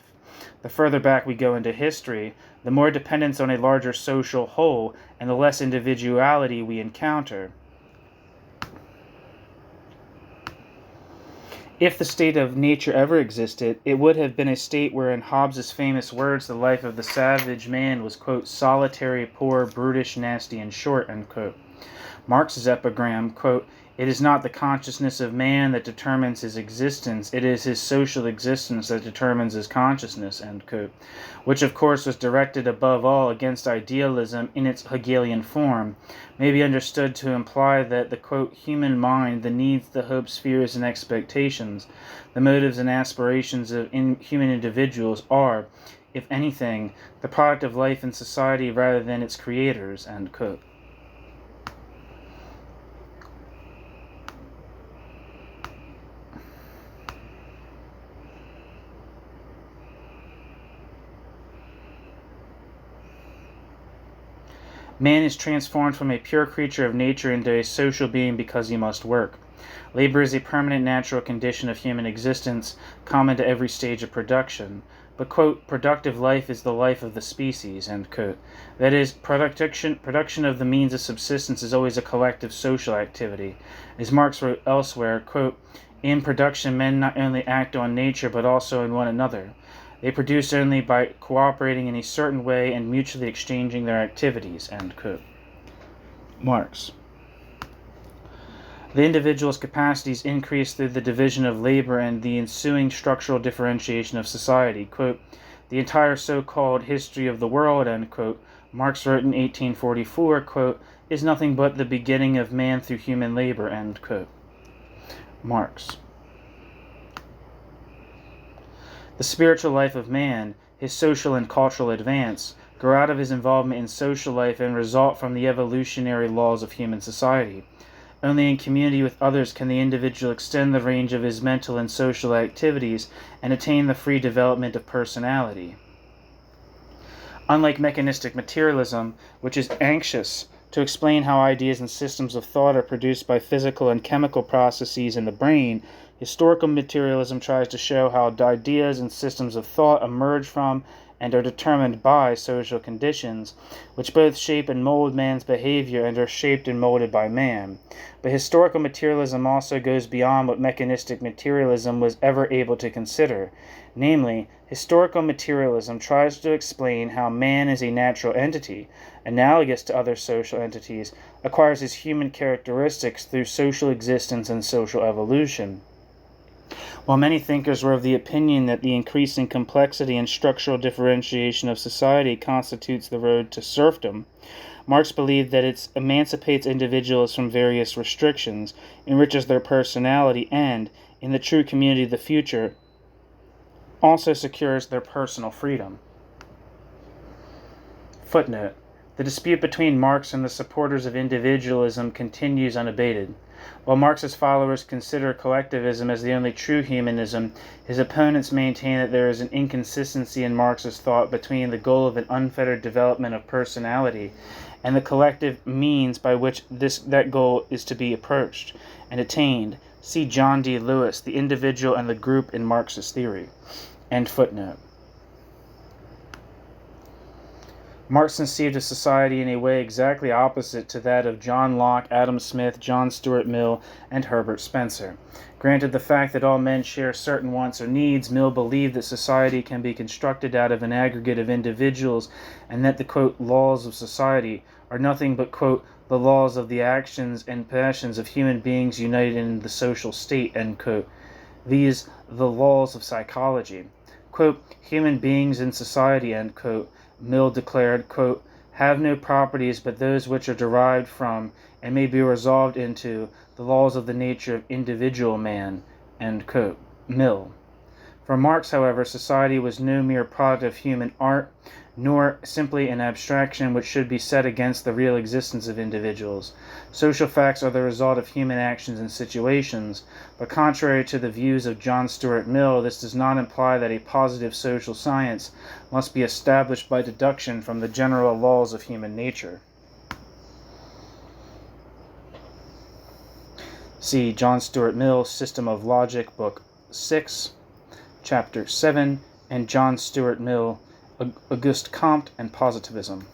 [SPEAKER 1] The further back we go into history, the more dependence on a larger social whole and the less individuality we encounter. If the state of nature ever existed, it would have been a state where, in Hobbes's famous words, the life of the savage man was, quote, "solitary, poor, brutish, nasty, and short," end quote. Marx's epigram, quote, "It is not the consciousness of man that determines his existence, it is his social existence that determines his consciousness," end quote, which of course was directed above all against idealism in its Hegelian form, may be understood to imply that the, quote, "human mind, the needs, the hopes, fears, and expectations, the motives and aspirations of human individuals are, if anything, the product of life and society rather than its creators," end quote. Man is transformed from a pure creature of nature into a social being because he must work. Labor is a permanent natural condition of human existence, common to every stage of production. But, quote, "productive life is the life of the species," end quote. That is, production of the means of subsistence is always a collective social activity. As Marx wrote elsewhere, quote, "In production men not only act on nature but also on one another. They produce only by cooperating in a certain way and mutually exchanging their activities," end quote. Marx. The individual's capacities increase through the division of labor and the ensuing structural differentiation of society. Quote, "The entire so-called history of the world," end quote, Marx wrote in 1844, quote, "is nothing but the beginning of man through human labor," end quote. Marx. The spiritual life of man, his social and cultural advance, grow out of his involvement in social life and result from the evolutionary laws of human society. Only in community with others can the individual extend the range of his mental and social activities and attain the free development of personality. Unlike mechanistic materialism, which is anxious to explain how ideas and systems of thought are produced by physical and chemical processes in the brain, historical materialism tries to show how ideas and systems of thought emerge from and are determined by social conditions, which both shape and mold man's behavior and are shaped and molded by man. But historical materialism also goes beyond what mechanistic materialism was ever able to consider. Namely, historical materialism tries to explain how man is a natural entity, analogous to other social entities, acquires his human characteristics through social existence and social evolution. While many thinkers were of the opinion that the increasing complexity and structural differentiation of society constitutes the road to serfdom, Marx believed that it emancipates individuals from various restrictions, enriches their personality, and, in the true community of the future, also secures their personal freedom. Footnote: the dispute between Marx and the supporters of individualism continues unabated. While Marx's followers consider collectivism as the only true humanism, his opponents maintain that there is an inconsistency in Marx's thought between the goal of an unfettered development of personality and the collective means by which that goal is to be approached and attained. See John D. Lewis, The Individual and the Group in Marxist Theory. End footnote. Marx conceived of society in a way exactly opposite to that of John Locke, Adam Smith, John Stuart Mill, and Herbert Spencer. Granted the fact that all men share certain wants or needs, Mill believed that society can be constructed out of an aggregate of individuals and that the, quote, laws of society are nothing but, quote, the laws of the actions and passions of human beings united in the social state, end quote. These, the laws of psychology. Quote, human beings in society, end quote, Mill declared, quote, have no properties but those which are derived from and may be resolved into the laws of the nature of individual man, end quote. Mill. For Marx, however, society was no mere product of human art, nor simply an abstraction which should be set against the real existence of individuals. Social facts are the result of human actions and situations, but contrary to the views of John Stuart Mill, this does not imply that a positive social science must be established by deduction from the general laws of human nature. See John Stuart Mill, System of Logic, Book 6, Chapter 7, and John Stuart Mill, Auguste Comte and Positivism.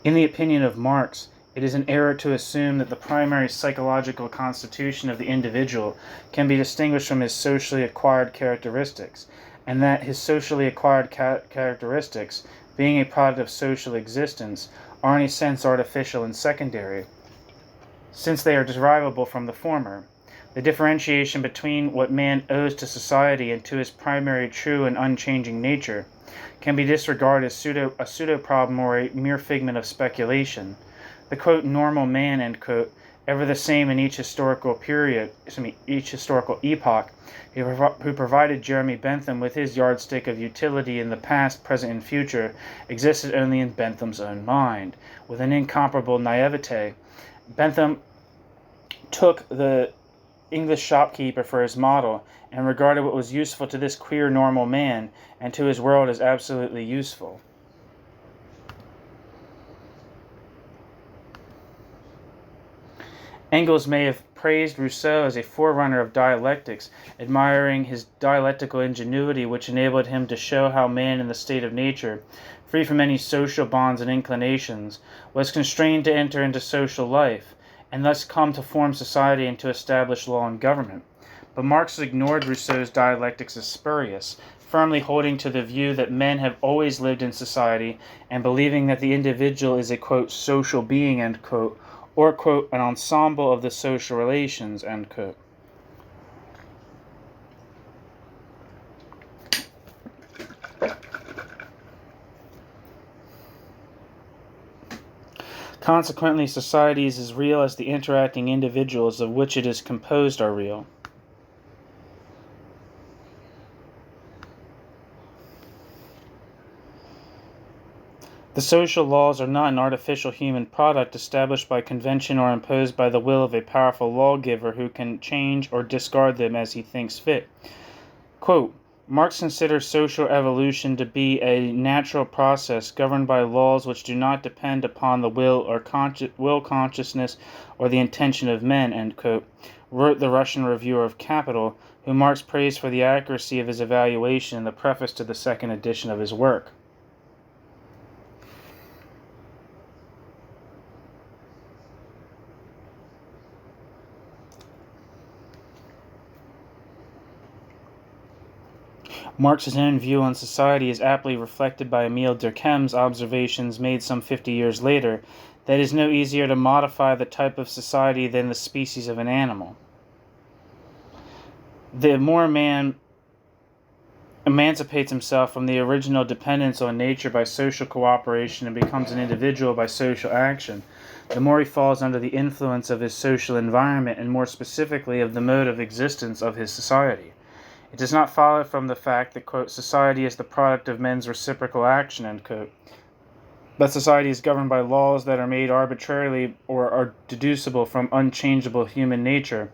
[SPEAKER 1] In the opinion of Marx, it is an error to assume that the primary psychological constitution of the individual can be distinguished from his socially acquired characteristics, and that his socially acquired characteristics, being a product of social existence, are in a sense artificial and secondary, since they are derivable from the former. The differentiation between what man owes to society and to his primary true and unchanging nature can be disregarded as a pseudo-problem or a mere figment of speculation. The, quote, normal man, end quote, ever the same in each historical epoch, who provided Jeremy Bentham with his yardstick of utility in the past, present, and future, existed only in Bentham's own mind. With an incomparable naivete, Bentham took the English shopkeeper for his model and regarded what was useful to this queer normal man and to his world as absolutely useful. Engels may have praised Rousseau as a forerunner of dialectics, admiring his dialectical ingenuity which enabled him to show how man in the state of nature, free from any social bonds and inclinations, was constrained to enter into social life, and thus come to form society and to establish law and government. But Marx ignored Rousseau's dialectics as spurious, firmly holding to the view that men have always lived in society and believing that the individual is a, quote, social being, end quote, or, quote, an ensemble of the social relations, end quote. Consequently, society is as real as the interacting individuals of which it is composed are real. The social laws are not an artificial human product established by convention or imposed by the will of a powerful lawgiver who can change or discard them as he thinks fit. Quote, Marx considers social evolution to be a natural process governed by laws which do not depend upon the will consciousness, or the intention of men, end quote, wrote the Russian reviewer of Capital, who Marx praised for the accuracy of his evaluation in the preface to the second edition of his work. Marx's own view on society is aptly reflected by Emile Durkheim's observations made some 50 years later, that it is no easier to modify the type of society than the species of an animal. The more man emancipates himself from the original dependence on nature by social cooperation and becomes an individual by social action, the more he falls under the influence of his social environment, and more specifically of the mode of existence of his society. It does not follow from the fact that, quote, society is the product of men's reciprocal action, end quote, that society is governed by laws that are made arbitrarily or are deducible from unchangeable human nature,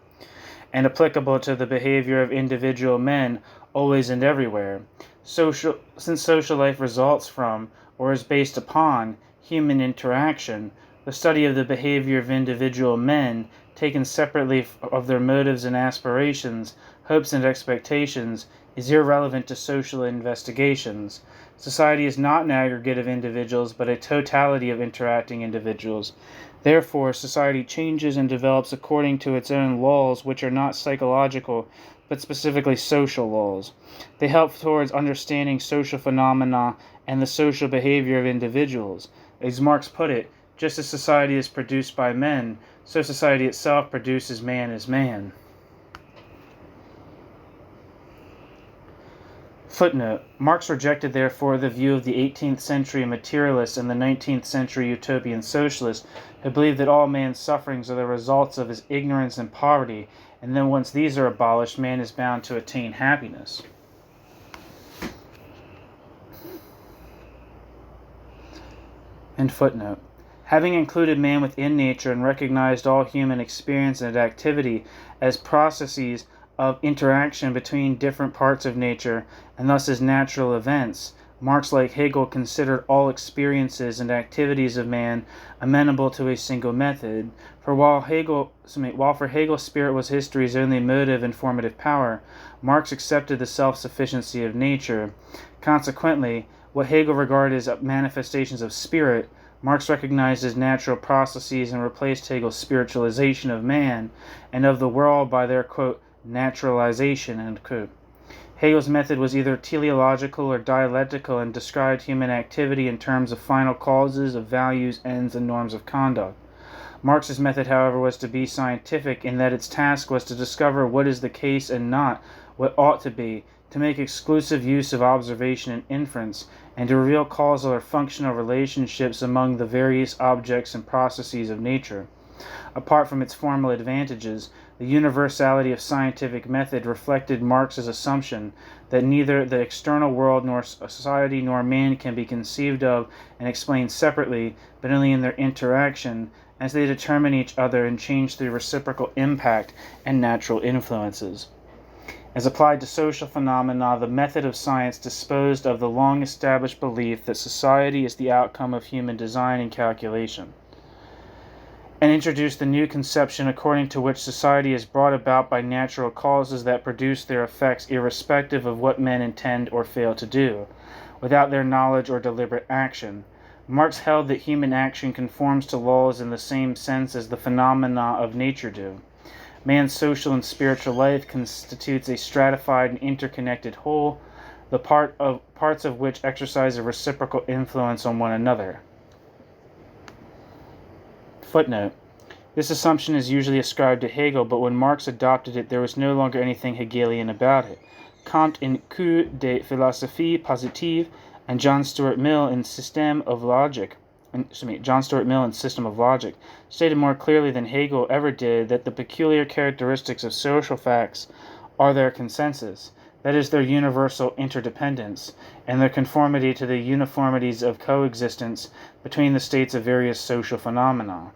[SPEAKER 1] and applicable to the behavior of individual men always and everywhere. Since social life results from, or is based upon, human interaction, the study of the behavior of individual men, taken separately of their motives and aspirations, hopes and expectations, is irrelevant to social investigations. Society is not an aggregate of individuals, but a totality of interacting individuals. Therefore, society changes and develops according to its own laws, which are not psychological, but specifically social laws. They help towards understanding social phenomena and the social behavior of individuals. As Marx put it, just as society is produced by men, so society itself produces man as man. Footnote: Marx rejected, therefore, the view of the 18th century materialist and the 19th century utopian socialist, who believed that all man's sufferings are the results of his ignorance and poverty, and then once these are abolished, man is bound to attain happiness. End footnote. Having included man within nature and recognized all human experience and activity as processes of interaction between different parts of nature, and thus as natural events, Marx, like Hegel, considered all experiences and activities of man amenable to a single method. For while for Hegel spirit was history's only motive and formative power, Marx accepted the self-sufficiency of nature. Consequently, what Hegel regarded as manifestations of spirit, Marx recognized as natural processes and replaced Hegel's spiritualization of man and of the world by their, quote, naturalization, end quote. Hegel's method was either teleological or dialectical and described human activity in terms of final causes, of values, ends, and norms of conduct. Marx's method, however, was to be scientific in that its task was to discover what is the case and not what ought to be, to make exclusive use of observation and inference, and to reveal causal or functional relationships among the various objects and processes of nature. Apart from its formal advantages, the universality of scientific method reflected Marx's assumption that neither the external world nor society nor man can be conceived of and explained separately, but only in their interaction, as they determine each other and change through reciprocal impact and natural influences. As applied to social phenomena, the method of science disposed of the long-established belief that society is the outcome of human design and calculation, and introduced the new conception according to which society is brought about by natural causes that produce their effects irrespective of what men intend or fail to do, without their knowledge or deliberate action. Marx held that human action conforms to laws in the same sense as the phenomena of nature do. Man's social and spiritual life constitutes a stratified and interconnected whole, the parts of which exercise a reciprocal influence on one another. Footnote: this assumption is usually ascribed to Hegel, but when Marx adopted it, there was no longer anything Hegelian about it. Kant in Cours de philosophie positive and John Stuart Mill in System of Logic stated more clearly than Hegel ever did that the peculiar characteristics of social facts are their consensus, that is, their universal interdependence, and their conformity to the uniformities of coexistence between the states of various social phenomena.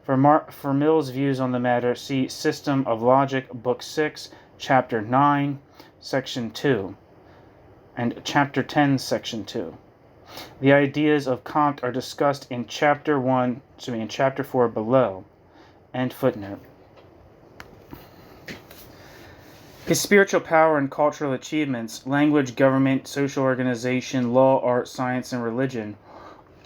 [SPEAKER 1] For Mill's views on the matter, see System of Logic, Book 6, Chapter 9, Section 2. and Chapter 10, Section 2. The ideas of Kant are discussed in Chapter 4 below. End footnote. His spiritual power and cultural achievements, language, government, social organization, law, art, science, and religion,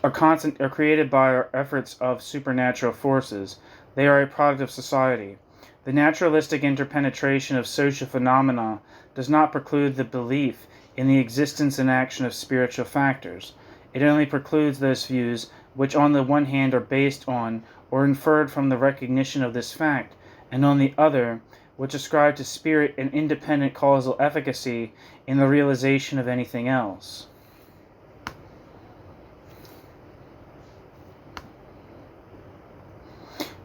[SPEAKER 1] are created by our efforts of supernatural forces. They are a product of society. The naturalistic interpenetration of social phenomena does not preclude the belief in the existence and action of spiritual factors. It only precludes those views which on the one hand are based on or inferred from the recognition of this fact, and on the other, which ascribe to spirit an independent causal efficacy in the realization of anything else.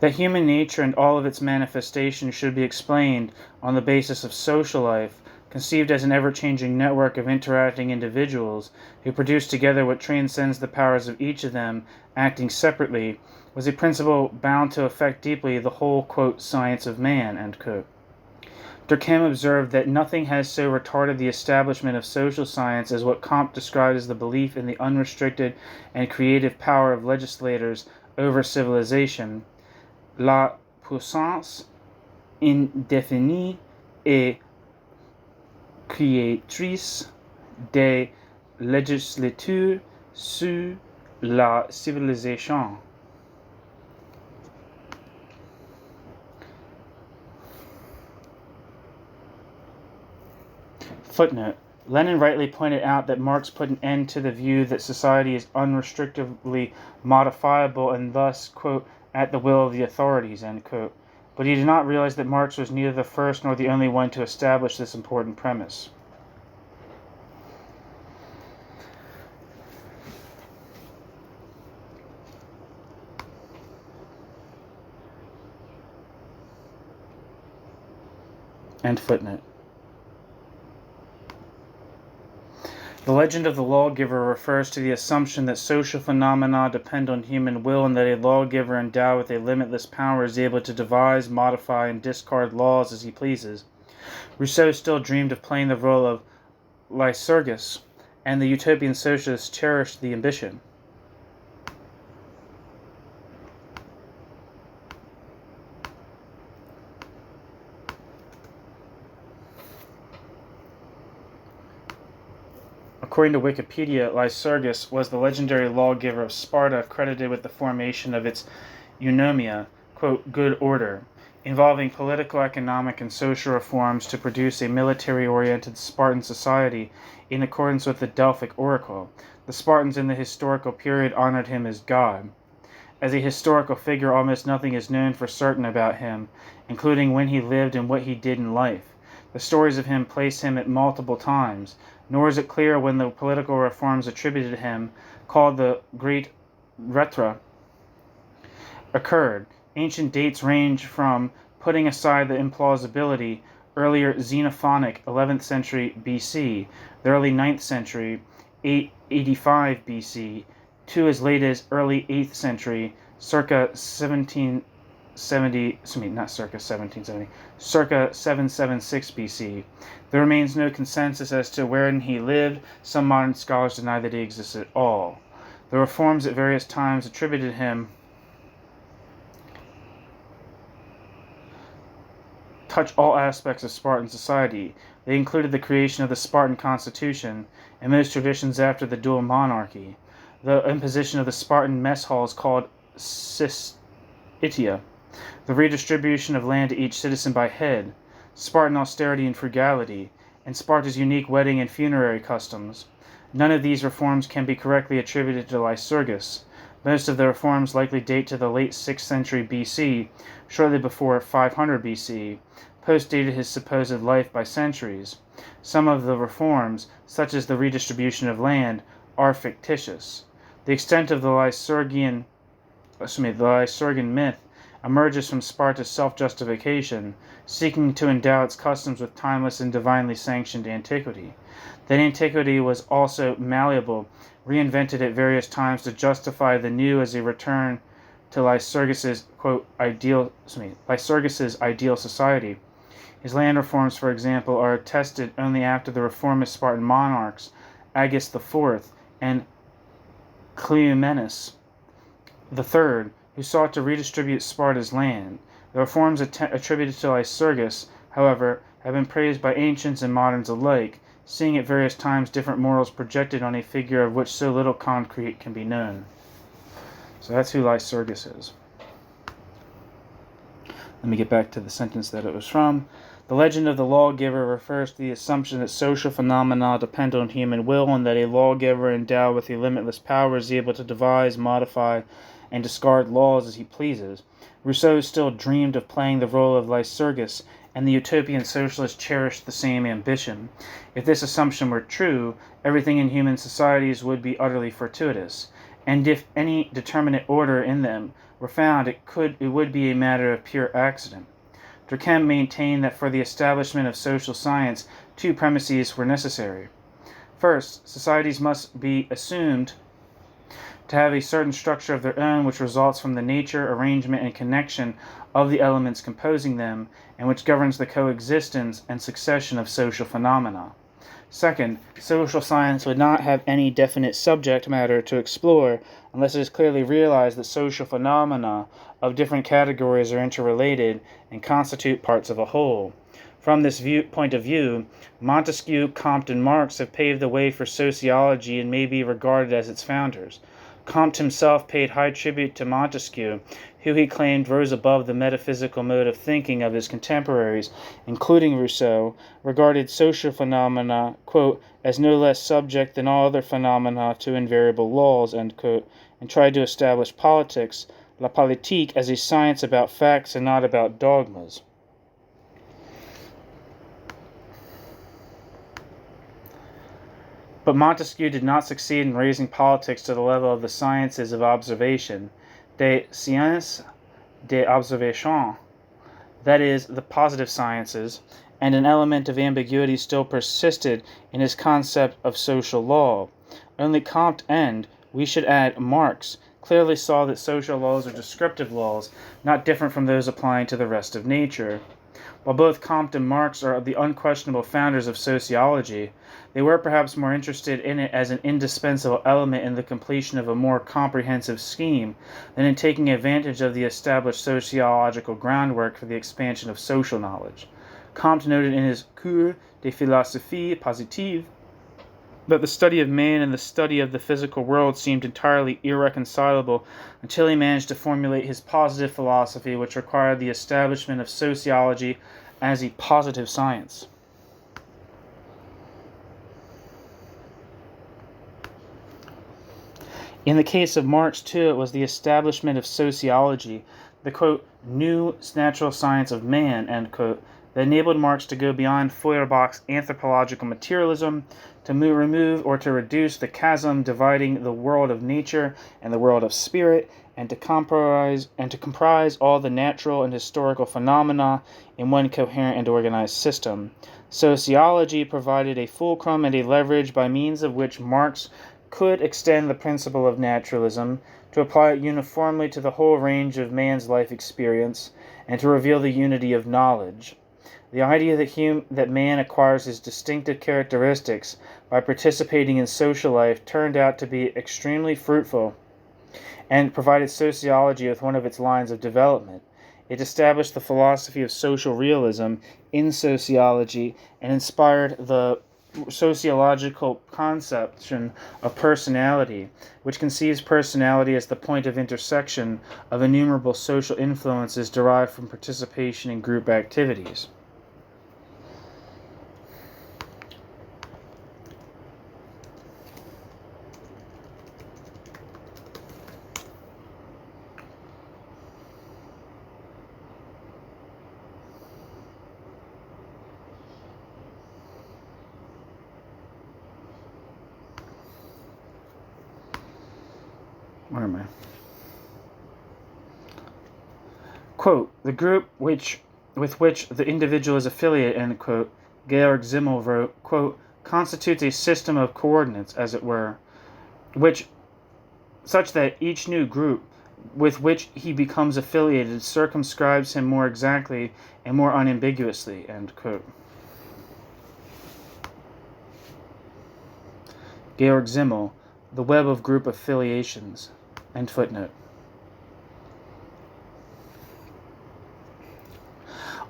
[SPEAKER 1] That human nature and all of its manifestations should be explained on the basis of social life, conceived as an ever-changing network of interacting individuals who produce together what transcends the powers of each of them, acting separately, was a principle bound to affect deeply the whole, quote, science of man, end quote. Durkheim observed that nothing has so retarded the establishment of social science as what Comte described as the belief in the unrestricted and creative power of legislators over civilization, la puissance indéfinie et créatrice des législateurs sur la civilisation. Footnote. Lenin rightly pointed out that Marx put an end to the view that society is unrestrictively modifiable and thus, quote, at the will of the authorities, end quote. But he did not realize that Marx was neither the first nor the only one to establish this important premise. End footnote. The legend of the lawgiver refers to the assumption that social phenomena depend on human will and that a lawgiver endowed with a limitless power is able to devise, modify, and discard laws as he pleases. Rousseau still dreamed of playing the role of Lycurgus, and the utopian socialists cherished the ambition. According to Wikipedia, Lycurgus was the legendary lawgiver of Sparta credited with the formation of its eunomia, quote, good order, involving political, economic, and social reforms to produce a military-oriented Spartan society in accordance with the Delphic oracle. The Spartans in the historical period honored him as God. As a historical figure, almost nothing is known for certain about him, including when he lived and what he did in life. The stories of him place him at multiple times, nor is it clear when the political reforms attributed to him, called the Great Rhetra, occurred. Ancient dates range from, putting aside the implausibility, earlier Xenophonic 11th century BC, the early 9th century 885 BC, to as late as early 8th century, circa 776 BC. There remains no consensus as to wherein he lived. Some modern scholars deny that he existed at all. The reforms at various times attributed to him touch all aspects of Spartan society. They included the creation of the Spartan constitution and most traditions after the dual monarchy, the imposition of the Spartan mess halls called systitia, the redistribution of land to each citizen by head, Spartan austerity and frugality, and Sparta's unique wedding and funerary customs. None of these reforms can be correctly attributed to Lycurgus. Most of the reforms likely date to the late 6th century BC, shortly before 500 BC, post-dated his supposed life by centuries. Some of the reforms, such as the redistribution of land, are fictitious. The extent of the Lycurgian myth emerges from Sparta's self-justification, seeking to endow its customs with timeless and divinely sanctioned antiquity. That antiquity was also malleable, reinvented at various times to justify the new as a return to Lycurgus's ideal society. His land reforms, for example, are attested only after the reformist Spartan monarchs, Agis IV and Cleomenes III, who sought to redistribute Sparta's land. The reforms attributed to Lycurgus, however, have been praised by ancients and moderns alike, seeing at various times different morals projected on a figure of which so little concrete can be known. So that's who Lycurgus is. Let me get back to the sentence that it was from. The legend of the lawgiver refers to the assumption that social phenomena depend on human will, and that a lawgiver endowed with a limitless power is able to devise, modify, and discard laws as he pleases. Rousseau still dreamed of playing the role of Lycurgus, and the utopian socialists cherished the same ambition. If this assumption were true, everything in human societies would be utterly fortuitous, and if any determinate order in them were found, it would be a matter of pure accident. Durkheim maintained that for the establishment of social science, two premises were necessary. First, societies must be assumed to have a certain structure of their own which results from the nature, arrangement, and connection of the elements composing them, and which governs the coexistence and succession of social phenomena. Second, social science would not have any definite subject matter to explore unless it is clearly realized that social phenomena of different categories are interrelated and constitute parts of a whole. From this point of view, Montesquieu, Comte, and Marx have paved the way for sociology and may be regarded as its founders. Comte himself paid high tribute to Montesquieu, who he claimed rose above the metaphysical mode of thinking of his contemporaries, including Rousseau, regarded social phenomena, quote, as no less subject than all other phenomena to invariable laws, end quote, and tried to establish politics, la politique, as a science about facts and not about dogmas. But Montesquieu did not succeed in raising politics to the level of the sciences of observation, des sciences d'observation, that is, the positive sciences, and an element of ambiguity still persisted in his concept of social law. Only Comte and, we should add, Marx, clearly saw that social laws are descriptive laws, not different from those applying to the rest of nature. While both Comte and Marx are the unquestionable founders of sociology, they were perhaps more interested in it as an indispensable element in the completion of a more comprehensive scheme than in taking advantage of the established sociological groundwork for the expansion of social knowledge. Comte noted in his Cours de philosophie positive that the study of man and the study of the physical world seemed entirely irreconcilable until he managed to formulate his positive philosophy, which required the establishment of sociology as a positive science. In the case of Marx, too, it was the establishment of sociology, the, quote, new natural science of man, end quote, that enabled Marx to go beyond Feuerbach's anthropological materialism, to remove or to reduce the chasm dividing the world of nature and the world of spirit, and to comprise all the natural and historical phenomena in one coherent and organized system. Sociology provided a fulcrum and a leverage by means of which Marx could extend the principle of naturalism, to apply it uniformly to the whole range of man's life experience, and to reveal the unity of knowledge. The idea that man acquires his distinctive characteristics by participating in social life turned out to be extremely fruitful and provided sociology with one of its lines of development. It established the philosophy of social realism in sociology and inspired the sociological conception of personality, which conceives personality as the point of intersection of innumerable social influences derived from participation in group activities. Where am I? Quote, the group with which the individual is affiliated, end quote, Georg Simmel wrote, quote, constitutes a system of coordinates, as it were, such that each new group with which he becomes affiliated circumscribes him more exactly and more unambiguously, end quote. Georg Simmel, The Web of Group Affiliations, end footnote.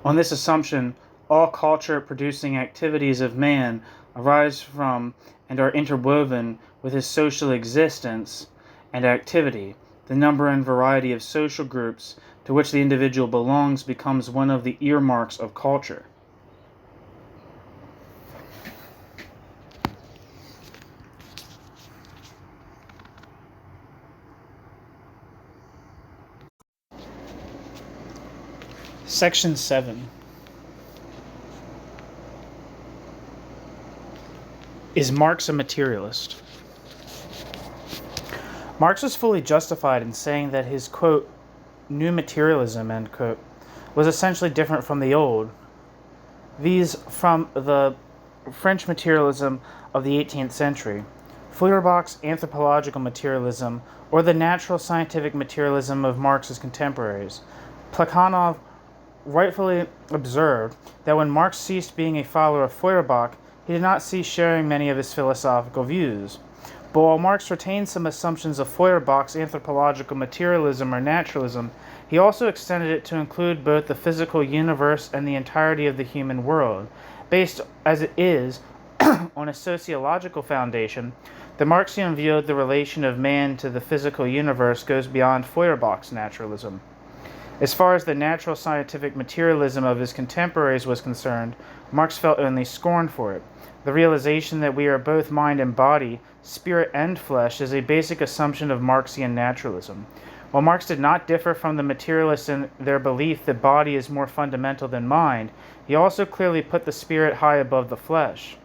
[SPEAKER 1] On this assumption, all culture-producing activities of man arise from and are interwoven with his social existence and activity. The number and variety of social groups to which the individual belongs becomes one of the earmarks of culture. Section 7. Is Marx a materialist? Marx was fully justified in saying that his, quote, new materialism, end quote, was essentially different from the old, viz. From the French materialism of the 18th century, Feuerbach's anthropological materialism, or the natural scientific materialism of Marx's contemporaries. Plekhanov rightfully observed that when Marx ceased being a follower of Feuerbach, he did not cease sharing many of his philosophical views. But while Marx retained some assumptions of Feuerbach's anthropological materialism or naturalism, he also extended it to include both the physical universe and the entirety of the human world. Based as it is on a sociological foundation, the Marxian view of the relation of man to the physical universe goes beyond Feuerbach's naturalism. As far as the natural scientific materialism of his contemporaries was concerned, Marx felt only scorn for it. The realization that we are both mind and body, spirit and flesh, is a basic assumption of Marxian naturalism. While Marx did not differ from the materialists in their belief that body is more fundamental than mind, he also clearly put the spirit high above the flesh.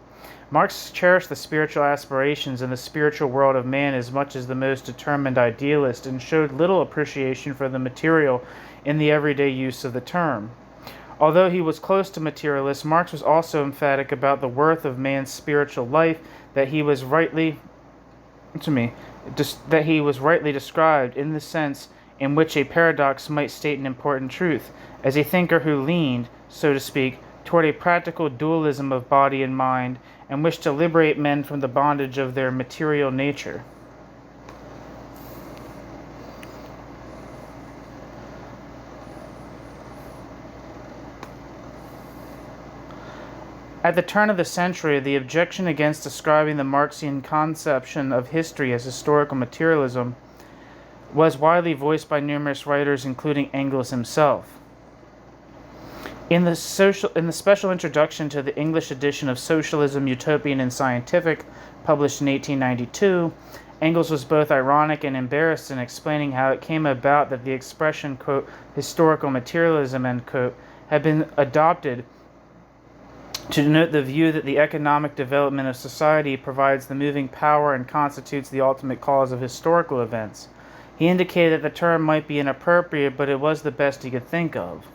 [SPEAKER 1] Marx cherished the spiritual aspirations in the spiritual world of man as much as the most determined idealist, and showed little appreciation for the material in the everyday use of the term. Although he was close to materialists, Marx was also emphatic about the worth of man's spiritual life, that he was rightly described in the sense in which a paradox might state an important truth, as a thinker who leaned, so to speak, toward a practical dualism of body and mind, and wished to liberate men from the bondage of their material nature. At the turn of the century, the objection against describing the Marxian conception of history as historical materialism was widely voiced by numerous writers, including Engels himself. In the special introduction to the English edition of Socialism, Utopian and Scientific, published in 1892, Engels was both ironic and embarrassed in explaining how it came about that the expression, quote, historical materialism, end quote, had been adopted to denote the view that the economic development of society provides the moving power and constitutes the ultimate cause of historical events. He indicated that the term might be inappropriate, but it was the best he could think of.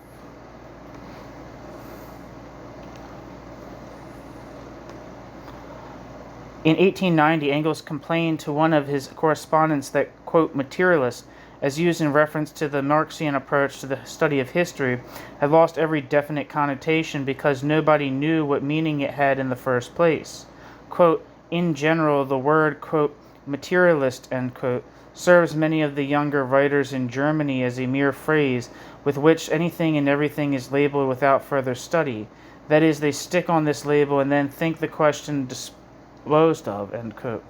[SPEAKER 1] In 1890, Engels complained to one of his correspondents that, quote, materialist, as used in reference to the Marxian approach to the study of history, had lost every definite connotation because nobody knew what meaning it had in the first place. Quote, in general, the word, quote, materialist, end quote, serves many of the younger writers in Germany as a mere phrase with which anything and everything is labeled without further study. That is, they stick on this label and then think the question disposed of, end quote.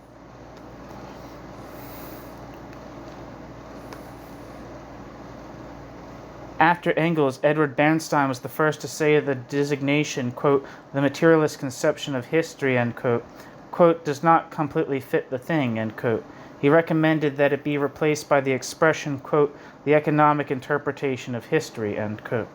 [SPEAKER 1] After Engels, Edward Bernstein was the first to say the designation, quote, the materialist conception of history, end quote, does not completely fit the thing, end quote. He recommended that it be replaced by the expression, quote, the economic interpretation of history, end quote.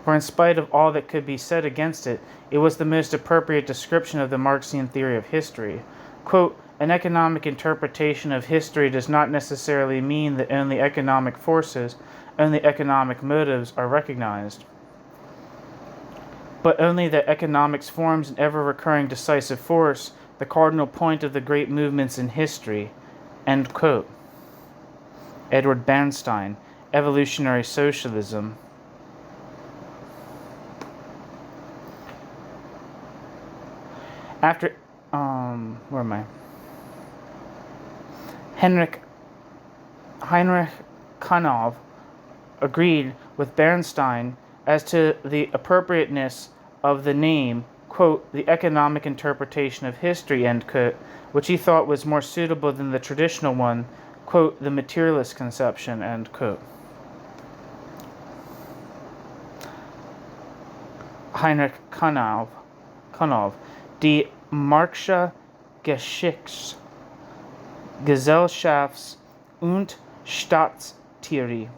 [SPEAKER 1] For in spite of all that could be said against it, it was the most appropriate description of the Marxian theory of history. Quote, an economic interpretation of history does not necessarily mean that only economic forces, only economic motives are recognized, but only that economics forms an ever-recurring decisive force, the cardinal point of the great movements in history, end quote. Edward Bernstein, Evolutionary Socialism. After, where am I? Heinrich Kanov agreed with Bernstein as to the appropriateness of the name, quote, the economic interpretation of history, end quote, which he thought was more suitable than the traditional one, quote, the materialist conception, end quote. Heinrich Kanov, Die Marxische Gesellschafts- und Staatstheorie.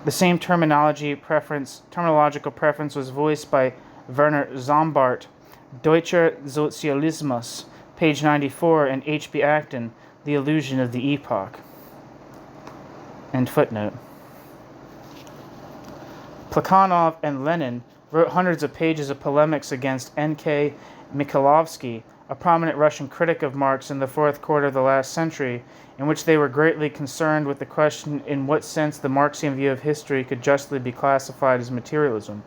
[SPEAKER 1] The same terminological preference was voiced by Werner Sombart, Deutscher Sozialismus, page 94, and H.B. Acton, The Illusion of the Epoch. End footnote. Plekhanov and Lenin wrote hundreds of pages of polemics against N.K. Mikhailovsky, a prominent Russian critic of Marx in the fourth quarter of the last century, in which they were greatly concerned with the question in what sense the Marxian view of history could justly be classified as materialism.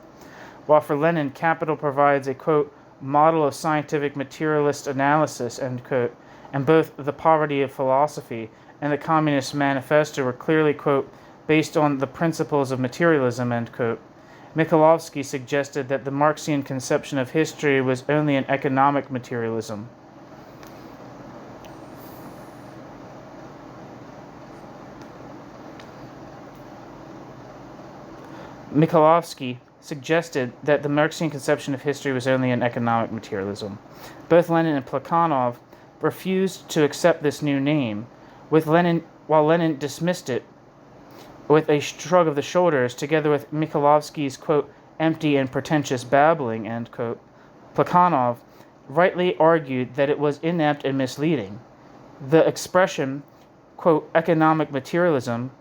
[SPEAKER 1] While for Lenin, capital provides a, quote, model of scientific materialist analysis, end quote, and both the poverty of philosophy and the Communist Manifesto were clearly, quote, based on the principles of materialism, end quote, Mikhailovsky suggested that the Marxian conception of history was only an economic materialism. Mikhailovsky suggested that the Marxian conception of history was only an economic materialism. Both Lenin and Plekhanov refused to accept this new name, while Lenin dismissed it with a shrug of the shoulders, together with Mikhailovsky's, quote, empty and pretentious babbling, end quote. Plekhanov rightly argued that it was inept and misleading. The expression, quote, economic materialism,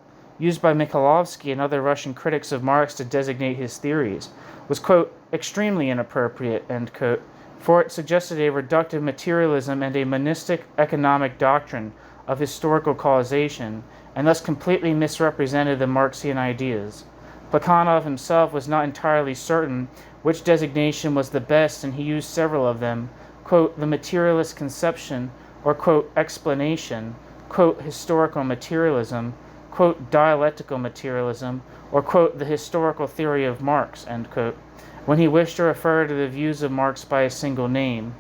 [SPEAKER 1] used by Mikhailovsky and other Russian critics of Marx to designate his theories, was, quote, extremely inappropriate, end quote, for it suggested a reductive materialism and a monistic economic doctrine of historical causation, and thus completely misrepresented the Marxian ideas. Plekhanov himself was not entirely certain which designation was the best, and he used several of them, quote, the materialist conception, or, quote, explanation, quote, historical materialism, quote, dialectical materialism, or, quote, the historical theory of Marx, end quote, when he wished to refer to the views of Marx by a single name.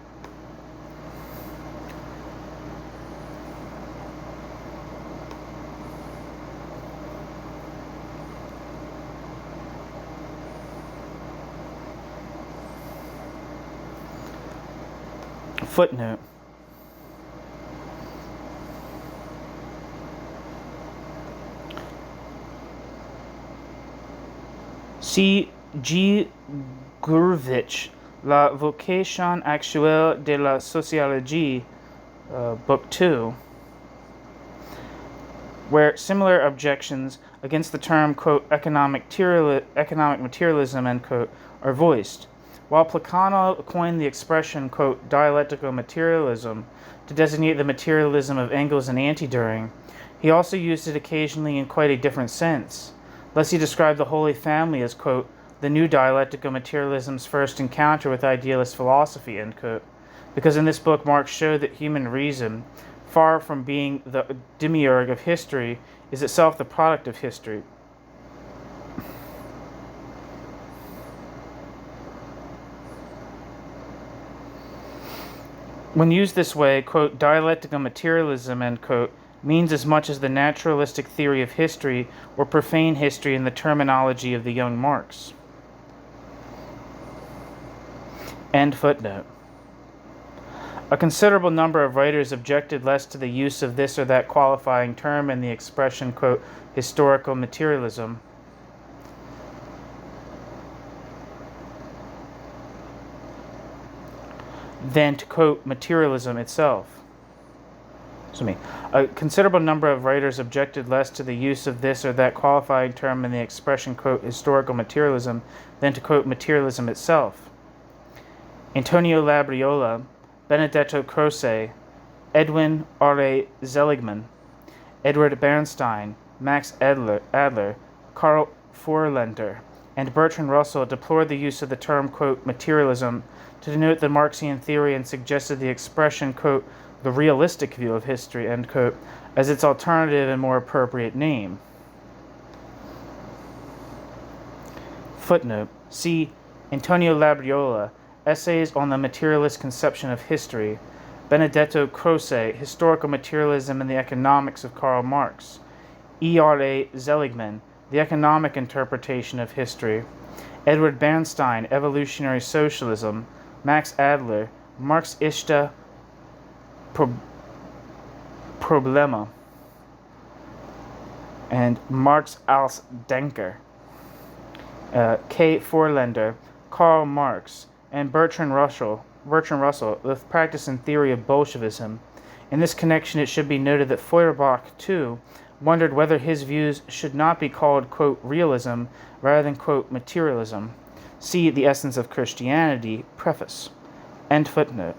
[SPEAKER 1] Footnote. C. G. Gurevich, La vocation actuelle de la sociologie, Book 2, where similar objections against the term, quote, economic materialism, end quote, are voiced. While Plekhanov coined the expression, quote, dialectical materialism to designate the materialism of Engels and Anti-Düring, he also used it occasionally in quite a different sense. Thus he described the Holy Family as, quote, the new dialectical materialism's first encounter with idealist philosophy, end quote, because in this book Marx showed that human reason, far from being the demiurge of history, is itself the product of history. When used this way, quote, dialectical materialism, end quote, means as much as the naturalistic theory of history or profane history in the terminology of the young Marx. End footnote. A considerable number of writers objected less to the use of this or that qualifying term in the expression, quote, historical materialism, than to, quote, materialism itself. A considerable number of writers objected less to the use of this or that qualifying term in the expression, quote, historical materialism, than to, quote, materialism itself. Antonio Labriola, Benedetto Croce, Edwin R. A. Seligman, Edward Bernstein, Max Adler, Karl Forländer, and Bertrand Russell deplored the use of the term, quote, materialism to denote the Marxian theory and suggested the expression, quote, the realistic view of history, end quote, as its alternative and more appropriate name. Footnote. See Antonio Labriola, Essays on the Materialist Conception of History, Benedetto Croce, Historical Materialism and the Economics of Karl Marx, E.R.A. Seligman, The Economic Interpretation of History, Edward Bernstein, Evolutionary Socialism, Max Adler, Marxische Probleme, and Marx als Denker, K. Forländer, Karl Marx, and Bertrand Russell, The Practice and Theory of Bolshevism. In this connection, it should be noted that Feuerbach, too, wondered whether his views should not be called, quote, realism rather than, quote, materialism. See The Essence of Christianity, preface. End footnote.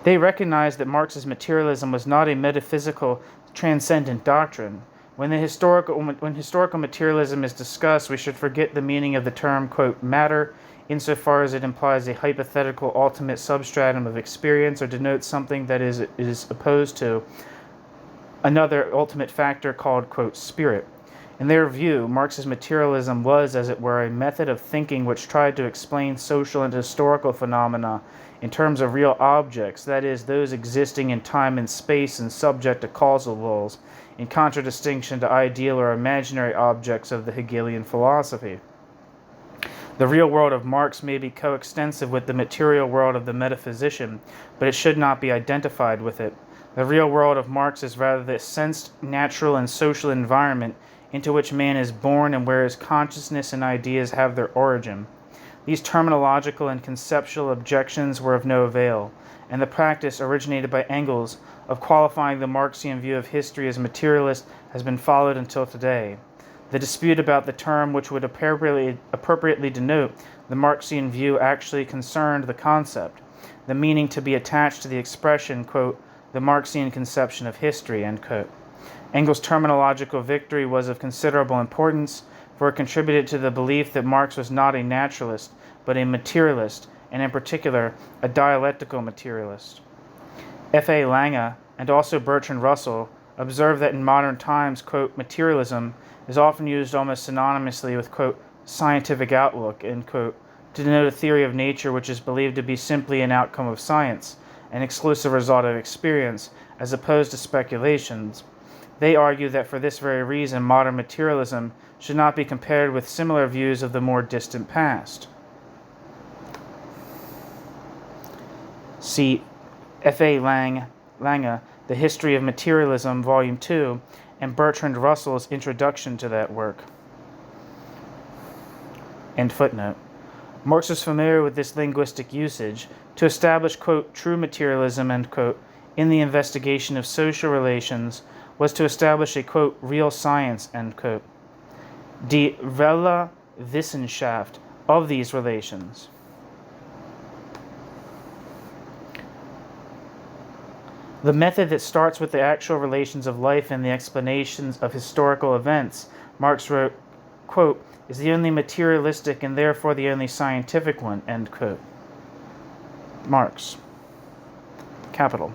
[SPEAKER 1] They recognized that Marx's materialism was not a metaphysical, transcendent doctrine. When historical materialism is discussed, we should forget the meaning of the term, quote, matter, insofar as it implies a hypothetical ultimate substratum of experience or denotes something that is opposed to another ultimate factor called, quote, spirit. In their view, Marx's materialism was, as it were, a method of thinking which tried to explain social and historical phenomena in terms of real objects, that is, those existing in time and space and subject to causal laws, in contradistinction to ideal or imaginary objects of the Hegelian philosophy. The real world of Marx may be coextensive with the material world of the metaphysician, but it should not be identified with it. The real world of Marx is rather the sensed, natural, and social environment into which man is born and where his consciousness and ideas have their origin. These terminological and conceptual objections were of no avail, and the practice, originated by Engels, of qualifying the Marxian view of history as materialist has been followed until today. The dispute about the term which would appropriately denote the Marxian view actually concerned the concept, the meaning to be attached to the expression, quote, the Marxian conception of history, end quote. Engels' terminological victory was of considerable importance, for it contributed to the belief that Marx was not a naturalist, but a materialist, and in particular, a dialectical materialist. F.A. Lange, and also Bertrand Russell, observed that in modern times, quote, materialism is often used almost synonymously with, quote, scientific outlook, end quote, to denote a theory of nature which is believed to be simply an outcome of science, an exclusive result of experience, as opposed to speculations. They argue that for this very reason, modern materialism should not be compared with similar views of the more distant past. See F.A. Lange, The History of Materialism, Volume 2, and Bertrand Russell's introduction to that work. End footnote. Marx was familiar with this linguistic usage to establish, quote, true materialism, end quote, in the investigation of social relations was to establish a, quote, real science, end quote, die reelle Wissenschaft of these relations. The method that starts with the actual relations of life and the explanations of historical events, Marx wrote, quote, is the only materialistic and therefore the only scientific one, end quote. Marx. Capital.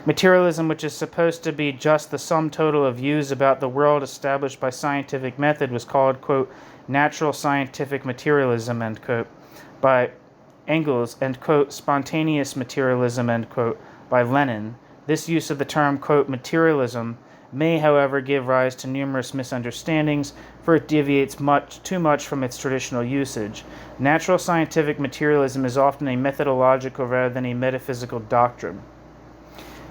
[SPEAKER 1] Materialism, which is supposed to be just the sum total of views about the world established by scientific method, was called, quote, natural scientific materialism, end quote, by Engels, and, quote, spontaneous materialism, end quote, by Lenin. This use of the term, quote, materialism may, however, give rise to numerous misunderstandings, for it deviates too much from its traditional usage. Natural scientific materialism is often a methodological rather than a metaphysical doctrine.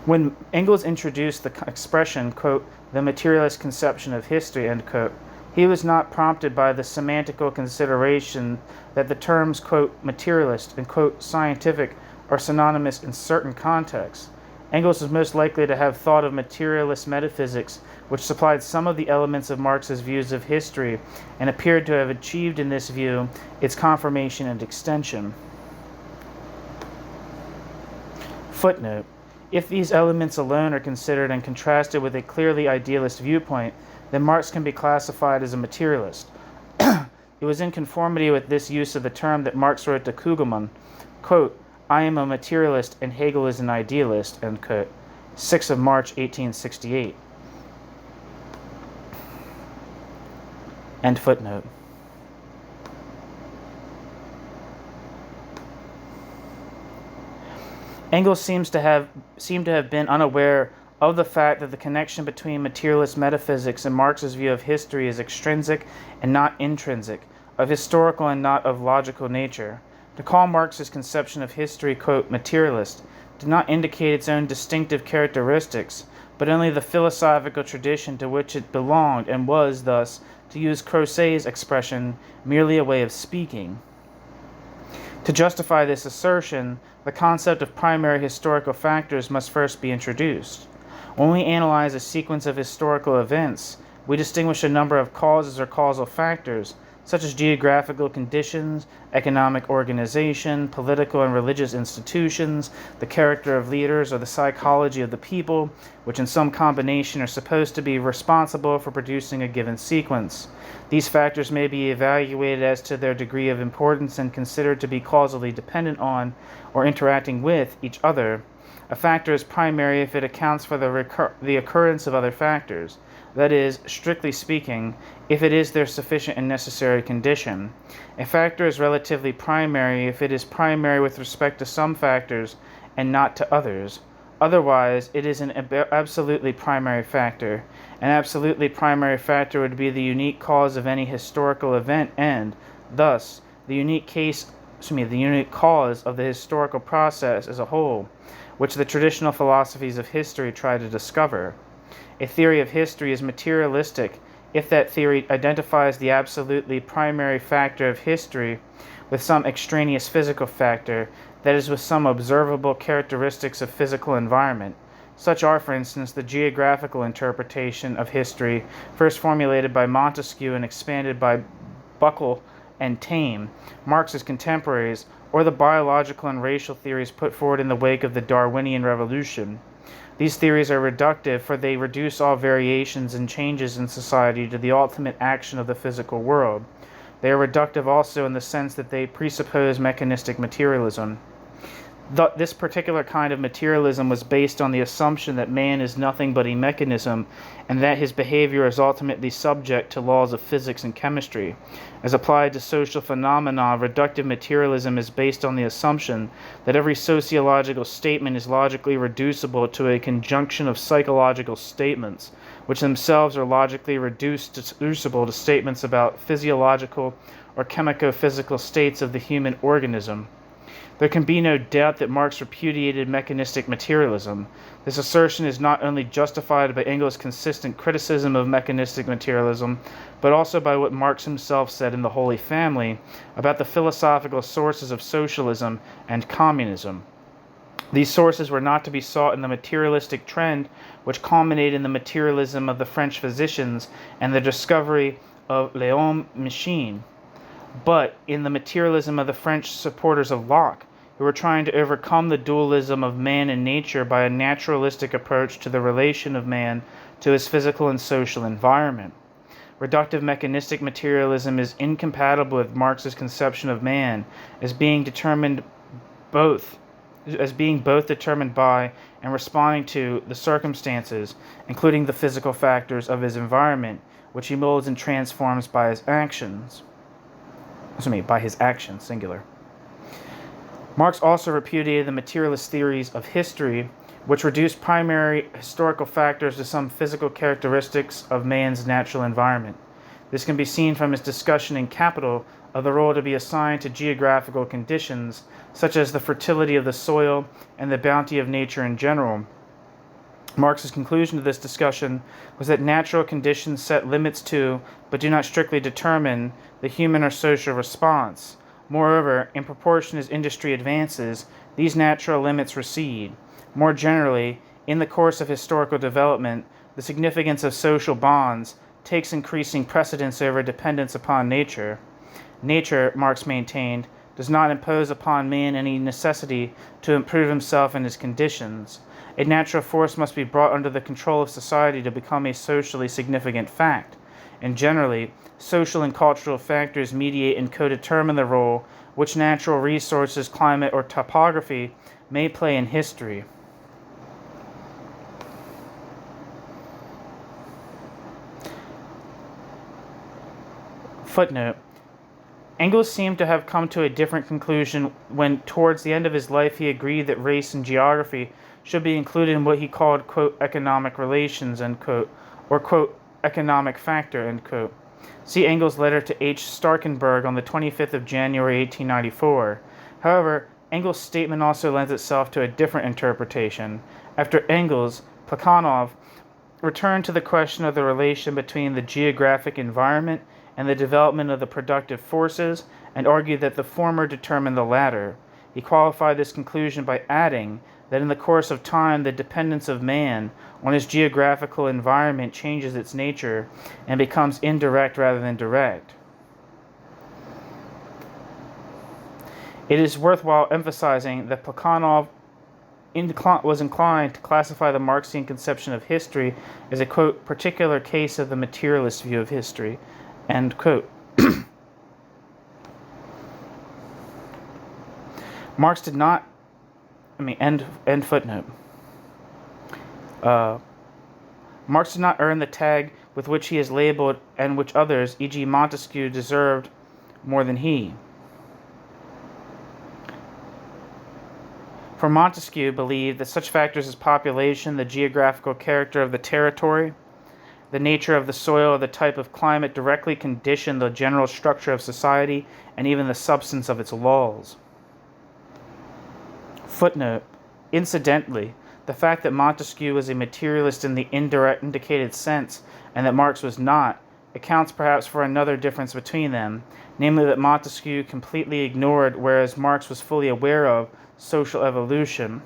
[SPEAKER 1] When Engels introduced the expression, quote, the materialist conception of history, end quote, he was not prompted by the semantical consideration that the terms, quote, materialist and, quote, scientific are synonymous in certain contexts. Engels is most likely to have thought of materialist metaphysics, which supplied some of the elements of Marx's views of history and appeared to have achieved in this view its confirmation and extension. Footnote. If these elements alone are considered and contrasted with a clearly idealist viewpoint, then Marx can be classified as a materialist. It was in conformity with this use of the term that Marx wrote to Kugelmann, quote, "I am a materialist and Hegel is an idealist," end quote, 6 of March 1868. End footnote. Engels seemed to have been unaware of the fact that the connection between materialist metaphysics and Marx's view of history is extrinsic and not intrinsic, of historical and not of logical nature. To call Marx's conception of history, quote, materialist, did not indicate its own distinctive characteristics, but only the philosophical tradition to which it belonged, and was thus, to use Croce's expression, merely a way of speaking. To justify this assertion, the concept of primary historical factors must first be introduced. When we analyze a sequence of historical events, we distinguish a number of causes or causal factors, such as geographical conditions, economic organization, political and religious institutions, the character of leaders, or the psychology of the people, which in some combination are supposed to be responsible for producing a given sequence. These factors may be evaluated as to their degree of importance and considered to be causally dependent on, or interacting with, each other. A factor is primary if it accounts for the occurrence of other factors. That is, strictly speaking, if it is their sufficient and necessary condition. A factor is relatively primary if it is primary with respect to some factors and not to others. Otherwise, it is an absolutely primary factor. An absolutely primary factor would be the unique cause of any historical event and, thus, the unique cause of the historical process as a whole, which the traditional philosophies of history try to discover. A theory of history is materialistic if that theory identifies the absolutely primary factor of history with some extraneous physical factor, that is, with some observable characteristics of physical environment. Such are, for instance, the geographical interpretation of history, first formulated by Montesquieu and expanded by Buckle and Taine, Marx's contemporaries, or the biological and racial theories put forward in the wake of the Darwinian Revolution. These theories are reductive, for they reduce all variations and changes in society to the ultimate action of the physical world. They are reductive also in the sense that they presuppose mechanistic materialism. This particular kind of materialism was based on the assumption that man is nothing but a mechanism, and that his behavior is ultimately subject to laws of physics and chemistry. As applied to social phenomena, reductive materialism is based on the assumption that every sociological statement is logically reducible to a conjunction of psychological statements, which themselves are logically reducible to statements about physiological or chemico-physical states of the human organism. There can be no doubt that Marx repudiated mechanistic materialism. This assertion is not only justified by Engels' consistent criticism of mechanistic materialism, but also by what Marx himself said in The Holy Family about the philosophical sources of socialism and communism. These sources were not to be sought in the materialistic trend which culminated in the materialism of the French physicians and the discovery of l'homme machine, but in the materialism of the French supporters of Locke, who were trying to overcome the dualism of man and nature by a naturalistic approach to the relation of man to his physical and social environment. Reductive mechanistic materialism is incompatible with Marx's conception of man as being both determined by and responding to the circumstances, including the physical factors of his environment, which he molds and transforms by his actions. Singular. Marx also repudiated the materialist theories of history, which reduced primary historical factors to some physical characteristics of man's natural environment. This can be seen from his discussion in Capital of the role to be assigned to geographical conditions, such as the fertility of the soil and the bounty of nature in general. Marx's conclusion to this discussion was that natural conditions set limits to, but do not strictly determine, the human or social response. Moreover, in proportion as industry advances, these natural limits recede. More generally, in the course of historical development, the significance of social bonds takes increasing precedence over dependence upon nature. Nature, Marx maintained, does not impose upon man any necessity to improve himself and his conditions. A natural force must be brought under the control of society to become a socially significant fact, and generally, social and cultural factors mediate and co-determine the role which natural resources, climate, or topography may play in history. Footnote. Engels seemed to have come to a different conclusion when, towards the end of his life, he agreed that race and geography should be included in what he called, quote, economic relations, end quote, or, quote, economic factor, end quote. See Engels' letter to H. Starkenberg on the 25th of January, 1894. However, Engels' statement also lends itself to a different interpretation. After Engels, Plekhanov returned to the question of the relation between the geographic environment and the development of the productive forces, and argued that the former determined the latter. He qualified this conclusion by adding that in the course of time the dependence of man on his geographical environment changes its nature and becomes indirect rather than direct. It is worthwhile emphasizing that Plekhanov was inclined to classify the Marxian conception of history as a, quote, particular case of the materialist view of history, end quote. Marx did not, end footnote. Marx did not earn the tag with which he is labeled and which others, e.g. Montesquieu, deserved more than he. For Montesquieu believed that such factors as population, the geographical character of the territory, the nature of the soil, the type of climate directly condition the general structure of society and even the substance of its laws. Footnote. Incidentally, the fact that Montesquieu was a materialist in the indirect indicated sense and that Marx was not accounts perhaps for another difference between them, namely that Montesquieu completely ignored, whereas Marx was fully aware of, social evolution.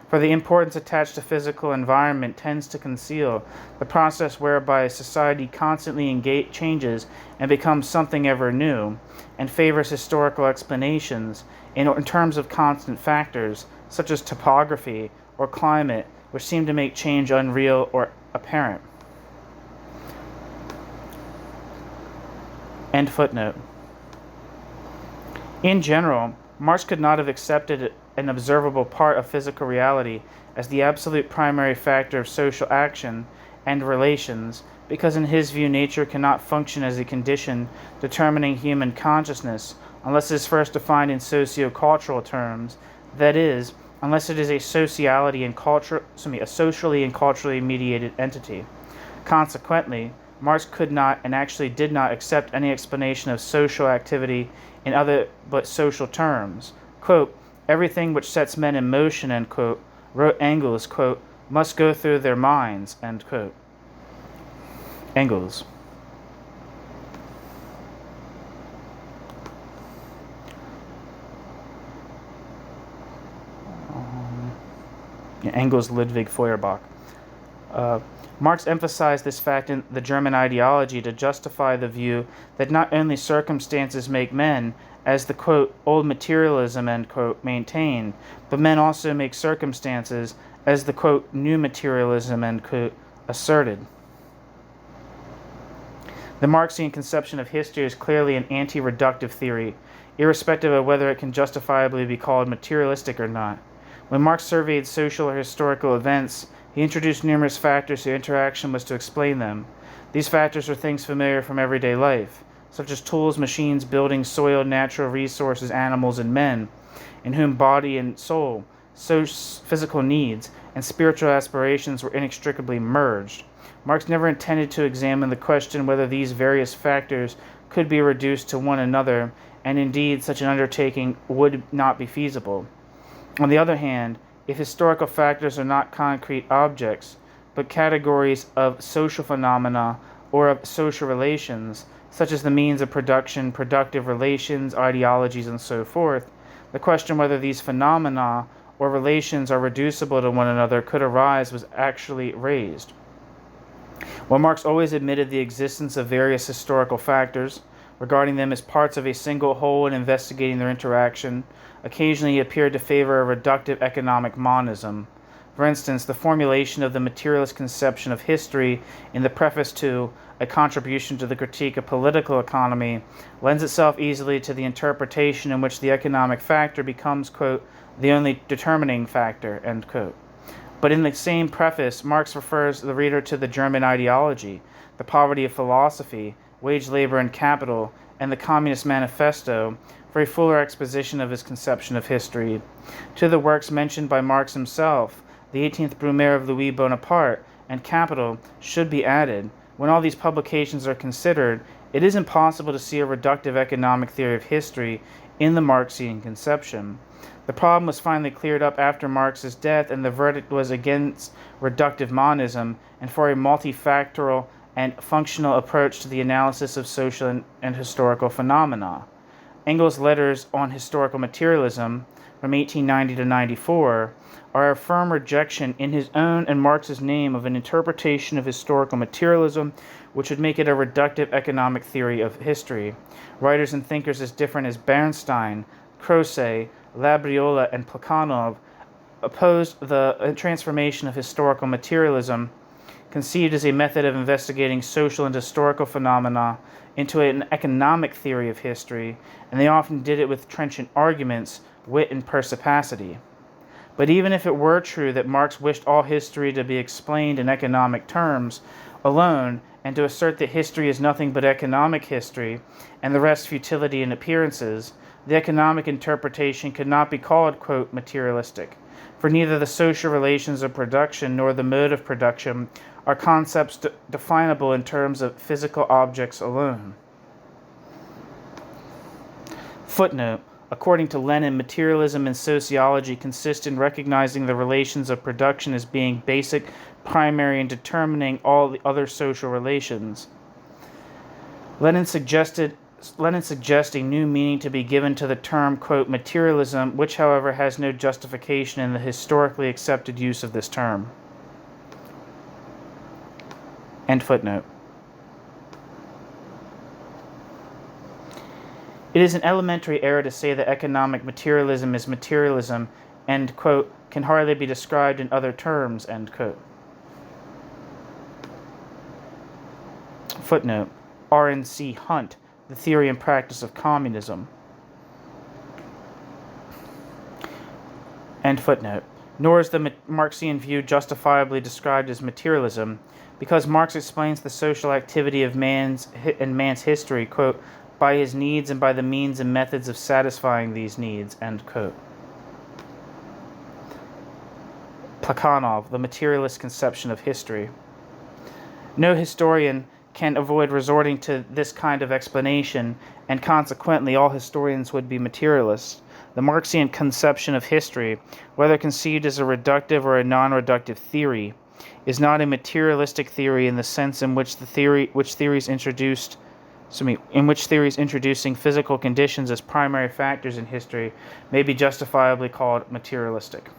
[SPEAKER 1] For the importance attached to physical environment tends to conceal the process whereby society constantly changes and becomes something ever new, and favors historical explanations in terms of constant factors, such as topography or climate, which seem to make change unreal or apparent. End footnote. In general, Marx could not have accepted an observable part of physical reality as the absolute primary factor of social action and relations, because in his view nature cannot function as a condition determining human consciousness unless it is first defined in socio-cultural terms, that is, unless it is a socially and culturally mediated entity. Consequently, Marx could not and actually did not accept any explanation of social activity in other but social terms. Quote, everything which sets men in motion, end quote, wrote Engels, quote, must go through their minds, end quote. Engels. Engels, Ludwig Feuerbach. Marx emphasized this fact in the German ideology to justify the view that not only circumstances make men, as the, quote, old materialism, end quote, maintained, but men also make circumstances, as the, quote, new materialism, end quote, asserted. The Marxian conception of history is clearly an anti-reductive theory, irrespective of whether it can justifiably be called materialistic or not. When Marx surveyed social or historical events, he introduced numerous factors whose interaction was to explain them. These factors are things familiar from everyday life, such as tools, machines, buildings, soil, natural resources, animals, and men, in whom body and soul, physical needs, and spiritual aspirations were inextricably merged. Marx never intended to examine the question whether these various factors could be reduced to one another, and indeed such an undertaking would not be feasible. On the other hand, if historical factors are not concrete objects, but categories of social phenomena or of social relations, such as the means of production, productive relations, ideologies, and so forth, the question whether these phenomena or relations are reducible to one another could arise was actually raised. While Marx always admitted the existence of various historical factors, regarding them as parts of a single whole and investigating their interaction. Occasionally he appeared to favor a reductive economic monism. For instance, the formulation of the materialist conception of history in the preface to A Contribution to the Critique of Political Economy lends itself easily to the interpretation in which the economic factor becomes, quote, the only determining factor, end quote. But in the same preface, Marx refers the reader to the German ideology, the poverty of philosophy, wage labor and capital, and the Communist Manifesto for a fuller exposition of his conception of history. To the works mentioned by Marx himself, the 18th Brumaire of Louis Bonaparte, and Capital should be added. When all these publications are considered, it is impossible to see a reductive economic theory of history in the Marxian conception. The problem was finally cleared up after Marx's death, and the verdict was against reductive monism and for a multifactorial and functional approach to the analysis of social and historical phenomena. Engels' letters on historical materialism from 1890 to 94 are a firm rejection in his own and Marx's name of an interpretation of historical materialism which would make it a reductive economic theory of history. Writers and thinkers as different as Bernstein, Croce, Labriola, and Plekhanov opposed the transformation of historical materialism, conceived as a method of investigating social and historical phenomena, into an economic theory of history, and they often did it with trenchant arguments, wit, and perspicacity. But even if it were true that Marx wished all history to be explained in economic terms alone, and to assert that history is nothing but economic history, and the rest futility and appearances, the economic interpretation could not be called, quote, materialistic, for neither the social relations of production nor the mode of production are concepts definable in terms of physical objects alone. Footnote. According to Lenin, materialism and sociology consist in recognizing the relations of production as being basic, primary, and determining all the other social relations. Lenin suggests a new meaning to be given to the term, quote, materialism, which, however, has no justification in the historically accepted use of this term. End footnote. It is an elementary error to say that economic materialism is materialism and, quote, can hardly be described in other terms, end quote. Footnote. R.N.C. Hunt, The Theory and Practice of Communism. End footnote. Nor is the Marxian view justifiably described as materialism, because Marx explains the social activity of man's history, quote, by his needs and by the means and methods of satisfying these needs, end quote. Plekhanov, The Materialist Conception of History. No historian can avoid resorting to this kind of explanation, and consequently all historians would be materialists. The Marxian conception of history, whether conceived as a reductive or a non-reductive theory, is not a materialistic theory in the sense in which theories introducing physical conditions as primary factors in history may be justifiably called materialistic.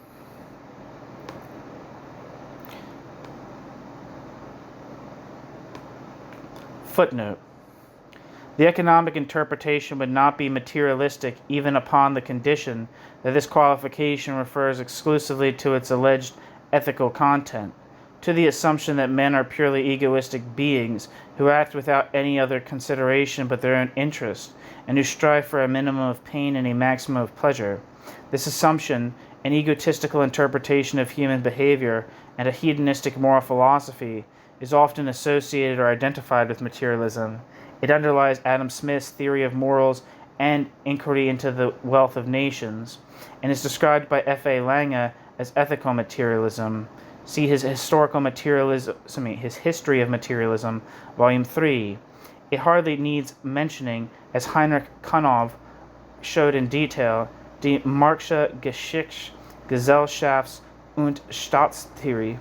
[SPEAKER 1] Footnote. The economic interpretation would not be materialistic even upon the condition that this qualification refers exclusively to its alleged ethical content, to the assumption that men are purely egoistic beings who act without any other consideration but their own interest, and who strive for a minimum of pain and a maximum of pleasure. This assumption, an egotistical interpretation of human behavior, and a hedonistic moral philosophy, is often associated or identified with materialism. It underlies Adam Smith's theory of morals and inquiry into the wealth of nations, and is described by F.A. Lange as ethical materialism. See his History of Materialism, Volume 3. It hardly needs mentioning, as Heinrich Kanov showed in detail, die Marxische Gesellschafts- und Staatstheorie,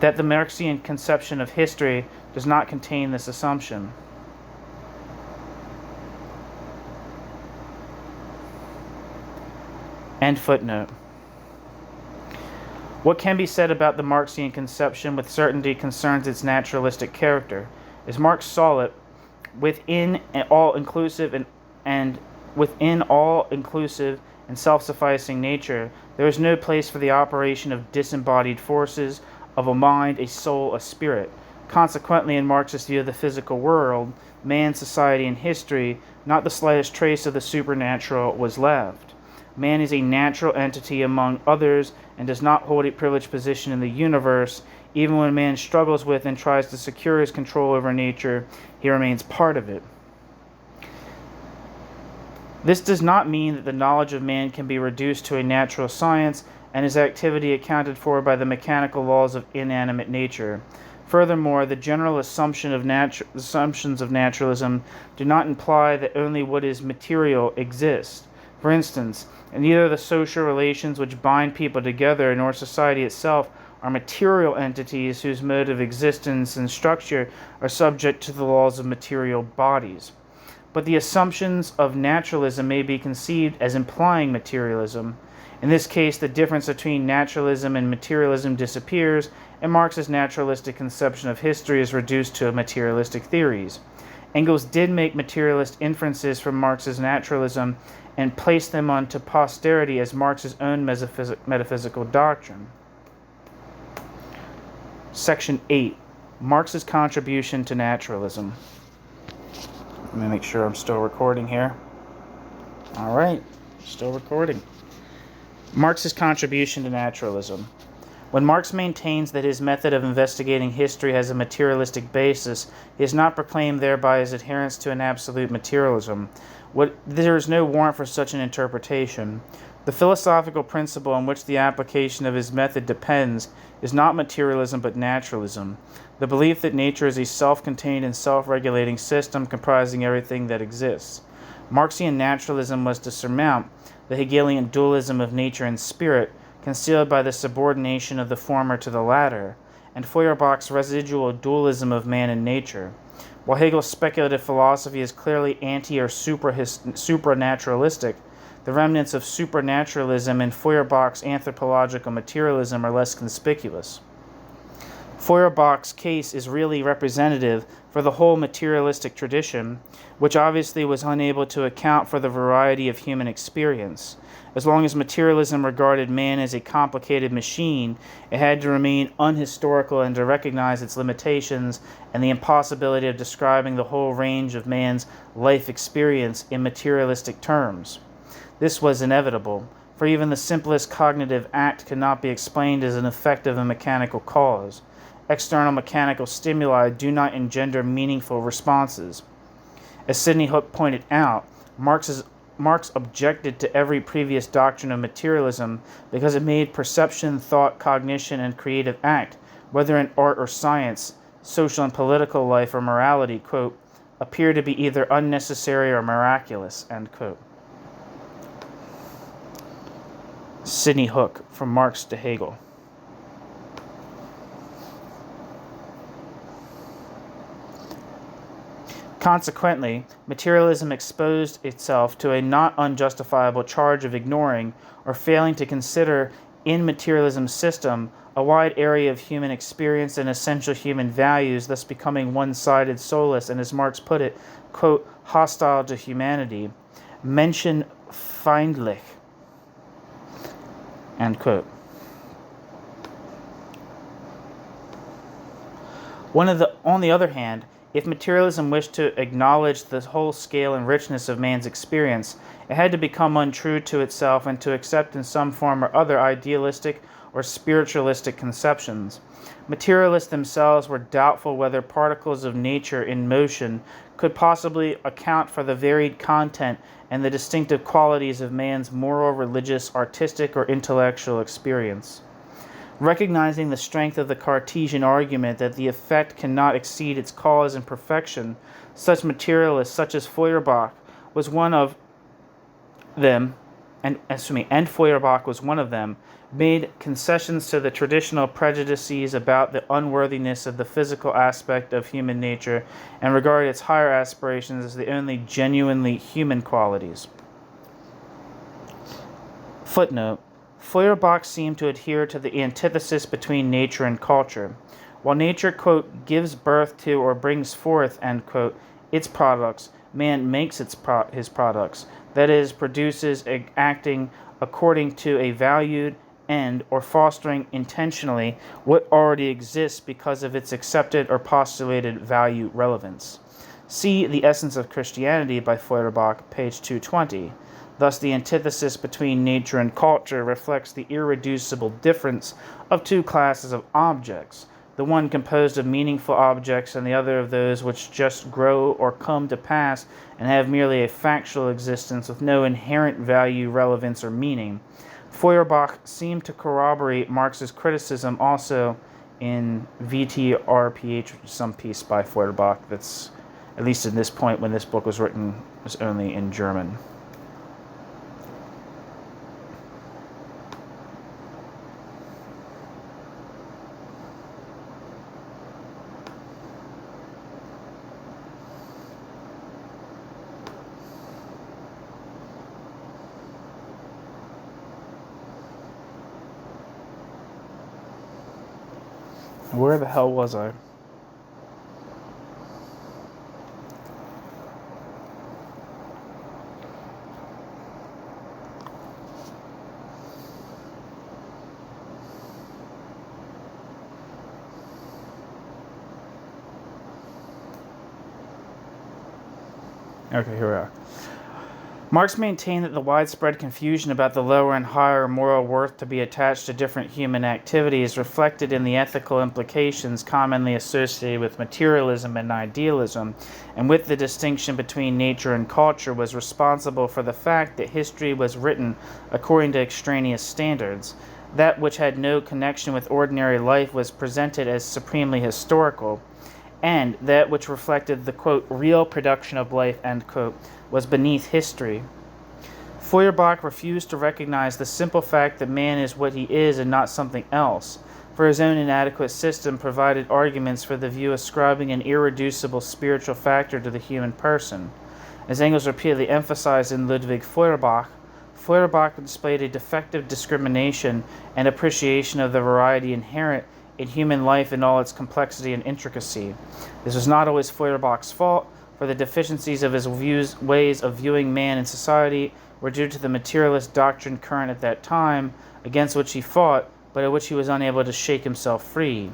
[SPEAKER 1] that the Marxian conception of history does not contain this assumption. End footnote. What can be said about the Marxian conception with certainty concerns its naturalistic character. As Marx saw it, within all-inclusive and within all-inclusive and self-sufficing nature, there is no place for the operation of disembodied forces of a mind, a soul, a spirit. Consequently, in Marx's view of the physical world, man, society, and history, not the slightest trace of the supernatural was left. Man is a natural entity among others and does not hold a privileged position in the universe. Even when man struggles with and tries to secure his control over nature, he remains part of it. This does not mean that the knowledge of man can be reduced to a natural science and his activity accounted for by the mechanical laws of inanimate nature. Furthermore, the general assumptions of naturalism do not imply that only what is material exists. For instance, neither the social relations which bind people together nor society itself are material entities whose mode of existence and structure are subject to the laws of material bodies. But the assumptions of naturalism may be conceived as implying materialism. In this case, the difference between naturalism and materialism disappears, and Marx's naturalistic conception of history is reduced to materialistic theories. Engels did make materialist inferences from Marx's naturalism and placed them onto posterity as Marx's own metaphysical doctrine. Section 8. Marx's contribution to naturalism. Let me make sure I'm still recording here. All right, still recording. Marx's contribution to naturalism. When Marx maintains that his method of investigating history has a materialistic basis, he has not proclaimed thereby his adherence to an absolute materialism. There is no warrant for such an interpretation. The philosophical principle on which the application of his method depends is not materialism but naturalism, the belief that nature is a self-contained and self-regulating system comprising everything that exists. Marxian naturalism was to surmount the Hegelian dualism of nature and spirit, concealed by the subordination of the former to the latter, and Feuerbach's residual dualism of man and nature. While Hegel's speculative philosophy is clearly anti- or supranaturalistic, the remnants of supranaturalism in Feuerbach's anthropological materialism are less conspicuous. Feuerbach's case is really representative for the whole materialistic tradition, which obviously was unable to account for the variety of human experience. As long as materialism regarded man as a complicated machine, it had to remain unhistorical and to recognize its limitations and the impossibility of describing the whole range of man's life experience in materialistic terms. This was inevitable, for even the simplest cognitive act cannot be explained as an effect of a mechanical cause. External mechanical stimuli do not engender meaningful responses. As Sidney Hook pointed out, Marx objected to every previous doctrine of materialism because it made perception, thought, cognition, and creative act, whether in art or science, social and political life or morality, quote, appear to be either unnecessary or miraculous, end quote. Sidney Hook, From Marx to Hegel. Consequently, materialism exposed itself to a not unjustifiable charge of ignoring or failing to consider in materialism's system a wide area of human experience and essential human values, thus becoming one-sided, soulless, and as Marx put it, quote, hostile to humanity, menschenfeindlich, end quote. On the other hand, if materialism wished to acknowledge the whole scale and richness of man's experience, it had to become untrue to itself and to accept in some form or other idealistic or spiritualistic conceptions. Materialists themselves were doubtful whether particles of nature in motion could possibly account for the varied content and the distinctive qualities of man's moral, religious, artistic, or intellectual experience. Recognizing the strength of the Cartesian argument that the effect cannot exceed its cause in perfection, such materialists such as Feuerbach was one of them, and Feuerbach was one of them, made concessions to the traditional prejudices about the unworthiness of the physical aspect of human nature and regarded its higher aspirations as the only genuinely human qualities. Footnote: Feuerbach seemed to adhere to the antithesis between nature and culture. While nature, quote, gives birth to or brings forth, end quote, its products, man makes his products, that is, produces acting according to a valued end or fostering intentionally what already exists because of its accepted or postulated value relevance. See The Essence of Christianity by Feuerbach, page 220. Thus, the antithesis between nature and culture reflects the irreducible difference of two classes of objects, the one composed of meaningful objects and the other of those which just grow or come to pass and have merely a factual existence with no inherent value, relevance, or meaning. Feuerbach seemed to corroborate Marx's criticism also in VTRPH, which is some piece by Feuerbach that's, at least at this point when this book was written, was only in German. Where the hell was I? Okay, here we are. Marx maintained that the widespread confusion about the lower and higher moral worth to be attached to different human activities reflected in the ethical implications commonly associated with materialism and idealism, and with the distinction between nature and culture, was responsible for the fact that history was written according to extraneous standards. That which had no connection with ordinary life was presented as supremely historical, and that which reflected the, quote, real production of life, end quote, was beneath history. Feuerbach refused to recognize the simple fact that man is what he is and not something else, for his own inadequate system provided arguments for the view ascribing an irreducible spiritual factor to the human person. As Engels repeatedly emphasized in Ludwig Feuerbach, Feuerbach displayed a defective discrimination and appreciation of the variety inherent in human life in all its complexity and intricacy. This was not always Feuerbach's fault, for the deficiencies of his ways of viewing man and society were due to the materialist doctrine current at that time, against which he fought, but of which he was unable to shake himself free.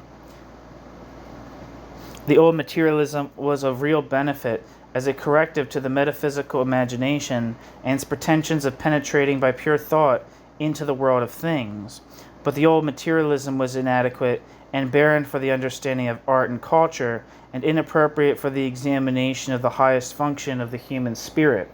[SPEAKER 1] The old materialism was of real benefit as a corrective to the metaphysical imagination and its pretensions of penetrating by pure thought into the world of things. But the old materialism was inadequate and barren for the understanding of art and culture, and inappropriate for the examination of the highest function of the human spirit.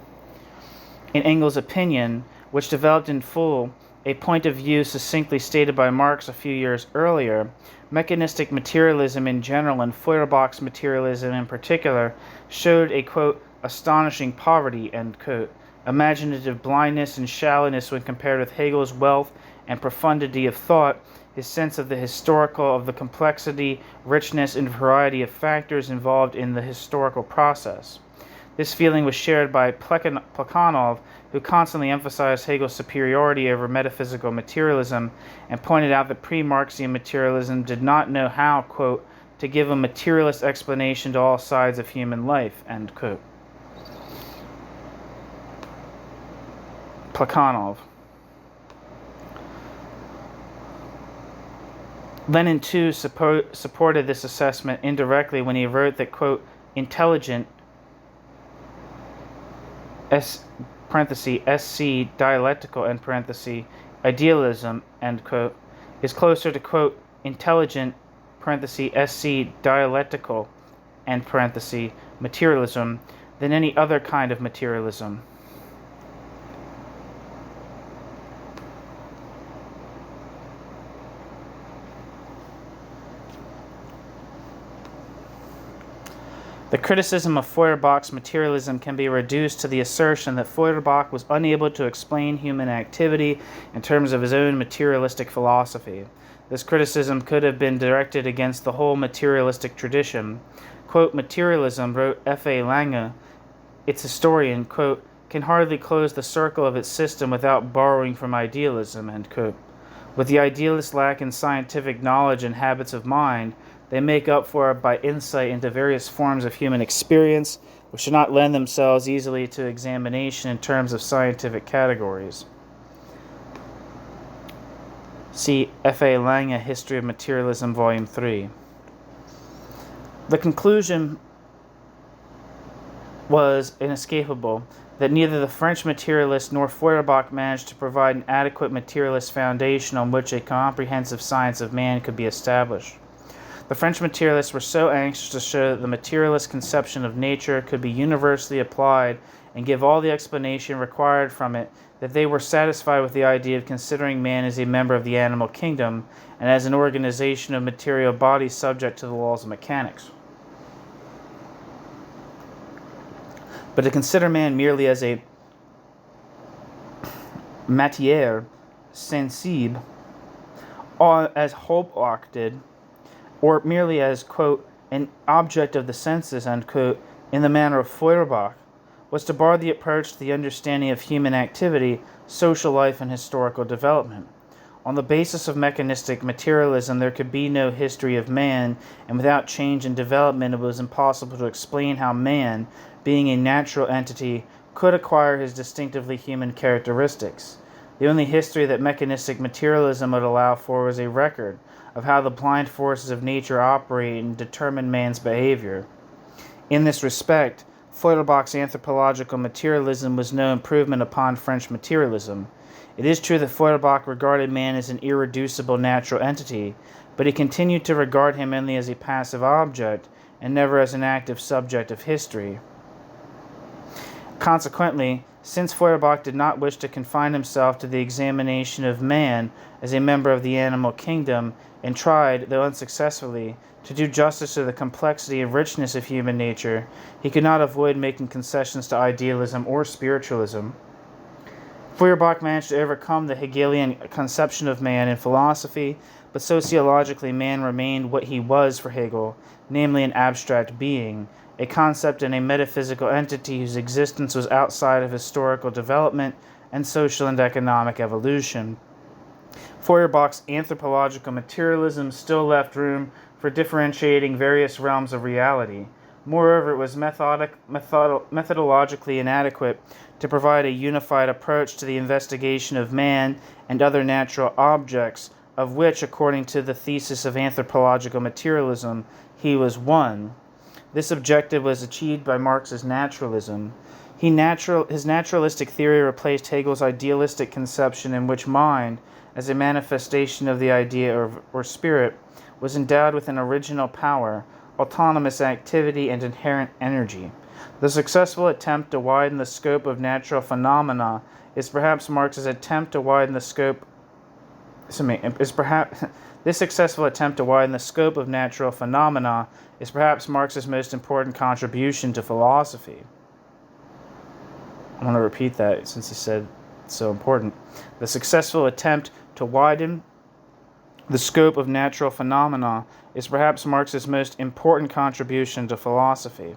[SPEAKER 1] In Engels' opinion, which developed in full a point of view succinctly stated by Marx a few years earlier, mechanistic materialism in general and Feuerbach's materialism in particular showed a, quote, astonishing poverty, end quote, imaginative blindness and shallowness when compared with Hegel's wealth and profundity of thought, his sense of the historical, of the complexity, richness, and variety of factors involved in the historical process. This feeling was shared by Plekhanov, who constantly emphasized Hegel's superiority over metaphysical materialism and pointed out that pre-Marxian materialism did not know how, quote, to give a materialist explanation to all sides of human life, end quote. Plekhanov. Lenin, too, supported this assessment indirectly when he wrote that, quote, intelligent, SC, dialectical, end parenthesis, idealism, end quote, is closer to, quote, intelligent, parenthesis, SC, dialectical, end parenthesis, materialism than any other kind of materialism. The criticism of Feuerbach's materialism can be reduced to the assertion that Feuerbach was unable to explain human activity in terms of his own materialistic philosophy. This criticism could have been directed against the whole materialistic tradition. Quote, materialism, wrote F.A. Lange, its historian, quote, can hardly close the circle of its system without borrowing from idealism, end quote. With the idealist lack in scientific knowledge and habits of mind, They make up for it by insight into various forms of human experience, which do not lend themselves easily to examination in terms of scientific categories. See F.A. Lange, History of Materialism, Volume 3. The conclusion was inescapable that neither the French materialist nor Feuerbach managed to provide an adequate materialist foundation on which a comprehensive science of man could be established. The French materialists were so anxious to show that the materialist conception of nature could be universally applied and give all the explanation required from it that they were satisfied with the idea of considering man as a member of the animal kingdom and as an organization of material bodies subject to the laws of mechanics. But to consider man merely as a matière sensible, or as Holbach did, or merely as, quote, an object of the senses, unquote, in the manner of Feuerbach, was to bar the approach to the understanding of human activity, social life, and historical development. On the basis of mechanistic materialism, there could be no history of man, and without change and development, it was impossible to explain how man, being a natural entity, could acquire his distinctively human characteristics. The only history that mechanistic materialism would allow for was a record of how the blind forces of nature operate and determine man's behavior. In this respect, Feuerbach's anthropological materialism was no improvement upon French materialism. It is true that Feuerbach regarded man as an irreducible natural entity, but he continued to regard him only as a passive object and never as an active subject of history. Consequently, since Feuerbach did not wish to confine himself to the examination of man as a member of the animal kingdom, and tried, though unsuccessfully, to do justice to the complexity and richness of human nature, he could not avoid making concessions to idealism or spiritualism. Feuerbach managed to overcome the Hegelian conception of man in philosophy, but sociologically man remained what he was for Hegel, namely an abstract being, a concept and a metaphysical entity whose existence was outside of historical development and social and economic evolution. Feuerbach's anthropological materialism still left room for differentiating various realms of reality. Moreover, it was methodologically inadequate to provide a unified approach to the investigation of man and other natural objects, of which, according to the thesis of anthropological materialism, he was one. This objective was achieved by Marx's naturalism. His naturalistic theory replaced Hegel's idealistic conception in which mind, as a manifestation of the idea or spirit, was endowed with an original power, autonomous activity, and inherent energy. The successful attempt to widen the scope of natural phenomena is perhaps Marx's attempt to widen the scope. This successful attempt to widen the scope of natural phenomena is perhaps Marx's most important contribution to philosophy. I want to repeat that since he said it's so important. The successful attempt to widen the scope of natural phenomena is perhaps Marx's most important contribution to philosophy.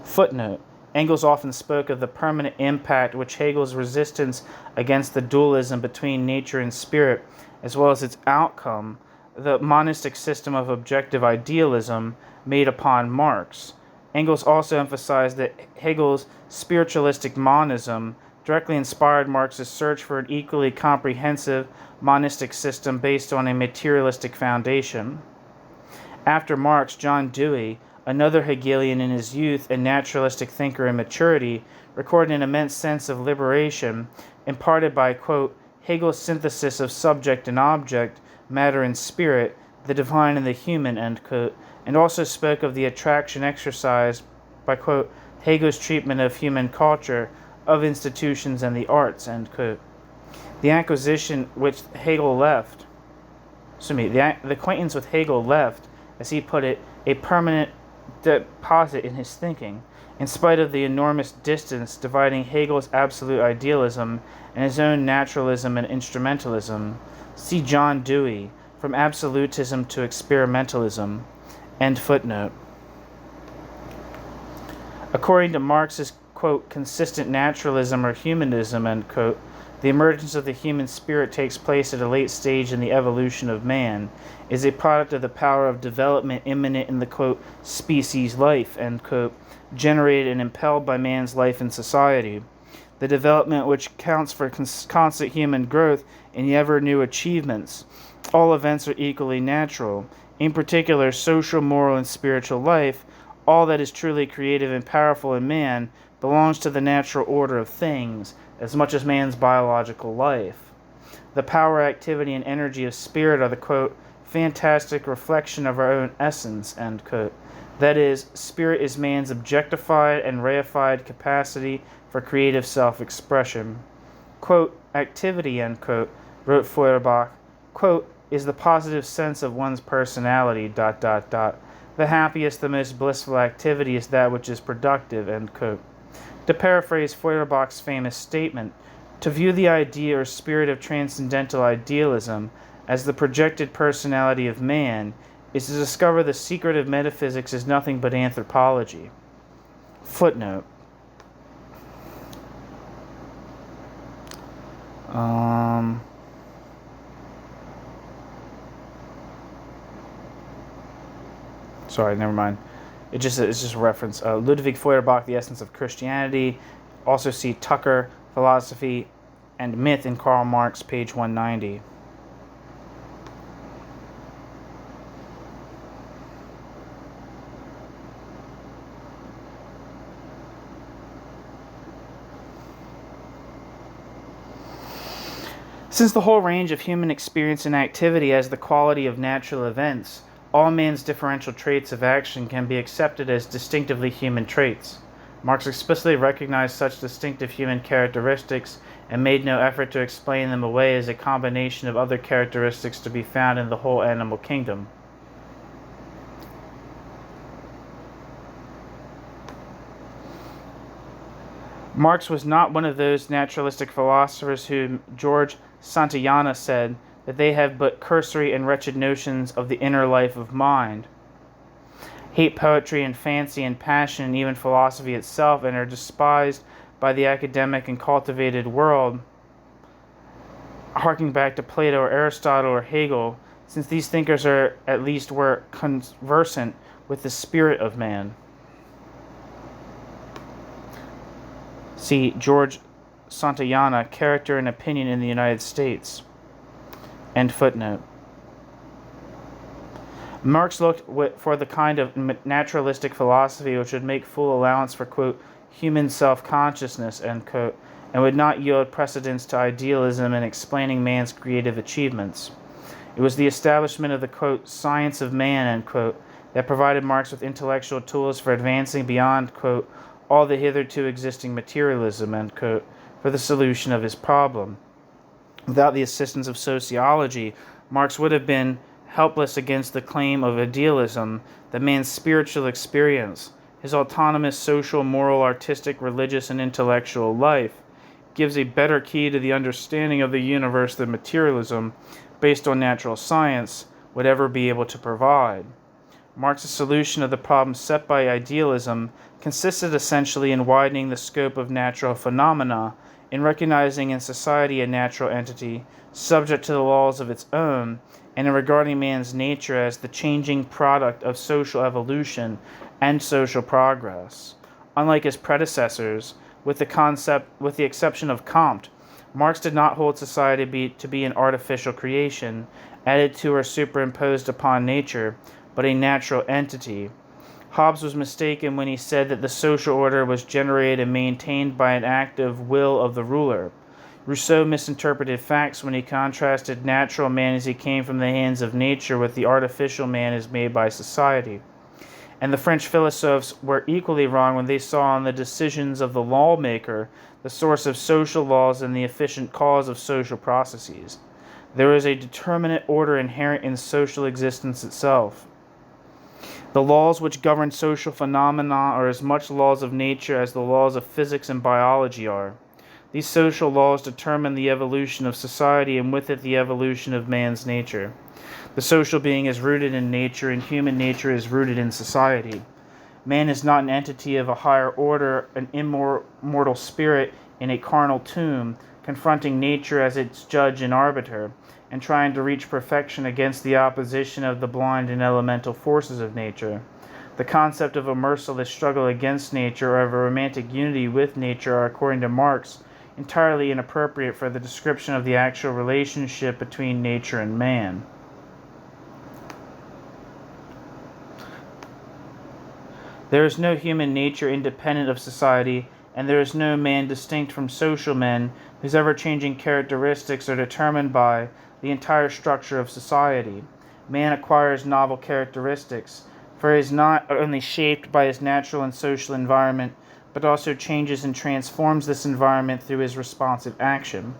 [SPEAKER 1] Footnote: Engels often spoke of the permanent impact which Hegel's resistance against the dualism between nature and spirit, as well as its outcome, the monistic system of objective idealism, made upon Marx. Engels also emphasized that Hegel's spiritualistic monism directly inspired Marx's search for an equally comprehensive monistic system based on a materialistic foundation. After Marx, John Dewey, another Hegelian in his youth and naturalistic thinker in maturity, recorded an immense sense of liberation imparted by, quote, Hegel's synthesis of subject and object, matter and spirit, the divine and the human, end quote, and also spoke of the attraction exercised by, quote, Hegel's treatment of human culture, of institutions and the arts, end quote. The acquaintance with Hegel left, as he put it, a permanent deposit in his thinking, in spite of the enormous distance dividing Hegel's absolute idealism and his own naturalism and instrumentalism. See John Dewey, From Absolutism to Experimentalism. End footnote. According to Marx's, quote, consistent naturalism or humanism, end quote, The emergence of the human spirit takes place at a late stage in the evolution of man, is a product of the power of development immanent in the, quote, species life, end quote, generated and impelled by man's life in society. The development which counts for constant human growth and ever new achievements. All events are equally natural. In particular, social, moral, and spiritual life, all that is truly creative and powerful in man, belongs to the natural order of things, as much as man's biological life. The power, activity, and energy of spirit are the, quote, fantastic reflection of our own essence, end quote. That is, spirit is man's objectified and reified capacity for creative self-expression. Quote, activity, end quote, wrote Feuerbach, quote, is the positive sense of one's personality, ... The happiest, the most blissful activity is that which is productive, end quote. To paraphrase Feuerbach's famous statement, to view the idea or spirit of transcendental idealism as the projected personality of man is to discover the secret of metaphysics is nothing but anthropology. Footnote. Sorry, never mind. It's just a reference. Ludwig Feuerbach, The Essence of Christianity. Also see Tucker, Philosophy and Myth in Karl Marx, page 190. Since the whole range of human experience and activity has the quality of natural events, all man's differential traits of action can be accepted as distinctively human traits. Marx explicitly recognized such distinctive human characteristics and made no effort to explain them away as a combination of other characteristics to be found in the whole animal kingdom. Marx was not one of those naturalistic philosophers whom George Santayana said that they have but cursory and wretched notions of the inner life of mind, hate poetry and fancy and passion and even philosophy itself, and are despised by the academic and cultivated world, harking back to Plato or Aristotle or Hegel, since these thinkers were conversant with the spirit of man. See George Santayana, Character and Opinion in the United States. End footnote. Marx looked for the kind of naturalistic philosophy which would make full allowance for, quote, human self-consciousness, end quote, and would not yield precedence to idealism in explaining man's creative achievements. It was the establishment of the, quote, science of man, end quote, that provided Marx with intellectual tools for advancing beyond, quote, all the hitherto existing materialism, end quote, for the solution of his problem. Without the assistance of sociology, Marx would have been helpless against the claim of idealism that man's spiritual experience, his autonomous social, moral, artistic, religious, and intellectual life, gives a better key to the understanding of the universe than materialism, based on natural science, would ever be able to provide. Marx's solution of the problem set by idealism consisted essentially in widening the scope of natural phenomena, in recognizing in society a natural entity, subject to the laws of its own, and in regarding man's nature as the changing product of social evolution and social progress. Unlike his predecessors, with the exception of Comte, Marx did not hold society to be an artificial creation, added to or superimposed upon nature, but a natural entity. Hobbes was mistaken when he said that the social order was generated and maintained by an active will of the ruler. Rousseau misinterpreted facts when he contrasted natural man as he came from the hands of nature with the artificial man as made by society. And the French philosophers were equally wrong when they saw in the decisions of the lawmaker the source of social laws and the efficient cause of social processes. There is a determinate order inherent in social existence itself. The laws which govern social phenomena are as much laws of nature as the laws of physics and biology are. These social laws determine the evolution of society and with it the evolution of man's nature. The social being is rooted in nature and human nature is rooted in society. Man is not an entity of a higher order, an immortal spirit in a carnal tomb, confronting nature as its judge and arbiter, and trying to reach perfection against the opposition of the blind and elemental forces of nature. The concept of a merciless struggle against nature or of a romantic unity with nature are, according to Marx, entirely inappropriate for the description of the actual relationship between nature and man. There is no human nature independent of society, and there is no man distinct from social men whose ever-changing characteristics are determined by the entire structure of society. Man acquires novel characteristics, for he is not only shaped by his natural and social environment, but also changes and transforms this environment through his responsive action.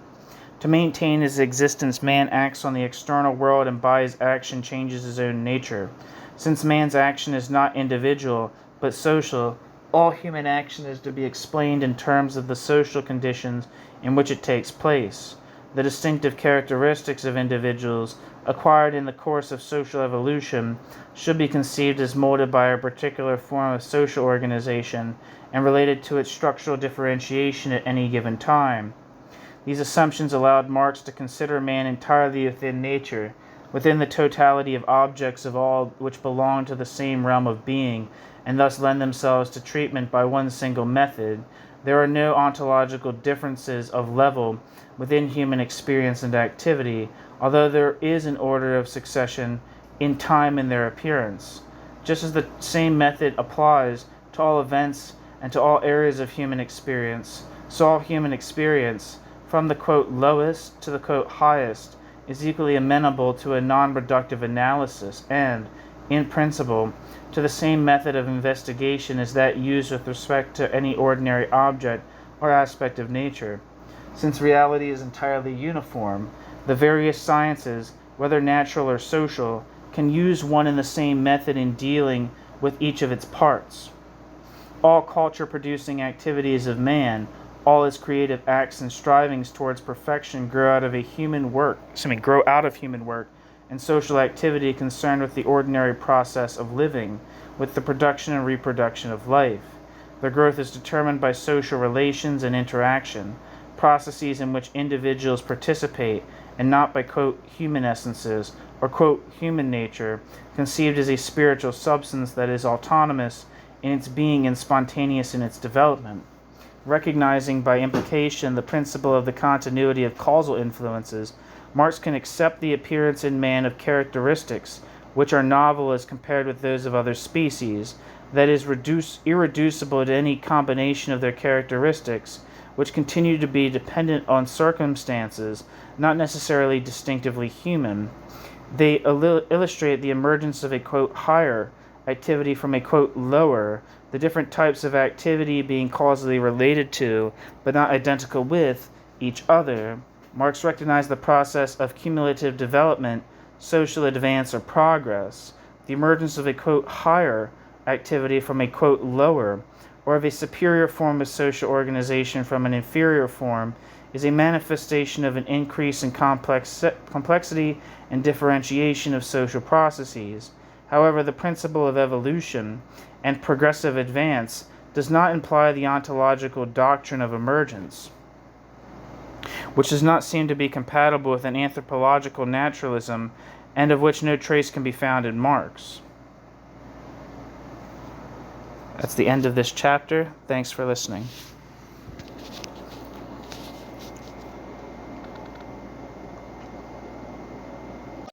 [SPEAKER 1] To maintain his existence, man acts on the external world and by his action changes his own nature. Since man's action is not individual, but social, all human action is to be explained in terms of the social conditions in which it takes place. The distinctive characteristics of individuals, acquired in the course of social evolution, should be conceived as molded by a particular form of social organization and related to its structural differentiation at any given time. These assumptions allowed Marx to consider man entirely within nature, within the totality of objects of all which belong to the same realm of being, and thus lend themselves to treatment by one single method. There are no ontological differences of level within human experience and activity, although there is an order of succession in time in their appearance. Just as the same method applies to all events and to all areas of human experience, so all human experience, from the quote lowest to the quote highest, is equally amenable to a non-reductive analysis and, in principle, to the same method of investigation as that used with respect to any ordinary object or aspect of nature. Since reality is entirely uniform, the various sciences, whether natural or social, can use one and the same method in dealing with each of its parts. All culture-producing activities of man, all his creative acts and strivings towards perfection grow out of human work, and social activity concerned with the ordinary process of living, with the production and reproduction of life. Their growth is determined by social relations and interaction, processes in which individuals participate, and not by, quote, human essences, or, quote, human nature, conceived as a spiritual substance that is autonomous in its being and spontaneous in its development. Recognizing by implication the principle of the continuity of causal influences, Marx can accept the appearance in man of characteristics which are novel as compared with those of other species, that is, irreducible to any combination of their characteristics, which continue to be dependent on circumstances, not necessarily distinctively human. They illustrate the emergence of a, quote, higher activity from a, quote, lower, the different types of activity being causally related to, but not identical with, each other. Marx recognized the process of cumulative development, social advance or progress, the emergence of a, quote, higher activity from a, quote, lower, or of a superior form of social organization from an inferior form, is a manifestation of an increase in complexity and differentiation of social processes. However, the principle of evolution and progressive advance does not imply the ontological doctrine of emergence, which does not seem to be compatible with an anthropological naturalism and of which no trace can be found in Marx. That's the end of this chapter. Thanks for listening.